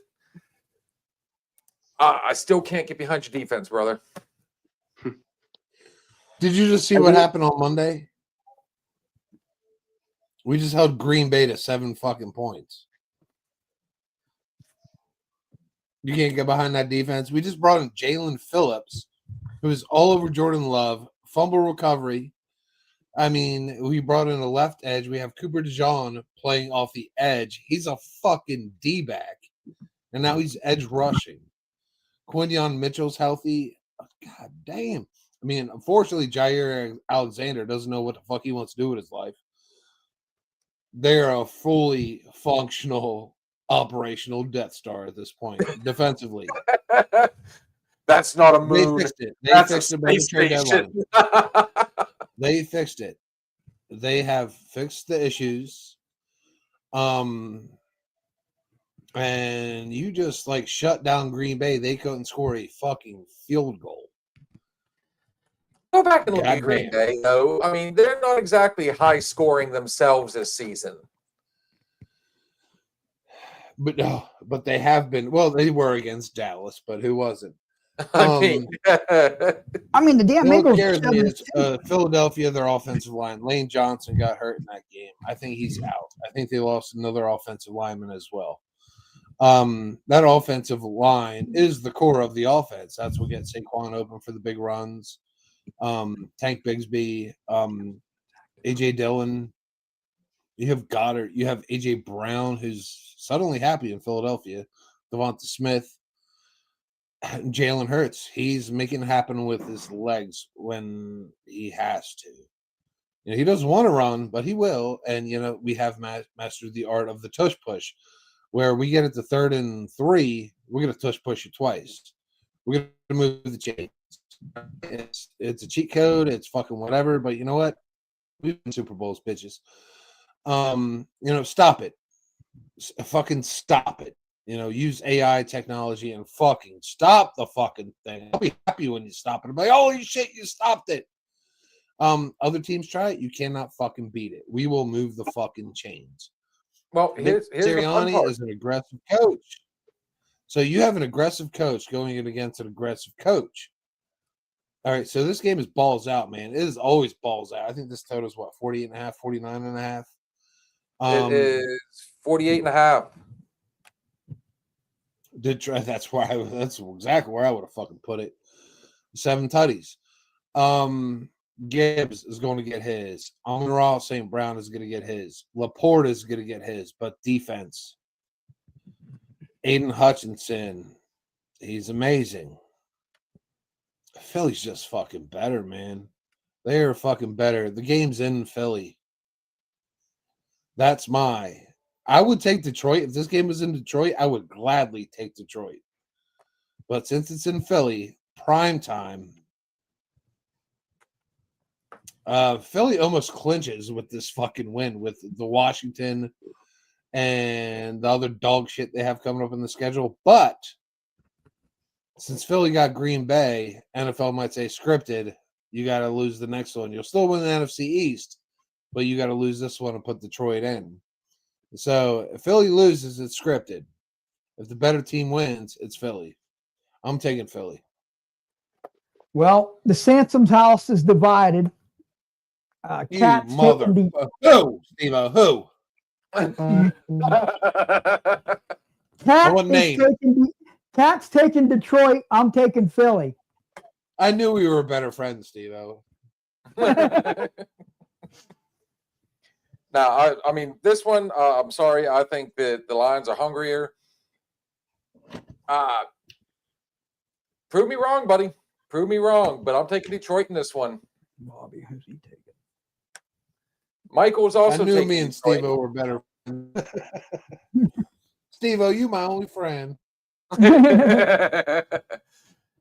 I still can't get behind your defense, brother. Did you just see what happened on Monday? We just held Green Bay to 7 fucking points. You can't get behind that defense. We just brought in Jalen Phillips, who is all over Jordan Love, fumble recovery. I mean, we brought in a left edge. We have Cooper DeJean playing off the edge. He's a fucking D-back. And now he's edge rushing. Quinyon Mitchell's healthy. God damn. I mean, unfortunately, Jair Alexander doesn't know what the fuck he wants to do with his life. They're a fully functional, operational Death Star at this point, defensively. That's not a moon. They fixed it. They That's fixed a it by the space trade station. deadline. They fixed it. They have fixed the issues. And you just shut down Green Bay. They couldn't score a fucking field goal. Go back and look at God Green damn. Bay, though. I mean, they're not exactly high scoring themselves this season. But they have been. Well, they were against Dallas, but who wasn't? I mean, I mean, the damn What Eagles. scares me is Philadelphia, their offensive line. Lane Johnson got hurt in that game. I think he's out. I think they lost another offensive lineman as well. That offensive line is the core of the offense. That's what gets Saquon open for the big runs. Tank Bigsby, AJ Dillon. You have Goddard. You have A.J. Brown, who's suddenly happy in Philadelphia. Devonta Smith. Jalen Hurts. He's making it happen with his legs when he has to. He doesn't want to run, but he will. And, we have mastered the art of the tush push, where we get it to 3rd and 3, we're going to tush push you twice. We're going to move the chains. It's a cheat code. It's fucking whatever. But you know what? We've been Super Bowls, bitches. Stop it. Fucking stop it. Use AI technology and fucking stop the fucking thing. I'll be happy when you stop it. I'm like, holy shit, you stopped it. Other teams try it. You cannot fucking beat it. We will move the fucking chains. Well, here's the fun Sirianni part. is an aggressive coach. So you have an aggressive coach going in against an aggressive coach. All right, so this game is balls out, man. It is always balls out. I think this total is 48.5, 49.5. It is 48.5. That's exactly where I would have fucking put it. 7 tutties. Gibbs is going to get his. Amon-Ra St. Brown is going to get his. Laporte is going to get his, but defense. Aiden Hutchinson, he's amazing. Philly's just fucking better, man. They are fucking better. The game's in Philly. I would take Detroit. If this game was in Detroit, I would gladly take Detroit. But since it's in Philly, prime time, Philly almost clinches with this fucking win with the Washington and the other dog shit they have coming up in the schedule. But since Philly got Green Bay, NFL might say scripted, you got to lose the next one. You'll still win the NFC East, but you got to lose this one and put Detroit in. So if Philly loses, it's scripted. If the better team wins, it's Philly. I'm taking Philly. Well, the Sansom's house is divided. You Cat's mother. taking Who, Steve-O? Who? Cat's taking Detroit. I'm taking Philly. I knew we were better friends, Steve-O. Now, I mean, this one, I'm sorry. I think that the Lions are hungrier. Prove me wrong, buddy. Prove me wrong. But I'm taking Detroit in this one. Bobby, who's he taking? Michael's also I knew taking me and Detroit. Steve-O were better friends. Steve-O, you my only friend.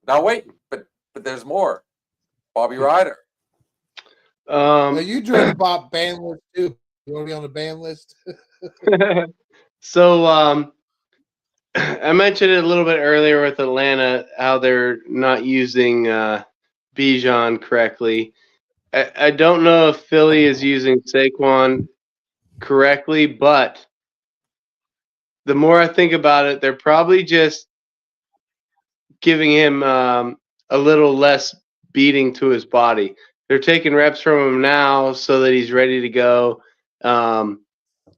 Now wait, but there's more. Bobby Ryder. Now, you joined the Bob ban list too. You want to be on the ban list? So I mentioned it a little bit earlier with Atlanta, how they're not using Bijan correctly. I don't know if Philly is using Saquon correctly, but the more I think about it, they're probably just giving him a little less beating to his body. They're taking reps from him now so that he's ready to go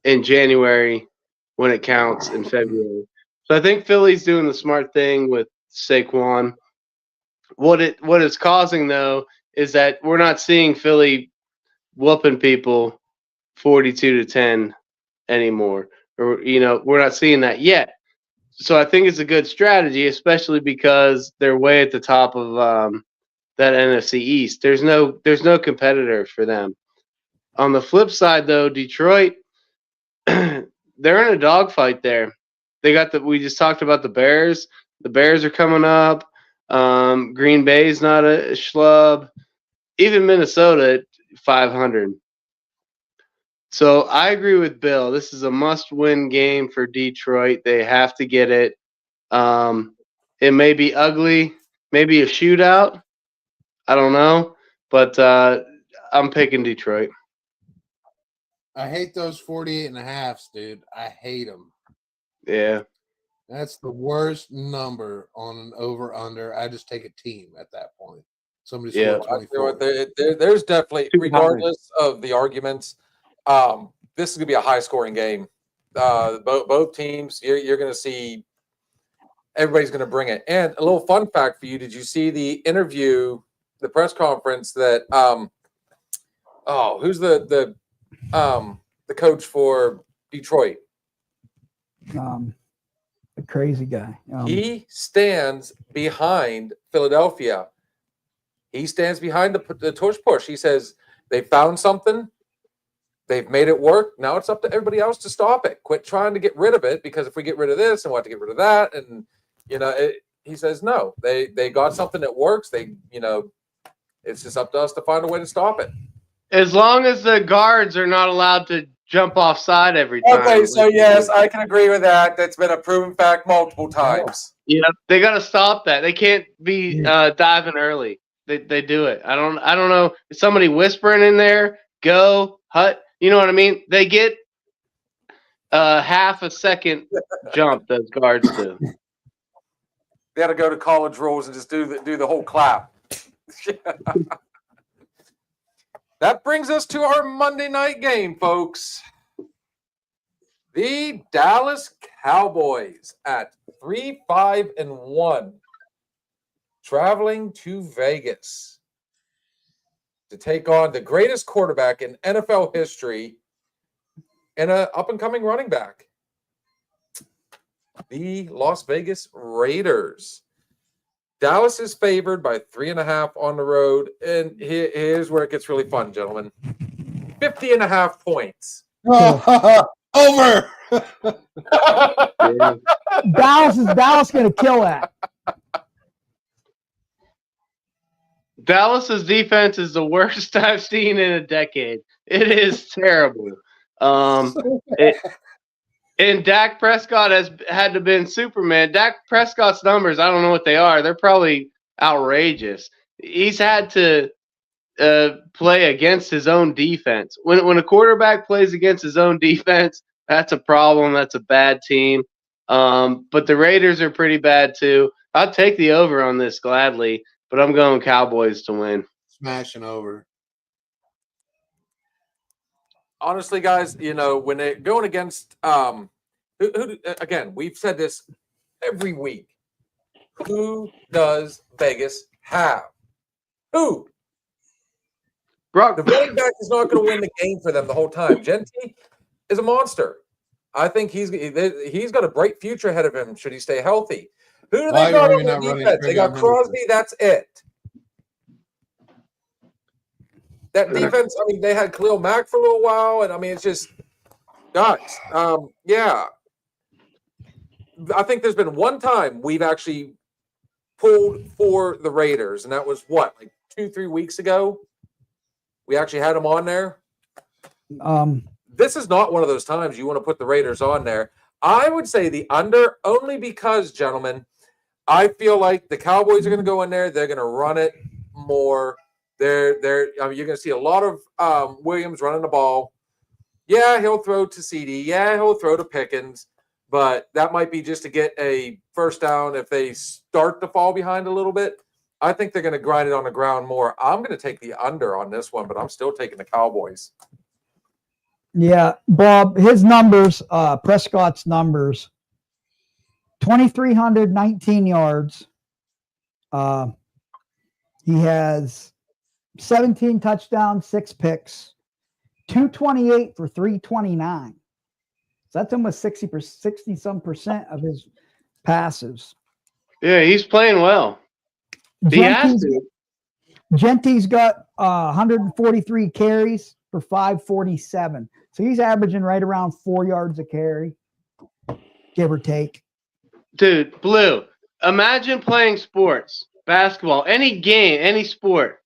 in January when it counts in February. So I think Philly's doing the smart thing with Saquon. What it's causing, though, is that we're not seeing Philly whooping people 42-10 anymore. Or, we're not seeing that yet. So I think it's a good strategy, especially because they're way at the top of that NFC East. There's no competitor for them. On the flip side, though, Detroit, they're in a dogfight there. We just talked about the Bears. The Bears are coming up. Green Bay's not a schlub. Even Minnesota at 500. So I agree with Bill. This is a must-win game for Detroit. They have to get it. It may be ugly, maybe a shootout. I don't know, but I'm picking Detroit. I hate those 48.5s, dude. I hate them. Yeah. That's the worst number on an over-under. I just take a team at that point. Somebody scored 24. There's definitely, regardless of the arguments, this is going to be a high-scoring game. Both teams, you're going to see everybody's going to bring it. And a little fun fact for you: did you see the interview, the press conference that? Who's the the coach for Detroit. A crazy guy. He stands behind Philadelphia. He stands behind the tush push. He says they found something. They've made it work. Now it's up to everybody else to stop it. Quit trying to get rid of it, because if we get rid of this and we'll have to get rid of that, and he says no. They got something that works. It's just up to us to find a way to stop it. As long as the guards are not allowed to jump offside every time. Okay, so yes, I can agree with that. That's been a proven fact multiple times. Yeah, they got to stop that. They can't be diving early. They do it. I don't know. Is somebody whispering in there? Go hut. You know what I mean? They get half a second jump. Those guards do. They got to go to college rules and just do the whole clap. That brings us to our Monday night game, folks. The Dallas Cowboys at 3-5-1, traveling to Vegas to take on the greatest quarterback in NFL history and an up-and-coming running back, the Las Vegas Raiders. Dallas is favored by 3.5 on the road, and here's where it gets really fun, gentlemen. 50.5 points. Over. Dallas going to kill that. Dallas's defense is the worst I've seen in a decade. It is terrible. And Dak Prescott has had to been Superman. Dak Prescott's numbers, I don't know what they are. They're probably outrageous. He's had to play against his own defense. When a quarterback plays against his own defense, that's a problem. That's a bad team. But the Raiders are pretty bad too. I'll take the over on this gladly, but I'm going Cowboys to win. Smashing over. Honestly, guys, when they're going against again, we've said this every week. Who does Vegas have? Who? Brock. The running back is not going to win the game for them the whole time. Gentry is a monster. I think he's got a bright future ahead of him should he stay healthy. Who do they got on the defense? They got Crosby. That's it. That defense, they had Khalil Mack for a little while, and it's just, guys, yeah. I think there's been one time we've actually pulled for the Raiders, and that was like 2-3 weeks ago. We actually had them on there. This is not one of those times you want to put the Raiders on there. I would say the under, only because, gentlemen, I feel like the Cowboys are going to go in there. They're going to run it more. You're going to see a lot of Williams running the ball. Yeah, he'll throw to CD. Yeah, he'll throw to Pickens. But that might be just to get a first down if they start to fall behind a little bit. I think they're going to grind it on the ground more. I'm going to take the under on this one, but I'm still taking the Cowboys. Yeah, Bob, his numbers, Prescott's numbers, 2,319 yards. He has 17 touchdowns, 6 picks, 228 for 329. So that's almost 60-some percent of his passes. Yeah, he's playing well. He has to. Genty's got 143 carries for 547. So he's averaging right around 4 yards a carry, give or take. Dude, Blue, imagine playing sports, basketball, any game, any sport,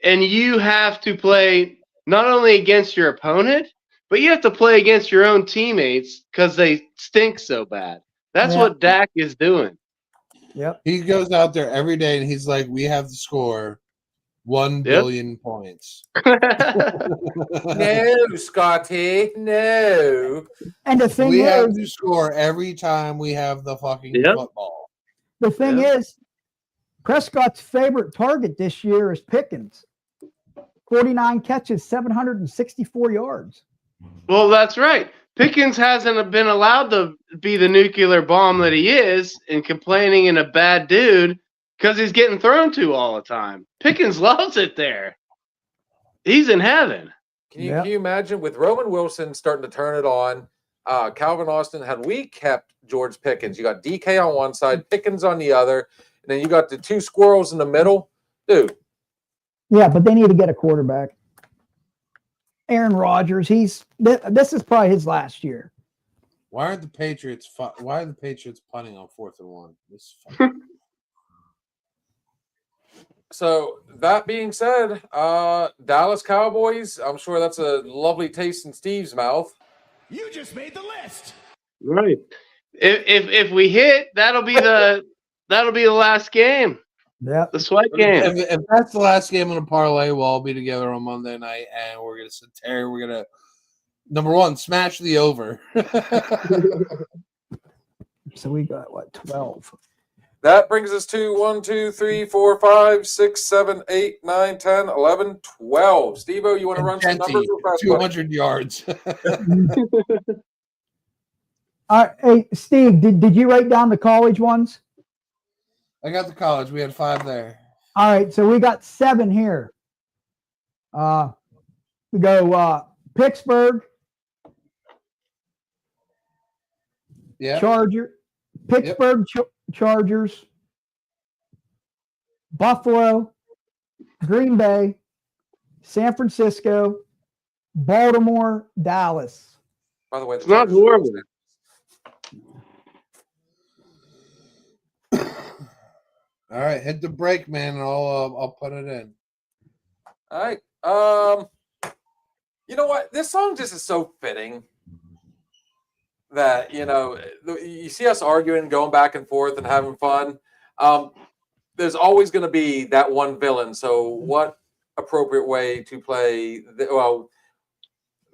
and you have to play not only against your opponent, but you have to play against your own teammates because they stink so bad. That's what Dak is doing. Yep. He goes out there every day and he's like, we have to score 1 billion points. No, Scotty, no. And the thing we have is, to score every time we have the fucking football. the thing is, Prescott's favorite target this year is Pickens. 49 catches, 764 yards. Well, that's right. Pickens hasn't been allowed to be the nuclear bomb that he is and complaining and a bad dude because he's getting thrown to all the time. Pickens loves it there. He's in heaven. Can you imagine with Roman Wilson starting to turn it on? Calvin Austin, had we kept George Pickens, you got DK on one side, Pickens on the other, and then you got the two squirrels in the middle. Dude. Yeah, but they need to get a quarterback. Aaron Rodgers, this is probably his last year. Why are the Patriots punting on 4th and 1? This is So that being said, Dallas Cowboys, I'm sure that's a lovely taste in Steve's mouth. You just made the list. Right. If we hit, that'll be the last game. Yeah. The sweat game. If that's the last game on the parlay, we'll all be together on Monday night, and we're gonna sit there. We're gonna, number one, smash the over. So we got 12. That brings us to 1, 2, 3, 4, 5, 6, 7, 8, 9, 10, 11, 12. Steve-O, you want to run some numbers? 200 yards. All right, hey, Steve, did you write down the college ones? I got the college. We had 5 there. All right, so we got 7 here. We go Pittsburgh, Yeah. Pittsburgh Chargers, Buffalo, Green Bay, San Francisco, Baltimore, Dallas. By the way, It's not horrible. All right, hit the break, man, and I'll put it in. All right. You know what? This song just is so fitting that, you see us arguing, going back and forth and having fun. There's always going to be that one villain. So what appropriate way to play,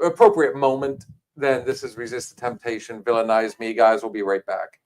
appropriate moment than this is Resist the Temptation, Villainize Me. Guys, we'll be right back.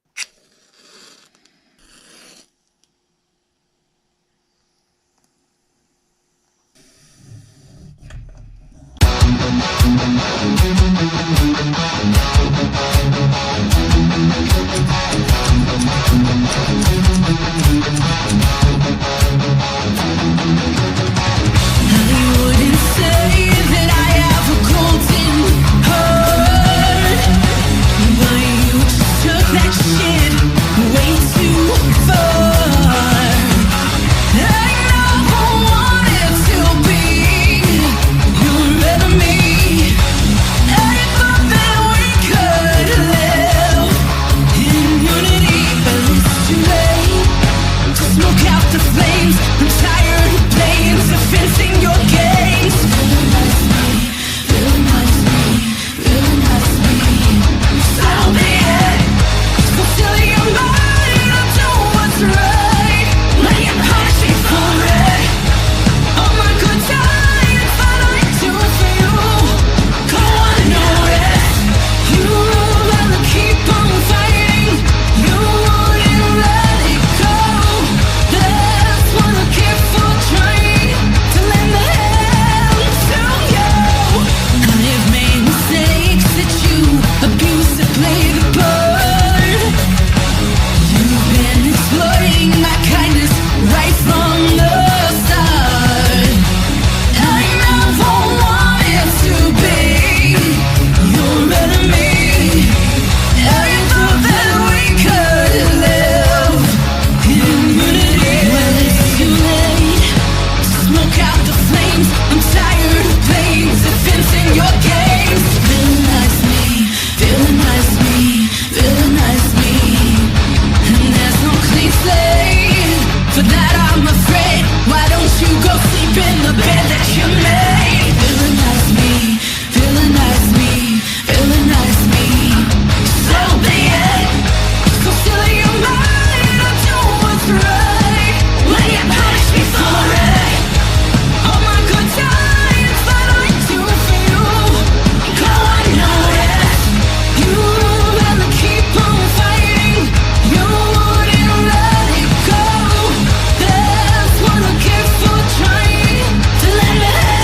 Trying to let me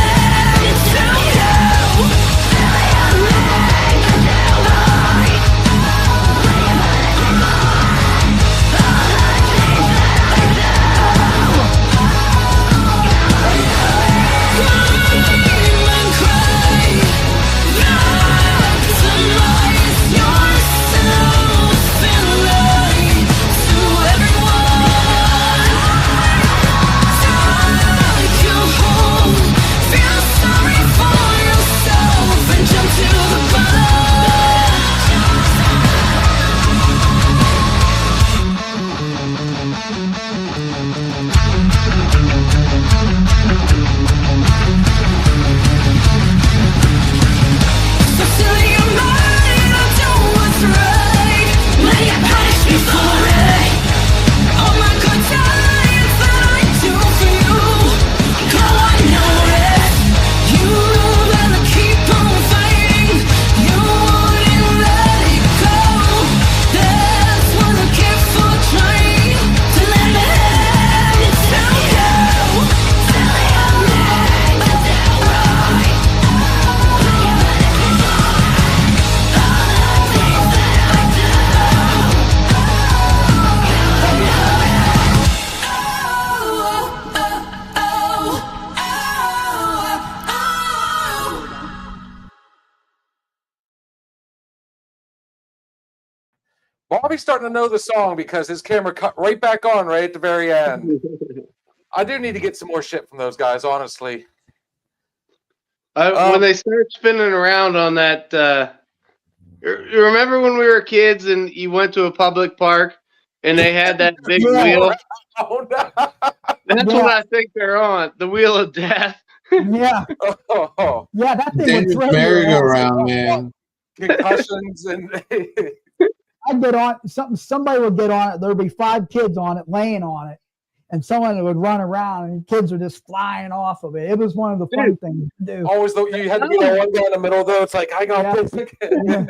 Bobby's starting to know the song because his camera cut right back on right at the very end. I do need to get some more shit from those guys, honestly. When they start spinning around on that, you remember when we were kids and you went to a public park and they had that big Yeah. wheel? Oh, no. That's Yeah. what I think they're on, the Wheel of Death. Yeah, Oh, yeah, that thing would Dangerous throw you. merry-go-round, man. concussions and I'd get on somebody would get on it. There'd be 5 kids on it, laying on it, and someone would run around and kids were just flying off of it. It was one of the fun things to do. always you had to be that one guy in the middle though. It's like I got Yeah. this. Yeah.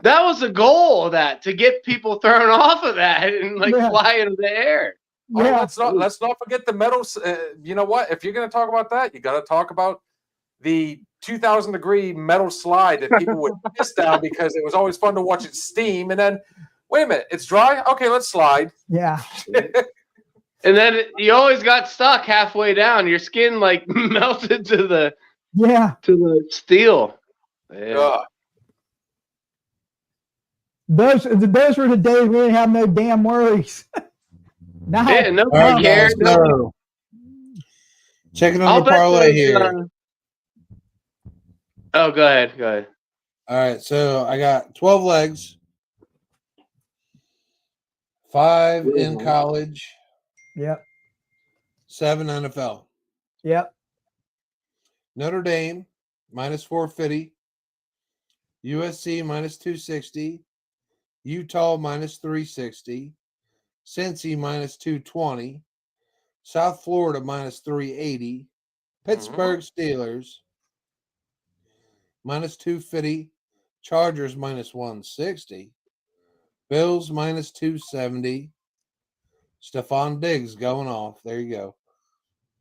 That was the goal of that, to get people thrown off of that and like Yeah. fly into the air. Oh, Yeah. let's not forget the medals. You know what? If you're going to talk about that, you got to talk about the 2,000-degree metal slide that people would piss down because it was always fun to watch it steam. And then, wait a minute, it's dry. Okay, let's slide. Yeah. And then you always got stuck halfway down. Your skin like melted to the Yeah. steel. Yeah. Ugh. Those were the days we didn't have no damn worries. Now, Yeah, All nobody right, cared. guys, so checking on I'll the bet parlay those, here. Oh, go ahead. Go ahead. All right, so I got 12 legs, 5 in college, yep. 7 NFL. Yep. Notre Dame minus 450, USC minus 260, Utah minus 360, Cincy minus 220, South Florida minus 380, Pittsburgh Steelers minus 250, Chargers minus 160, Bills minus 270, Stephon Diggs going off. There you go.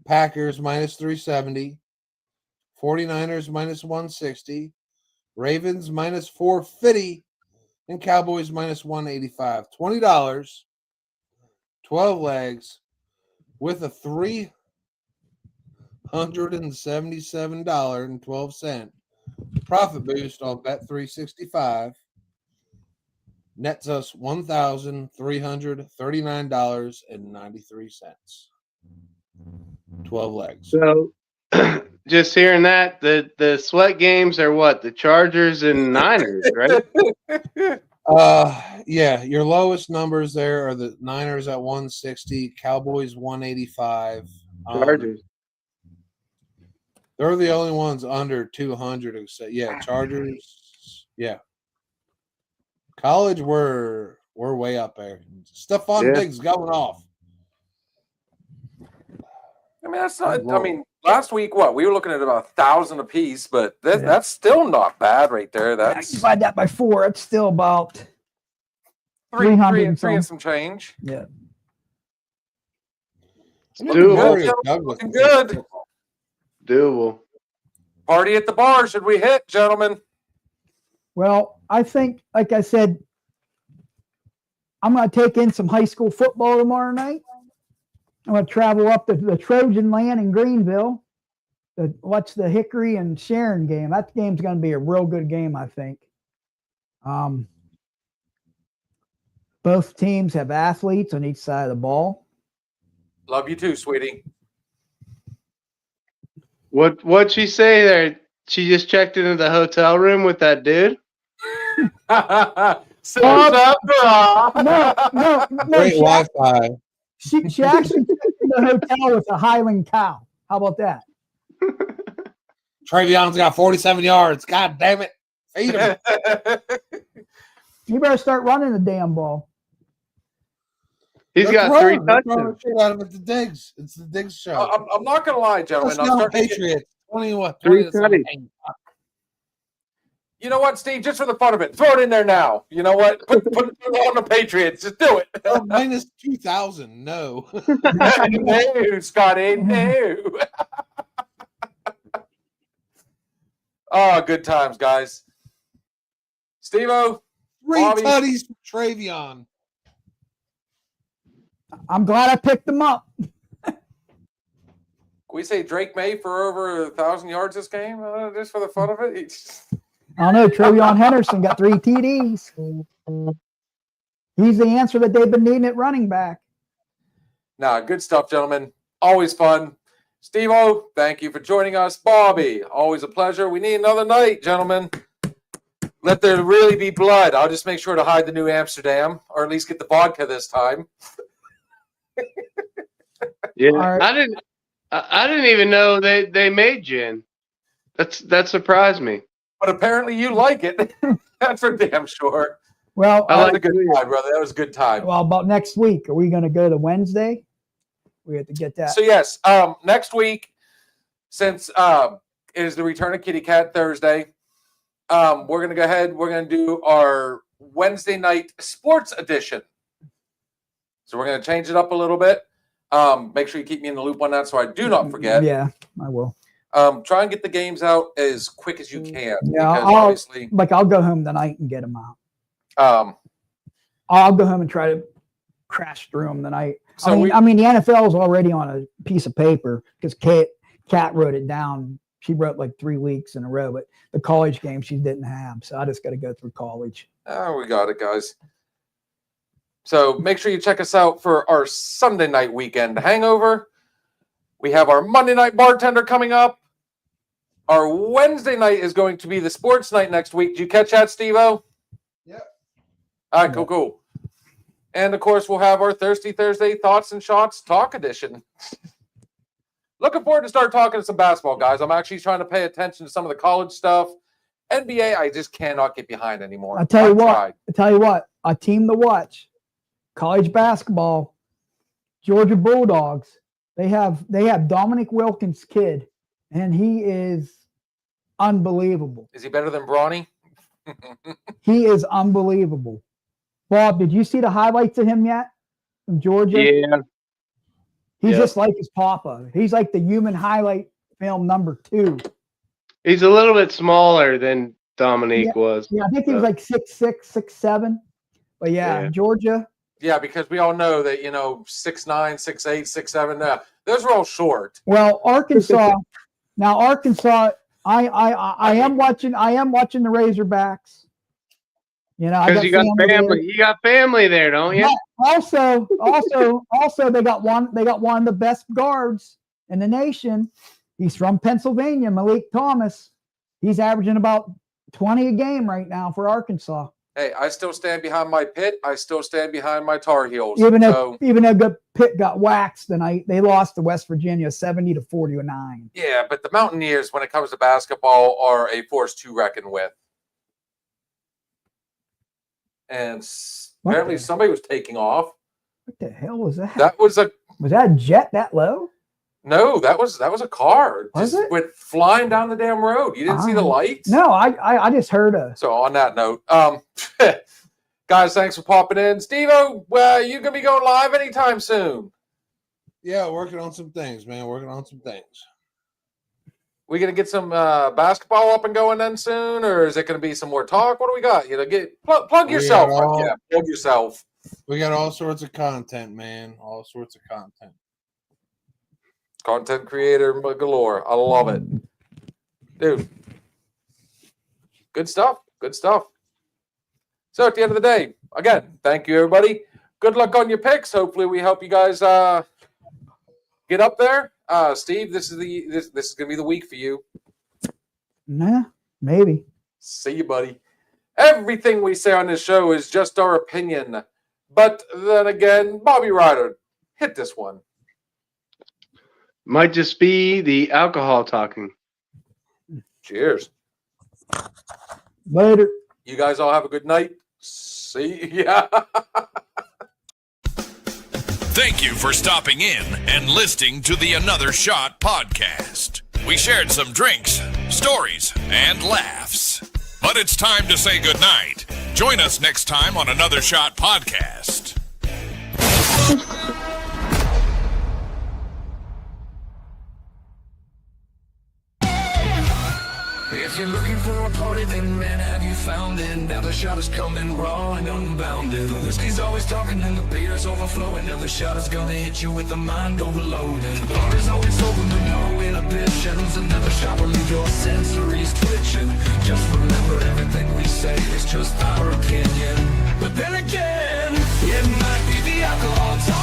Packers minus 370, 49ers minus 160, Ravens minus 450, and Cowboys minus 185. $20, 12 legs, with a $377.12 profit boost on Bet365. Nets us $1,339.93. 12 legs. So, just hearing that, the sweat games are what? The Chargers and Niners, right? Yeah, your lowest numbers there are the Niners at 160, Cowboys 185. Chargers. They're the only ones under 200. Except, yeah, Chargers. Yeah, college we're way up there. Stephon Diggs going off. I mean, that's not. I mean, last week we were looking at about 1,000 apiece, but that's still not bad right there. You That's divide that by 4, it's still about three 300 and and some change. yeah. Doable. Looking good. Doable. Party at the bar. Should we hit, gentlemen? Well, I think, like I said, I'm going to take in some high school football tomorrow night. I'm going to travel up to the Trojan Land in Greenville to watch the Hickory and Sharon game. That game's going to be a real good game, I think. Both teams have athletes on each side of the ball. Love you too, sweetie. What'd she say there? She just checked into the hotel room with that dude? Up, No. Great Wi-Fi. She actually took to the hotel with a Highland cow. How about that? Travion's got 47 yards. God damn it. Feed him. You better start running the damn ball. He's got 3 touchdowns. Out of it to Diggs. It's the Diggs show. I'm not gonna lie, gentlemen. Let's I'm go starting to get- Patriots. 20 Three to 17. tutties. You know what, Steve? Just for the fun of it, throw it in there now. You know what? Put it on the Patriots. Just do it. Oh, minus 2,000. No. No, Scotty. No. Oh, good times, guys. Steve-O, 3 Bobby. tutties for Travion. I'm glad I picked them up. we say Drake May for over 1,000 yards this game, just for the fun of it. I don't know. Trevion Henderson got 3 TDs. He's the answer that they've been needing at running back. Nah, good stuff, gentlemen. Always fun. Steve-O, thank you for joining us. Bobby, always a pleasure. We need another night, gentlemen. Let there really be blood. I'll just make sure to hide the New Amsterdam, or at least get the vodka this time. Yeah, All right. I didn't even know they made gin. That surprised me. But apparently you like it. That's for damn sure. Well, I That was like a good it. time, brother. That was a good time. well, about next week, are we going to go to Wednesday? We have to get that. So yes, next week, since it is the return of Kitty Cat Thursday, we're gonna go ahead. We're gonna do our Wednesday night sports edition. So we're gonna change it up a little bit. Make sure you keep me in the loop on that, so I do not forget. Yeah, I will. Try and get the games out as quick as you can. Yeah, because I'll- obviously, I'll go home tonight and get them out. I'll go home and try to crash through them tonight. So I mean, the NFL is already on a piece of paper because Kat wrote it down. She wrote like 3 weeks in a row, but the college game she didn't have. So I just got to go through college. we got it, guys. So make sure you check us out for our Sunday night weekend hangover. We have our Monday night bartender coming up. Our Wednesday night is going to be the sports night next week. Did you catch that, Steve-O? Yep. All right, cool. And of course, we'll have our Thirsty Thursday Thoughts and Shots Talk Edition. Looking forward to start talking to some basketball, guys. I'm actually trying to pay attention to some of the college stuff. NBA, I just cannot get behind anymore. I'll tell you I've tried. a team to watch. College basketball, Georgia Bulldogs. They have Dominic Wilkins' kid, and he is unbelievable. Is he better than Brawny? He is unbelievable. Bob, did you see the highlights of him yet? From Georgia? Yeah, He's Yeah. just like his papa. He's like the human highlight film number 2. he's a little bit smaller than Dominique was. Yeah, I think he was like 6'6", 6'7". But yeah, Yeah. Georgia. Yeah, because we all know that, 6'9", 6'8", 6'7", those are all short. Well, Arkansas. Now Arkansas, I am watching the Razorbacks. I Because you got there. family. You got family there, don't you? Also, they got one of the best guards in the nation. He's from Pennsylvania, Malik Thomas. He's averaging about 20 a game right now for Arkansas. Hey, I still stand behind my Pitt. I still stand behind my Tar Heels. Even So, though Pitt got waxed tonight, they lost to West Virginia 70-49. yeah, but the Mountaineers, when it comes to basketball, are a force to reckon with. And apparently somebody was taking off. What the hell was that? That was a Was that a jet that low? no. That was a car. Was Just it? went flying down the damn road. You didn't see the lights? No, I just heard a. So on that note, guys, thanks for popping in. Steve-O, you gonna be going live anytime soon? Yeah, working on some things, man. Working on some things. We gonna get some basketball up and going then soon, or is it gonna be some more talk? What do we got? Plug yourself. Yeah, plug yourself. We got all sorts of content, man. All sorts of content. Content creator galore. I love it, dude. Good stuff. Good stuff. So at the end of the day, again, thank you everybody. Good luck on your picks. Hopefully, we help you guys get up there. Steve, this is gonna be the week for you. Nah, maybe. See you, buddy. Everything we say on this show is just our opinion. But then again, Bobby Ryder, hit this one. Might just be the alcohol talking. Cheers. Later. You guys all have a good night. See ya. Thank you for stopping in and listening to the Another Shot podcast. We shared some drinks, stories, and laughs. But it's time to say goodnight. Join us next time on Another Shot podcast. If you're looking for a party, then man, have you found it? Now the shot is coming raw and unbounded. The whiskey's always talking and the beer's overflowing. Now the shot is gonna hit you with the mind overloaded. The bar is always open with no inhibitions. Another shot will leave your sensories twitching. Just remember, everything we say is just our opinion. But then again, alcohol talk.